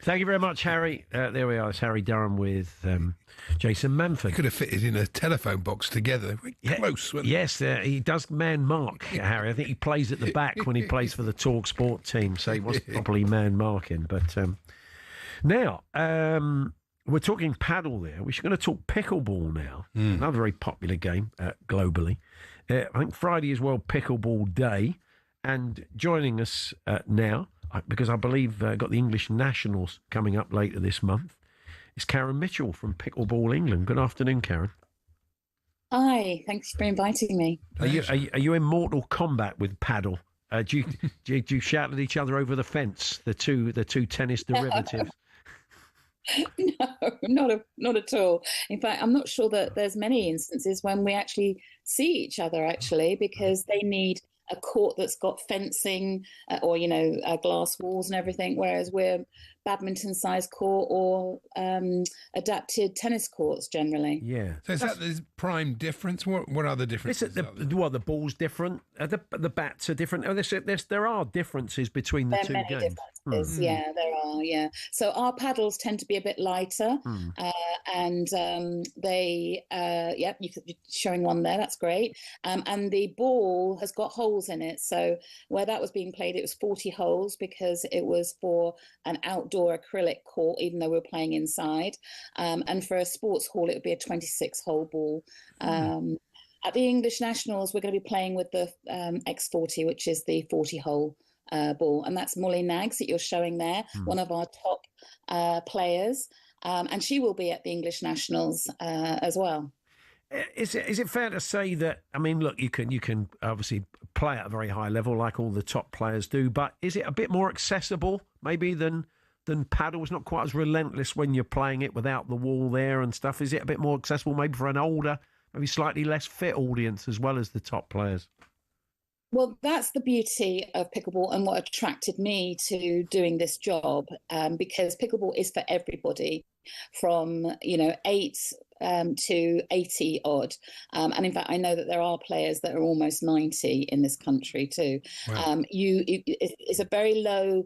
Thank you very much, Harry. There we are. It's Harry Durham with Jason Manford. You could have fitted in a telephone box together. Close, weren't yes, he does man mark, Harry. I think he plays at the back when he plays for the talkSPORT team, so he wasn't properly man marking. But now, we're talking paddle there. We're going to talk pickleball now. Another very popular game globally. I think Friday is World Pickleball Day. And joining us now, because I believe got the English Nationals coming up later this month, is Karen Mitchell from Pickleball England. Good afternoon, Karen. Hi, thanks for inviting me. Are you in mortal combat with paddle? Do you shout at each other over the fence? The two tennis derivatives. No, not at all. In fact, I'm not sure that there's many instances when we actually see each other, actually, because they need a court that's got fencing or, you know, glass walls and everything, whereas we're badminton-sized court or adapted tennis courts generally. Yeah. So is that the prime difference? What are the differences? The ball's different. The bats are different. Oh, there are differences between the two games. Yeah, there are. Yeah. So our paddles tend to be a bit lighter, and they, yep, you're showing one there. That's great. And the ball has got holes in it. So where that was being played, it was 40 holes because it was for an outdoor acrylic court, even though we were playing inside. And for a sports hall, it would be a 26-hole ball. At the English Nationals, we're going to be playing with the X40, which is the 40-hole ball, and that's Molly Naggs that you're showing there, one of our top players, and she will be at the English Nationals as well. Is it fair to say that, I mean, look, you can obviously play at a very high level like all the top players do, but is it a bit more accessible maybe than than paddle? It's not quite as relentless when you're playing it without the wall there and stuff. Is it a bit more accessible maybe for an older, maybe slightly less fit audience as well as the top players? Well, that's the beauty of pickleball and what attracted me to doing this job, because pickleball is for everybody from, 8 to 80 odd. And in fact, I know that there are players that are almost 90 in this country too. Wow. It's a very low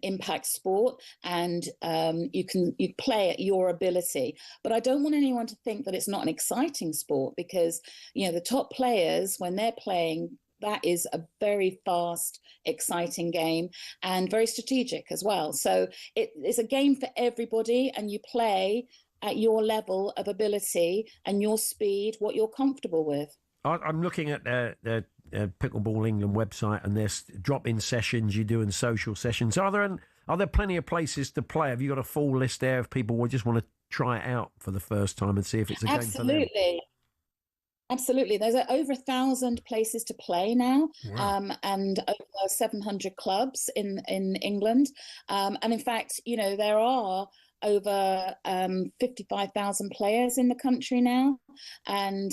impact sport, and you play at your ability. But I don't want anyone to think that it's not an exciting sport, because, the top players, when they're playing, that is a very fast, exciting game and very strategic as well. So it's a game for everybody, and you play at your level of ability and your speed, what you're comfortable with. I'm looking at the Pickleball England website, and there's drop-in sessions you do and social sessions. Are there plenty of places to play? Have you got a full list there of people who just want to try it out for the first time and see if it's a game for them? Absolutely. There's over 1,000 places to play now, Wow. and over 700 clubs in England. And in fact, there are over 55,000 players in the country now. And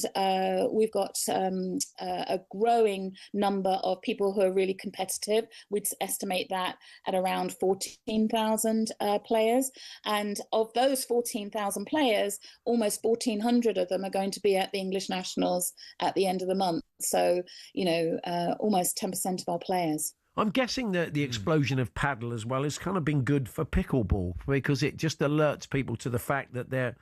we've got a growing number of people who are really competitive. We'd estimate that at around 14,000 players. And of those 14,000 players, almost 1,400 of them are going to be at the English Nationals at the end of the month. So, almost 10% of our players. I'm guessing that the explosion of paddle as well has kind of been good for pickleball, because it just alerts people to the fact that there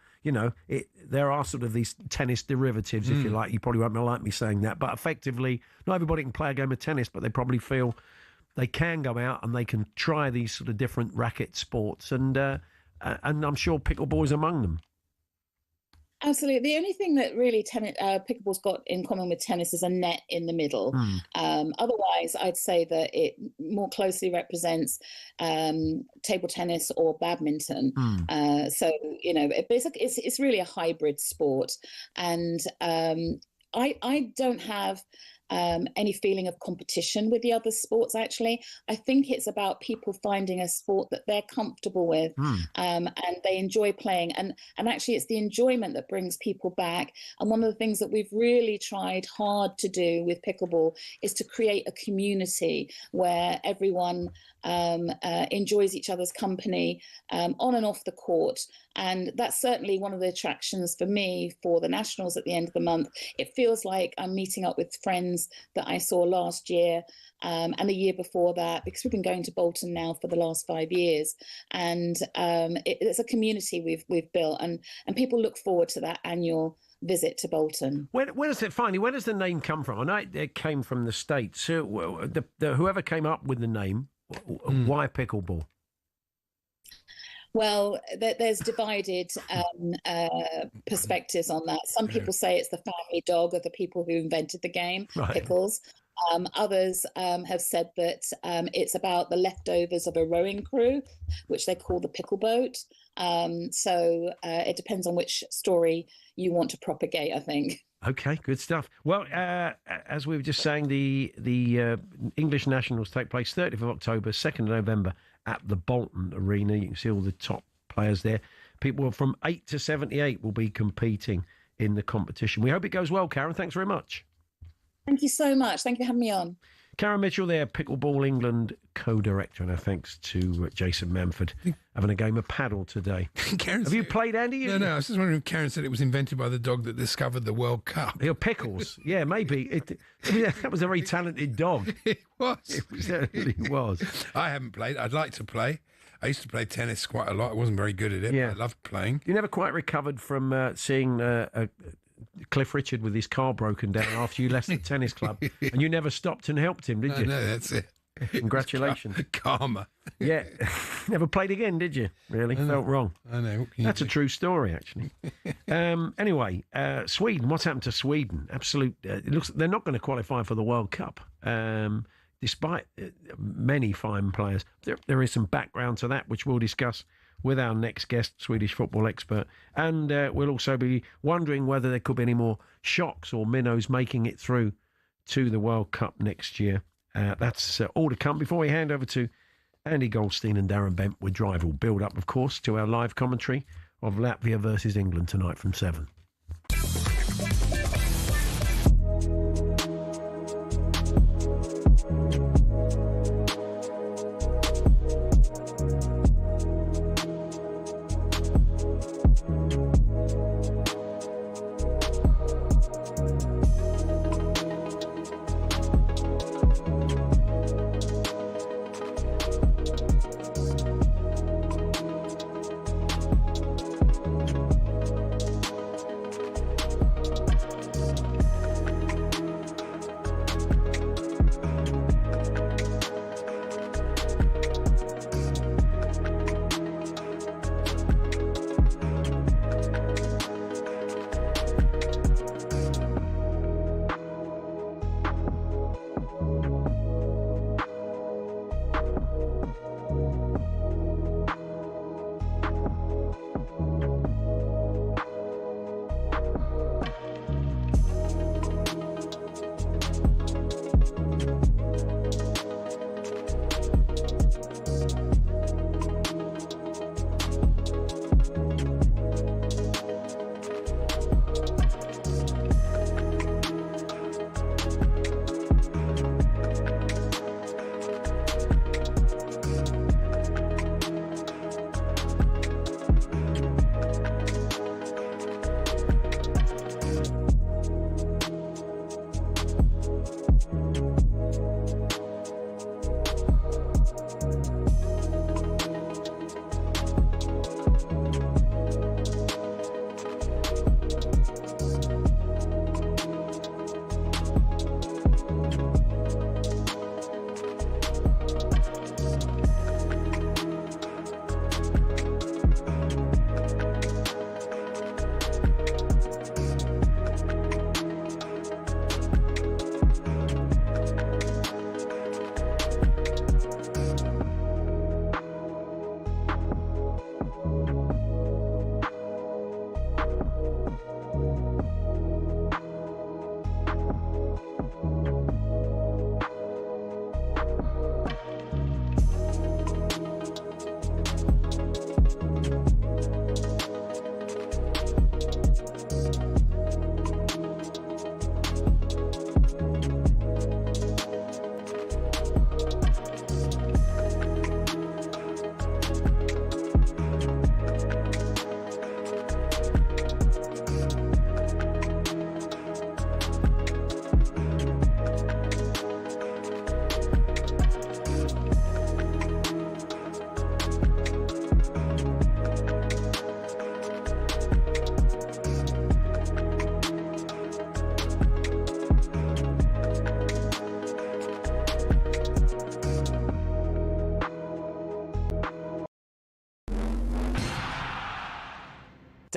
are sort of these tennis derivatives, if you like. You probably won't like me saying that, but effectively, not everybody can play a game of tennis, but they probably feel they can go out and they can try these sort of different racket sports, and I'm sure pickleball is among them. Absolutely. The only thing that really pickleball's got in common with tennis is a net in the middle. Otherwise, I'd say that it more closely represents table tennis or badminton. So, it's really a hybrid sport. And I don't have any feeling of competition with the other sports, actually. I think it's about people finding a sport that they're comfortable with, and they enjoy playing. And actually, it's the enjoyment that brings people back. And one of the things that we've really tried hard to do with pickleball is to create a community where everyone enjoys each other's company on and off the court. And that's certainly one of the attractions for me for the Nationals at the end of the month. It feels like I'm meeting up with friends that I saw last year and the year before that, because we've been going to Bolton now for the last 5 years. And it's a community we've built, and people look forward to that annual visit to Bolton. Where does the name come from? I know it came from the States. So, whoever came up with the name, why pickleball? Well, there's divided perspectives on that. Some people say it's the family dog of the people who invented the game, Pickles. Others have said that it's about the leftovers of a rowing crew, which they call the pickle boat. So it depends on which story you want to propagate, I think. Okay, good stuff. Well, as we were just saying, the English Nationals take place 30th of October, 2nd of November at the Bolton Arena. You can see all the top players there. People from 8 to 78 will be competing in the competition. We hope it goes well, Karen. Thanks very much. Thank you so much. Thank you for having me on. Karen Mitchell there, Pickleball England co-director, and our thanks to Jason Manford, having a game of paddle today. Have you played, Andy? No, I was just wondering if Karen said it was invented by the dog that discovered the World Cup. Pickles, yeah, maybe. That was a very talented dog. It was. It certainly was. I haven't played. I'd like to play. I used to play tennis quite a lot. I wasn't very good at it, but I loved playing. You never quite recovered from seeing Cliff Richard with his car broken down after you left the tennis club, and you never stopped and helped him, did you? No, that's it. Congratulations. Karma. Yeah. Never played again, did you? Really? Felt wrong. I know. That's a true story, actually. Anyway, Sweden. What's happened to Sweden? It looks they're not going to qualify for the World Cup, despite many fine players. There is some background to that, which we'll discuss with our next guest, Swedish football expert. And we'll also be wondering whether there could be any more shocks or minnows making it through to the World Cup next year. That's all to come. Before we hand over to Andy Goldstein and Darren Bent with Drive will build up, of course, to our live commentary of Latvia versus England tonight from 7.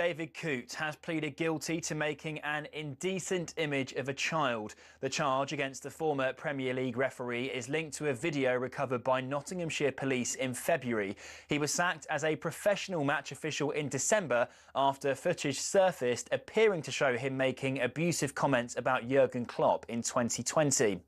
David Coote has pleaded guilty to making an indecent image of a child. The charge against the former Premier League referee is linked to a video recovered by Nottinghamshire police in February. He was sacked as a professional match official in December after footage surfaced appearing to show him making abusive comments about Jurgen Klopp in 2020.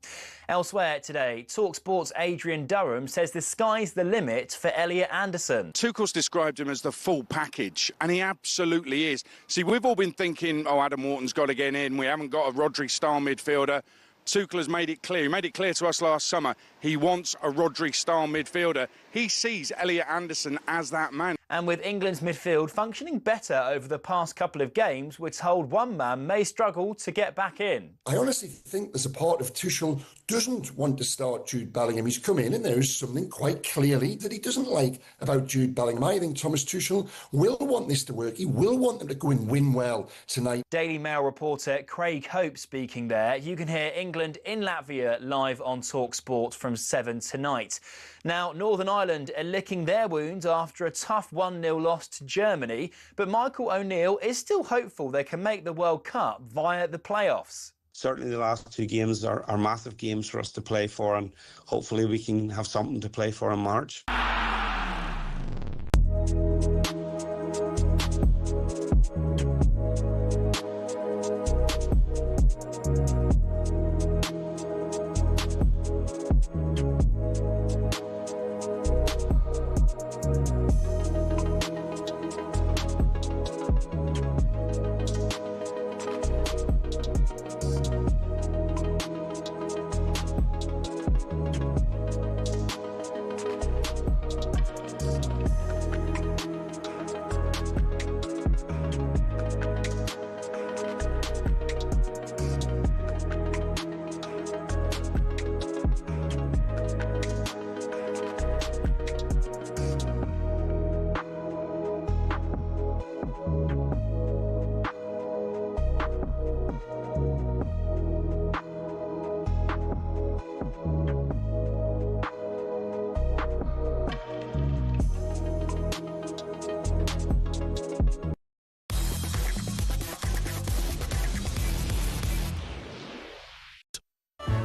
Elsewhere today, talkSPORT's Adrian Durham says the sky's the limit for Elliot Anderson. Tuchel's described him as the full package, and he absolutely is. See, we've all been thinking, oh, Adam Wharton's got to get in. We haven't got a Rodri-style midfielder. Tuchel has made it clear. He made it clear to us last summer. He wants a Rodri-style midfielder. He sees Elliot Anderson as that man. And with England's midfield functioning better over the past couple of games, we're told one man may struggle to get back in. I honestly think there's a part of Tuchel doesn't want to start Jude Bellingham. He's come in and there is something quite clearly that he doesn't like about Jude Bellingham. I think Thomas Tuchel will want this to work. He will want them to go and win well tonight. Daily Mail reporter Craig Hope speaking there. You can hear England in Latvia live on talkSPORT from 7 tonight. Now, Northern Ireland are licking their wounds after a tough 1-0 loss to Germany, but Michael O'Neill is still hopeful they can make the World Cup via the playoffs. Certainly the last two games are massive games for us to play for, and hopefully we can have something to play for in March.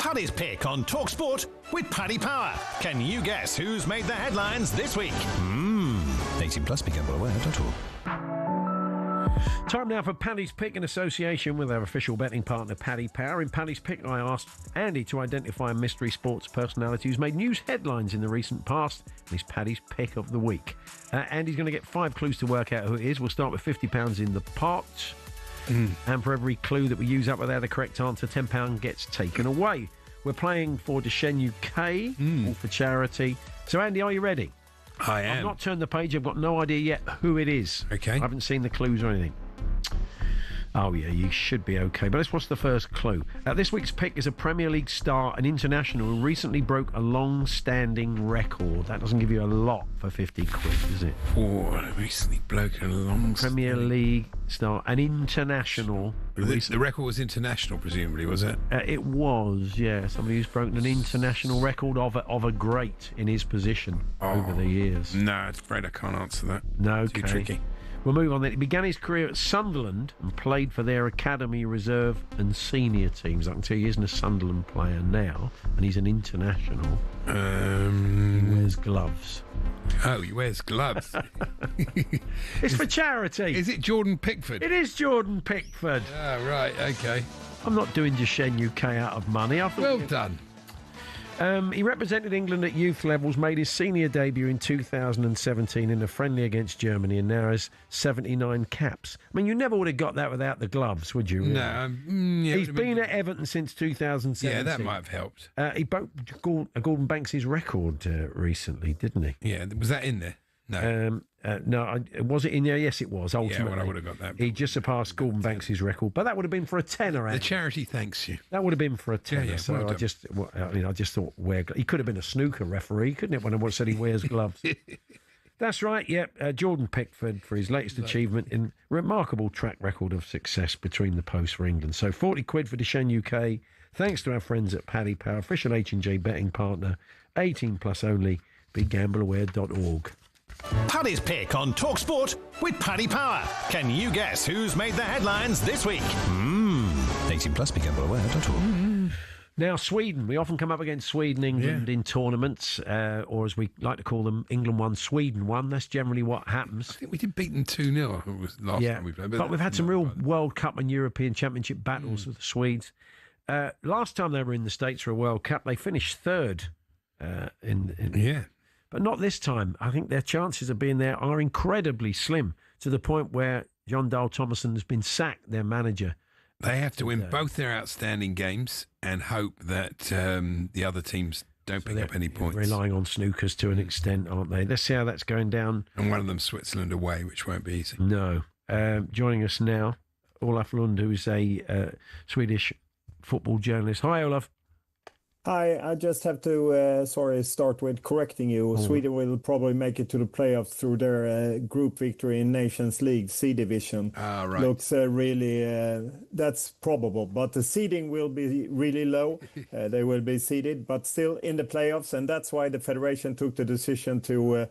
Paddy's Pick on talkSPORT with Paddy Power. Can you guess who's made the headlines this week? 18 plus, be gamble aware, don't all. Time now for Paddy's Pick in association with our official betting partner, Paddy Power. In Paddy's Pick, I asked Andy to identify a mystery sports personality who's made news headlines in the recent past. And he's Paddy's Pick of the week. Andy's going to get 5 clues to work out who it is. We'll start with £50 in the pot. And for every clue that we use up without the correct answer, £10 gets taken away. We're playing for Deshen UK, all for charity. So, Andy, are you ready? I am. I've not turned the page. I've got no idea yet who it is. Okay. I haven't seen the clues or anything. Oh, yeah, you should be okay. But let's watch the first clue. This week's pick is a Premier League star, an international who recently broke a long-standing record. That doesn't give you a lot for 50 quid, does it? Recently broke a long Premier League star, an international. The record was international, presumably, was it? It was, yeah. Somebody who's broken an international record of a great in his position over the years. No, I'm afraid I can't answer that. No, Too tricky. We'll move on then. He began his career at Sunderland and played for their academy, reserve and senior teams. I can tell you he isn't a Sunderland player now, and he's an international. He wears gloves. Oh, he wears gloves. It's for charity. Is it Jordan Pickford? It is Jordan Pickford. Oh, right, okay. I'm not doing Deshen UK out of money. Well done. He represented England at youth levels, made his senior debut in 2017 in a friendly against Germany, and now has 79 caps. I mean, you never would have got that without the gloves, would you? Really? No. He's been at Everton since 2017. Yeah, that might have helped. He broke Gordon Banks' record recently, didn't he? Yeah, was that in there? No. No, was it in there? Yes, it was, ultimately. Yeah, well, I would have got that. He just surpassed Gordon Banks' record, but that would have been for a tenner. The charity thanks you. That would have been for a tenner. Yeah, so well I just thought he could have been a snooker referee, couldn't it? When I said he wears gloves. That's right. Yep, Jordan Pickford for his latest achievement in remarkable track record of success between the posts for England. So 40 quid for Deshen UK. Thanks to our friends at Paddy Power, official H&J betting partner, 18 plus only. BeGambleAware.org. Paddy's Pick on talkSPORT with Paddy Power. Can you guess who's made the headlines this week? 18 plus, be gamble aware, don't all. Now, Sweden. We often come up against Sweden, England in tournaments, or as we like to call them, England won, Sweden won. That's generally what happens. I think we did beat them 2-0. It was last time we played. But we've had some real World Cup and European Championship battles with the Swedes. Last time they were in the States for a World Cup, they finished third. But not this time. I think their chances of being there are incredibly slim, to the point where Jon Dahl Tomasson has been sacked, their manager. They have to win both their outstanding games and hope that the other teams don't pick up any points. Relying on snookers to an extent, aren't they? Let's see how that's going down. And one of them Switzerland away, which won't be easy. No. Joining us now, Olaf Lund, who's a Swedish football journalist. Hi, Olaf. Hi, I just have to start with correcting you. Sweden will probably make it to the playoffs through their group victory in Nations League C division. Right. Looks really that's probable, but the seeding will be really low. They will be seeded, but still in the playoffs, and that's why the federation took the decision to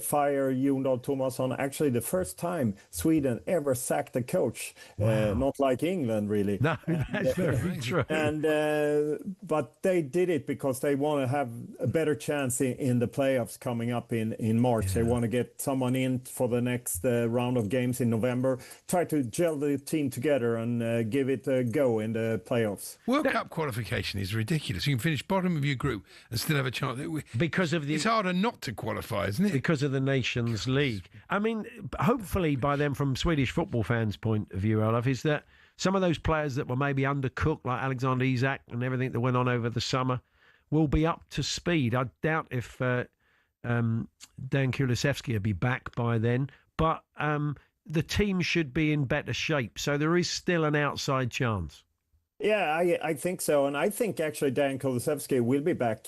fire Jon Dahl Tomasson. Actually, the first time Sweden ever sacked a coach. Not like England, really. No, that's very true. And but they did it because they want to have a better chance in the playoffs coming up in March. They want to get someone in for the next round of games in November. Try to gel the team together and give it a go in the playoffs. World Cup qualification is ridiculous. You can finish bottom of your group and still have a chance. Because of it's harder not to qualify, isn't it? Because of the Nations League. I mean, hopefully by then, from Swedish football fans' point of view, Olaf, is that some of those players that were maybe undercooked, like Alexander Isak and everything that went on over the summer, will be up to speed. I doubt if Dan Kulusevski will be back by then, but the team should be in better shape. So there is still an outside chance. Yeah, I think so. And I think actually Dan Kulusevski will be back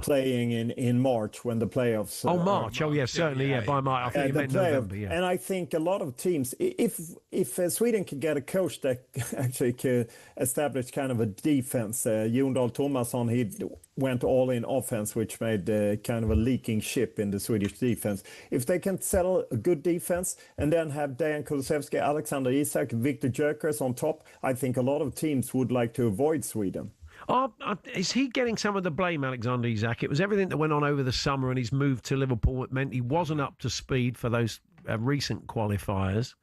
playing in March when the playoffs March. Oh, yeah, certainly, by March. I think you meant November, yeah. And I think a lot of teams, if Sweden could get a coach that actually could establish kind of a defense, Jon Dahl Tomasson, he went all in offense, which made kind of a leaking ship in the Swedish defense. If they can settle a good defense and then have Dan Kulusevski, Alexander Isak, Victor Gyökeres on top, I think a lot of teams would like to avoid Sweden. Is he getting some of the blame, Alexander Isak? It was everything that went on over the summer and his move to Liverpool that meant he wasn't up to speed for those recent qualifiers.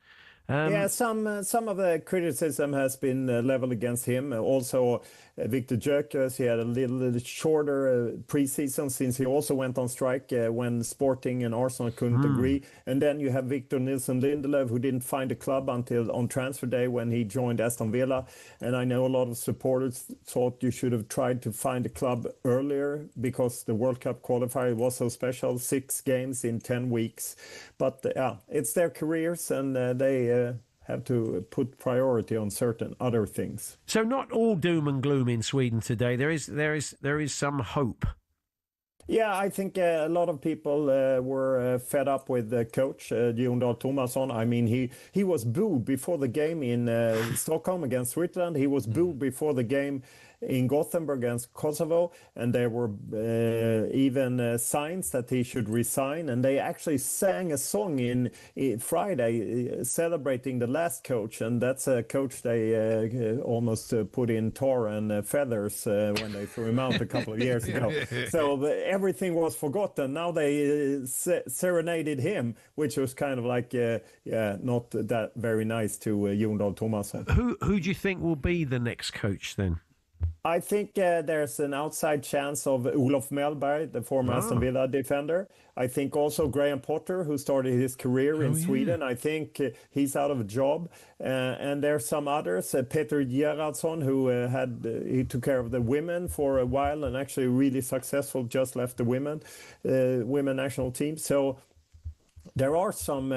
Some of the criticism has been leveled against him. Also, Victor Jacobs, he had a little shorter pre-season since he also went on strike when Sporting and Arsenal couldn't agree. And then you have Victor Nilsson Lindelöf, who didn't find a club until on transfer day when he joined Aston Villa. And I know a lot of supporters thought you should have tried to find a club earlier because the World Cup qualifier was so special, 6 games in 10 weeks. But it's their careers, and they have to put priority on certain other things. So not all doom and gloom in Sweden today. There is some hope. Yeah, I think a lot of people were fed up with the coach, Jon Dahl Tomasson. I mean, he was booed before the game in Stockholm against Switzerland. He was booed before the game in Gothenburg against Kosovo, and there were even signs that he should resign. And they actually sang a song in Friday celebrating the last coach, and that's a coach they almost put in tar and feathers when they threw him out a couple of years ago. So everything was forgotten. Now they serenaded him, which was kind of like not that very nice to Jon Dahl Tomasson. Who do you think will be the next coach then? I think there's an outside chance of Olof Mellberg, the former Aston Villa defender. I think also Graham Potter, who started his career in Sweden. I think he's out of a job. And there's some others. Peter Gerhardsson, who he took care of the women for a while and actually really successful, just left the women national team. So there are some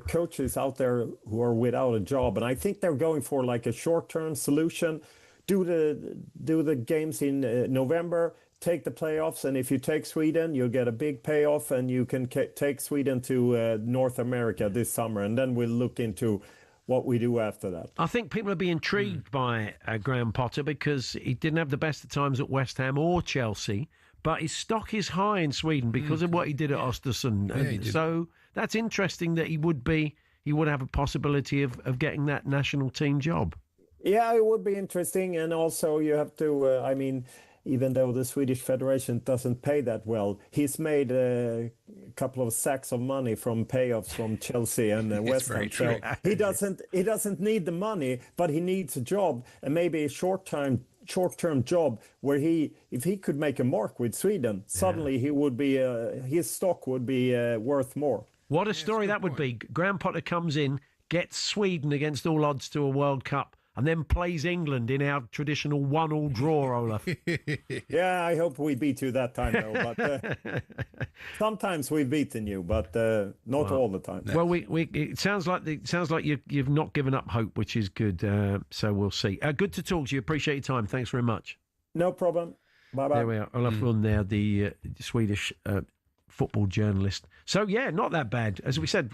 coaches out there who are without a job. And I think they're going for like a short-term solution. Do the games in November, take the playoffs, and if you take Sweden, you'll get a big payoff, and you can take Sweden to North America this summer, and then we'll look into what we do after that. I think people are being intrigued by Graham Potter because he didn't have the best of times at West Ham or Chelsea, but his stock is high in Sweden because of what he did at Östersund. So that's interesting that he would have a possibility of getting that national team job. Yeah, it would be interesting. And also you have to, even though the Swedish Federation doesn't pay that well, he's made a couple of sacks of money from payoffs from Chelsea and West Ham. So he doesn't need the money, but he needs a job, and maybe a short-term job where if he could make a mark with Sweden, suddenly he would be his stock would be worth more. What a story that would be. Graham Potter comes in, gets Sweden against all odds to a World Cup, and then plays England in our traditional 1-1 draw, Olaf. Yeah, I hope we beat you that time, though. But sometimes we've beaten you, but not all the time. Well, it sounds like you've not given up hope, which is good. So we'll see. Good to talk to you. Appreciate your time. Thanks very much. No problem. Bye-bye. There we are. Olaf Lund there, the Swedish football journalist. So, yeah, not that bad. As we said,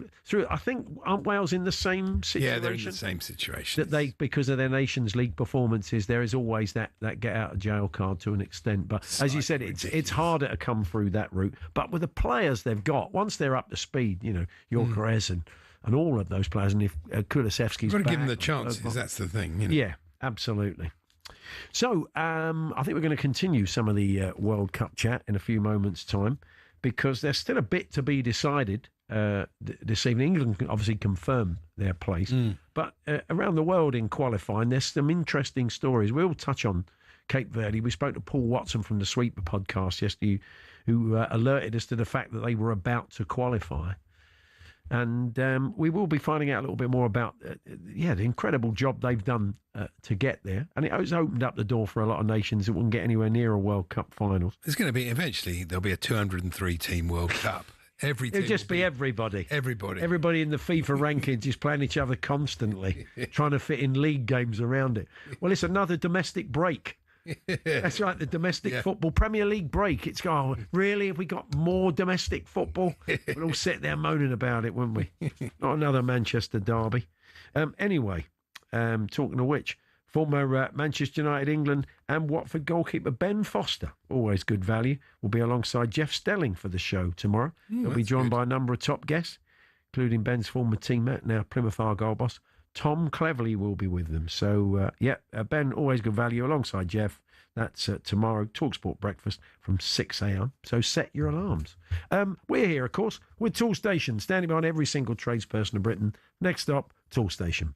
aren't Wales in the same situation? Yeah, they're in the same situation. That because of their Nations League performances, there is always that get-out-of-jail card to an extent. But as you said, it's harder to come through that route. But with the players they've got, once they're up to speed, Gyökeres and all of those players, and if Kulusevski's you've got to back, give them the chances, that's the thing. Yeah, absolutely. So I think we're going to continue some of the World Cup chat in a few moments' time, because there's still a bit to be decided this evening. England can obviously confirm their place. But around the world in qualifying, there's some interesting stories. We'll touch on Cape Verde. We spoke to Paul Watson from the Sweeper podcast yesterday, who alerted us to the fact that they were about to qualify. And we will be finding out a little bit more about, the incredible job they've done to get there. And it has opened up the door for a lot of nations that wouldn't get anywhere near a World Cup finals. There's going to be, eventually, there'll be a 203-team World Cup. It'll just be everybody. Everybody in the FIFA rankings is playing each other constantly, trying to fit in league games around it. Well, it's another domestic break. That's right, the domestic football Premier League break. It's really? Have we got more domestic football? We'll all sit there moaning about it, won't we? Not another Manchester derby. Anyway, talking of which, former Manchester United, England and Watford goalkeeper Ben Foster, always good value, will be alongside Jeff Stelling for the show tomorrow. He'll be joined by a number of top guests, including Ben's former teammate, now Plymouth Argyle boss, Tom Cleverley will be with them. So, Ben, always good value alongside Jeff That's tomorrow, talkSPORT breakfast from 6 a.m. So set your alarms. We're here, of course, with Toolstation, standing behind every single tradesperson in Britain. Next stop, Toolstation.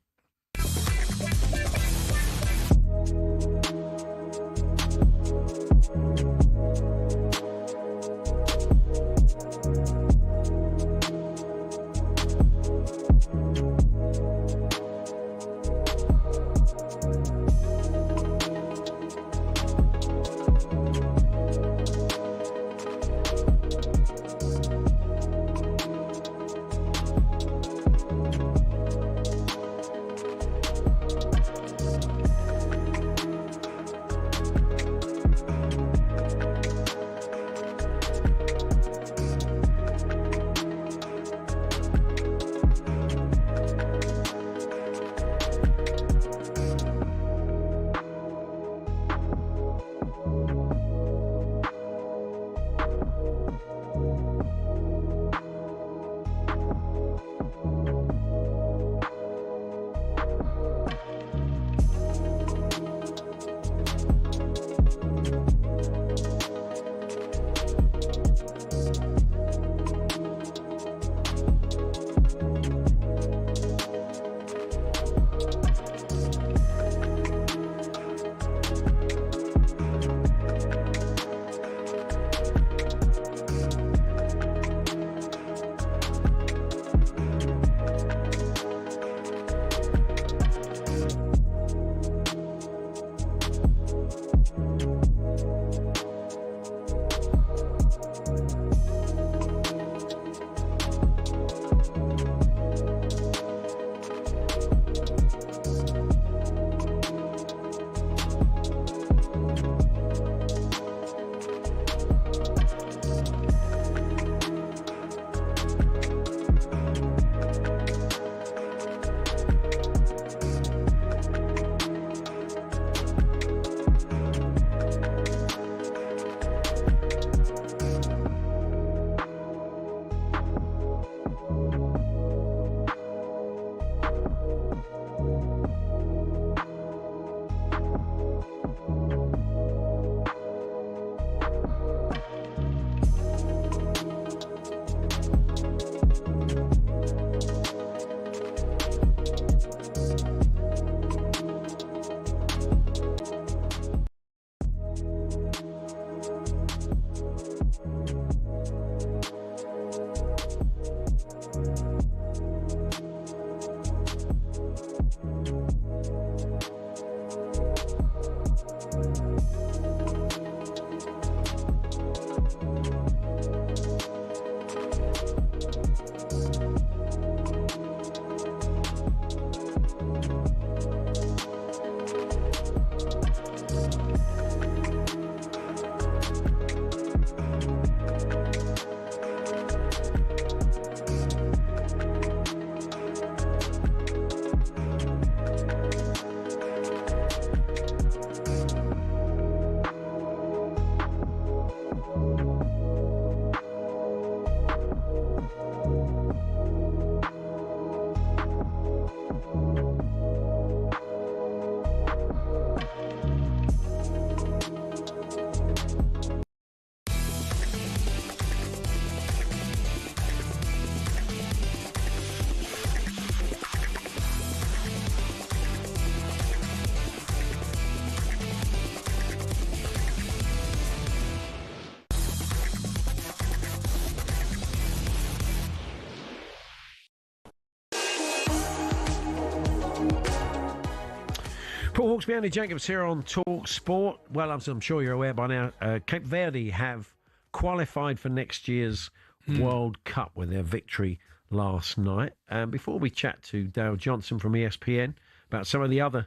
Paul Hawksbee and Jacobs here on talkSPORT. Well, as I'm sure you're aware by now, Cape Verde have qualified for next year's World Cup with their victory last night. Before we chat to Dale Johnson from ESPN about some of the other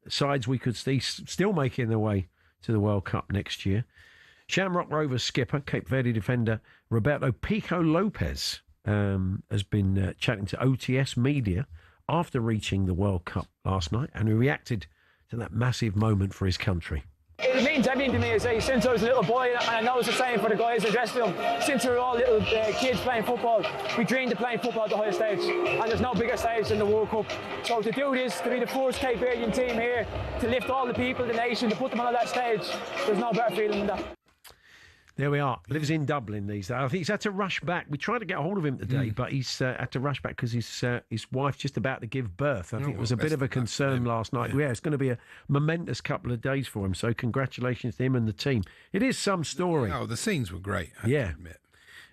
sides we could see still making their way to the World Cup next year, Shamrock Rovers skipper, Cape Verde defender Roberto Pico Lopez has been chatting to OTS Media after reaching the World Cup last night, and he reacted to that massive moment for his country. It means everything to me. I say, since I was a little boy, and I know it's the same for the guys in the dressing room, since we were all little kids playing football, we dreamed of playing football at the highest stage, and there's no bigger stage than the World Cup. So to do this, to be the first Cape Verdean team here, to lift all the people, the nation, to put them on that stage, there's no better feeling than that. There we are. Lives in Dublin these days. I think he's had to rush back. We tried to get a hold of him today, but he's had to rush back because his wife's just about to give birth. I think it was a bit of a concern last night. Yeah, it's going to be a momentous couple of days for him. So congratulations to him and the team. It is some story. Oh, the scenes were great. I have to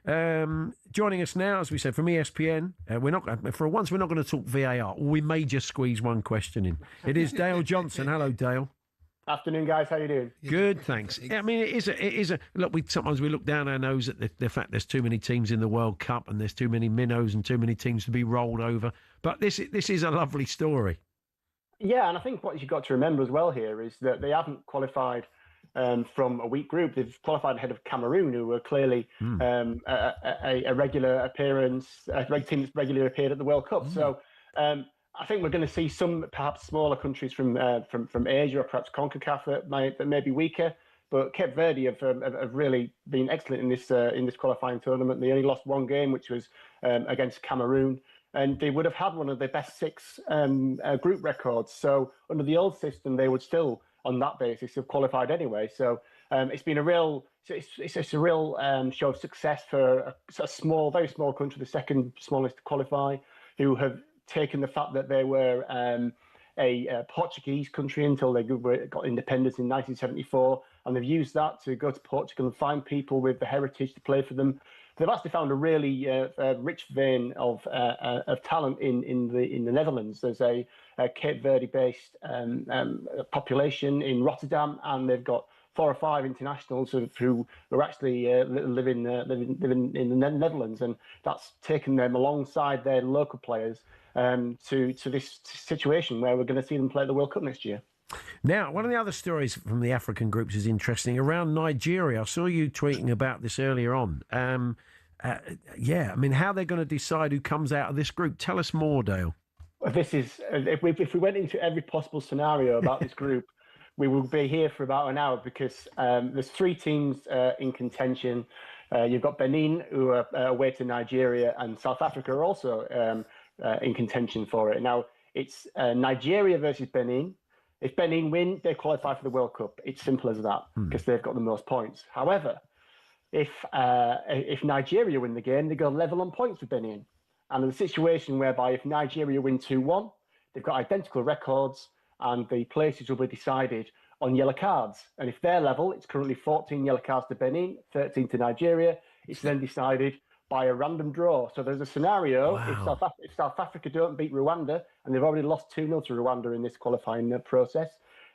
admit. Joining us now, as we said, from ESPN, we're not going to talk VAR. We may just squeeze one question in. It is Dale Johnson. Hello, Dale. Afternoon, guys. How you doing? Good, thanks. Yeah, I mean, it is a look. Sometimes we look down our nose at the fact there's too many teams in the World Cup and there's too many minnows and too many teams to be rolled over. But this is a lovely story. Yeah, and I think what you've got to remember as well here is that they haven't qualified from a weak group. They've qualified ahead of Cameroon, who were clearly a regular appearance, a team that's regularly appeared at the World Cup. So. I think we're going to see some perhaps smaller countries from Asia or perhaps CONCACAF that may be weaker. But Cape Verde have really been excellent in this qualifying tournament. They only lost one game, which was against Cameroon, and they would have had one of their best 6 group records. So under the old system, they would still, on that basis, have qualified anyway. So it's been a real show of success for a small, very small country, the second smallest to qualify, who have taken the fact that they were a Portuguese country until they got independence in 1974, and they've used that to go to Portugal and find people with the heritage to play for them. They've actually found a really rich vein of talent in the Netherlands. There's a Cape Verde-based population in Rotterdam, and they've got 4 or 5 internationals who are actually living in the Netherlands, and that's taken them alongside their local players to this situation where we're going to see them play the World Cup next year. Now, one of the other stories from the African groups is interesting. Around Nigeria, I saw you tweeting about this earlier on. I mean, how they're going to decide who comes out of this group. Tell us more, Dale. This is, if we went into every possible scenario about this group, we will be here for about an hour because there's 3 teams in contention. You've got Benin, who are away to Nigeria, and South Africa are also in contention for it. Now, it's Nigeria versus Benin. If Benin win, they qualify for the World Cup. It's simple as that because they've got the most points. However, if Nigeria win the game, they go level on points with Benin. And in a situation whereby if Nigeria win 2-1, they've got identical records, and the places will be decided on yellow cards. And if they're level, it's currently 14 yellow cards to Benin, 13 to Nigeria. It's then decided by a random draw. So there's a scenario, if South Africa don't beat Rwanda, and they've already lost 2-0 to Rwanda in this qualifying process,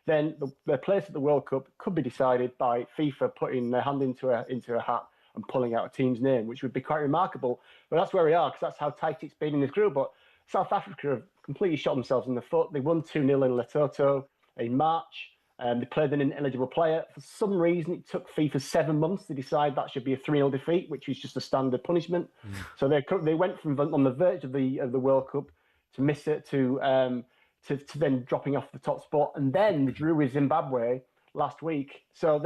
then their place at the World Cup could be decided by FIFA putting their hand into a hat and pulling out a team's name, which would be quite remarkable. But that's where we are, because that's how tight it's been in this group. But South Africa have completely shot themselves in the foot. They won 2-0 in Lesotho in March. They played an ineligible player. For some reason, it took FIFA 7 months to decide that should be a 3-0 defeat, which is just a standard punishment. So they went from on the verge of the World Cup to miss it to then dropping off the top spot, and then they drew with Zimbabwe last week. So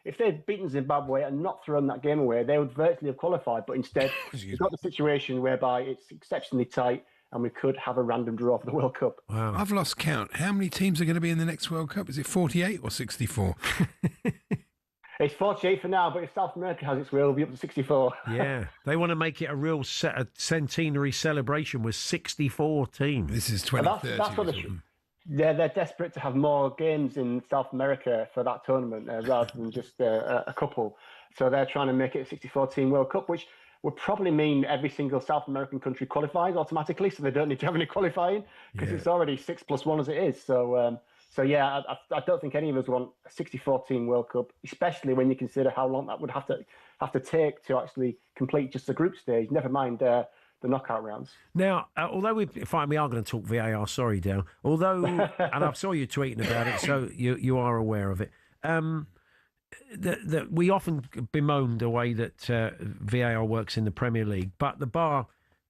if they'd beaten Zimbabwe and not thrown that game away, they would virtually have qualified. But instead, we've got the situation whereby it's exceptionally tight, and we could have a random draw for the World Cup. Wow. I've lost count. How many teams are going to be in the next World Cup? Is it 48 or 64? It's 48 for now, but if South America has its way, it'll be up to 64. Yeah, they want to make it a real centenary celebration with 64 teams. This is 2030. That's what they're desperate to have more games in South America for that tournament rather than just a couple. So they're trying to make it a 64-team World Cup, which would probably mean every single South American country qualifies automatically, so they don't need to have any qualifying because it's already 6+1 as it is. So I don't think any of us want a 64-team World Cup, especially when you consider how long that would have to take to actually complete just the group stage. Never mind the knockout rounds. Now, although we are going to talk VAR, sorry, Dale. Although, and I saw you tweeting about it, so you are aware of it. We often bemoan the way that VAR works in the Premier League, but the bar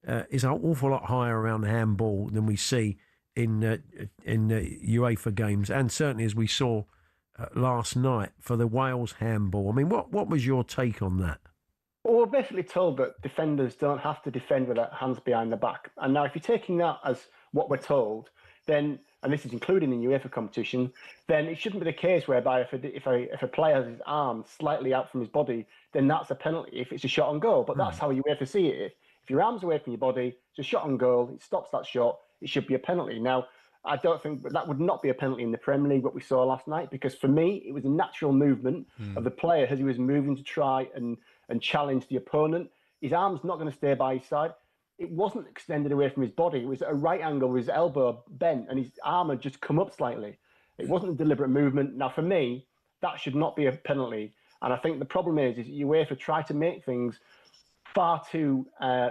is an awful lot higher around handball than we see in UEFA games, and certainly as we saw last night for the Wales handball. I mean, what was your take on that? Well, we're basically told that defenders don't have to defend with their hands behind the back. And now, if you're taking that as what we're told, then, and this is including in UEFA competition, then it shouldn't be the case whereby if a player has his arm slightly out from his body, then that's a penalty if it's a shot on goal. But that's how UEFA see it. If your arm's away from your body, it's a shot on goal, it stops that shot, it should be a penalty. Now, I don't think that would not be a penalty in the Premier League, what we saw last night, because for me, it was a natural movement of the player as he was moving to try and challenge the opponent. His arm's not going to stay by his side. It wasn't extended away from his body. It was at a right angle with his elbow bent and his arm had just come up slightly. It wasn't a deliberate movement. Now, for me, that should not be a penalty. And I think the problem is UEFA try to make things far too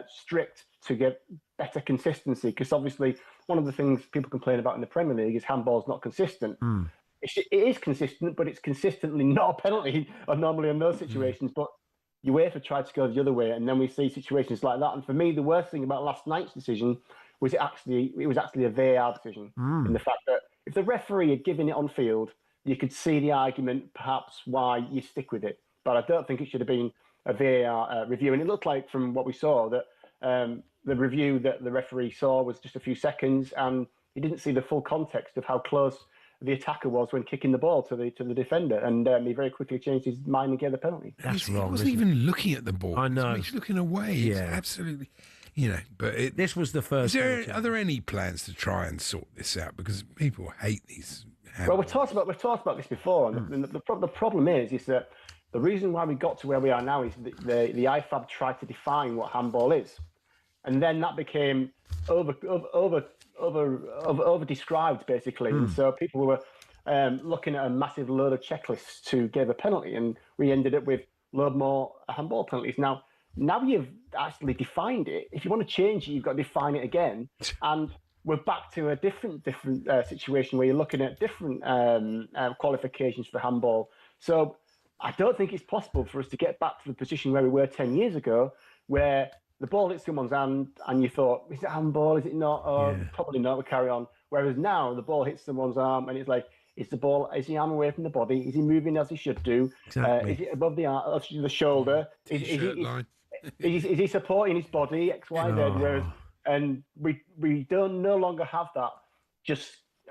strict to get better consistency, because obviously one of the things people complain about in the Premier League is handball's not consistent. It is consistent, but it's consistently not a penalty normally in those situations. But UEFA tried to go the other way, and then we see situations like that. And for me, the worst thing about last night's decision was it was actually a VAR decision, in the fact that if the referee had given it on field, you could see the argument perhaps why you stick with it. But I don't think it should have been a VAR review. And it looked like from what we saw that the review that the referee saw was just a few seconds, and he didn't see the full context of how close the attacker was when kicking the ball to the defender, and he very quickly changed his mind and gave the penalty. That's wrong. He wasn't even looking at the ball. I know. He's looking away. Yeah, it's absolutely. But this was the first. Are there any plans to try and sort this out? Because people hate these. Well, we've talked about this before, and the problem is that the reason why we got to where we are now is the IFAB tried to define what handball is, and then that became over described basically. And so people were looking at a massive load of checklists to give a penalty, and we ended up with a load more handball penalties. Now you've actually defined it. If you want to change it, you've got to define it again, and we're back to a different situation where you're looking at different qualifications for handball. So I don't think it's possible for us to get back to the position where we were 10 years ago, where the ball hits someone's hand and you thought, is it handball? Is it not? Oh, probably not. We carry on. Whereas now the ball hits someone's arm and it's like, is the arm away from the body? Is he moving as he should do? Exactly. Is it above the arm, the shoulder? Is he supporting his body? X, Y, Z. Whereas, and we don't no longer have that.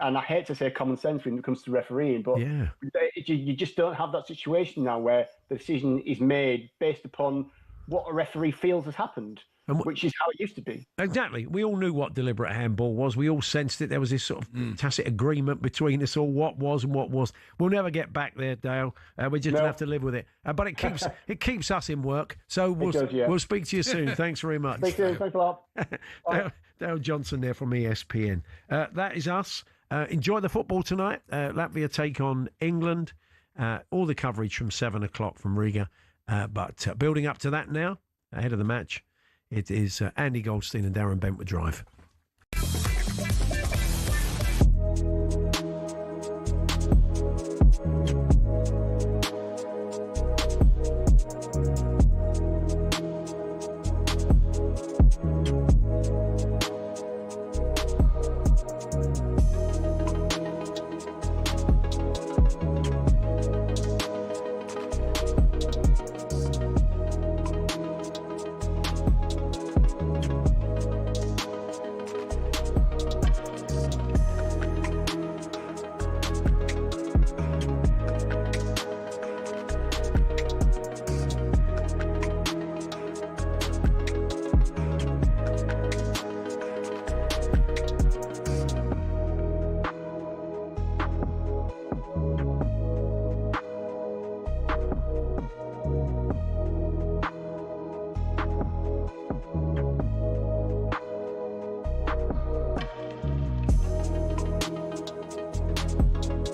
And I hate to say common sense when it comes to refereeing, but you just don't have that situation now where the decision is made based upon what a referee feels has happened, which is how it used to be. Exactly. We all knew what deliberate handball was. We all sensed it. There was this sort of tacit agreement between us all, what was and what was. We'll never get back there, Dale. We're just going to have to live with it. But it keeps us in work. So we'll speak to you soon. Thanks very much. Speak soon. Thanks a lot. Dale Johnson there from ESPN. That is us. Enjoy the football tonight. Latvia take on England. All the coverage from 7 o'clock from Riga. But building up to that now, ahead of the match, it is Andy Goldstein and Darren Bentwood Drive.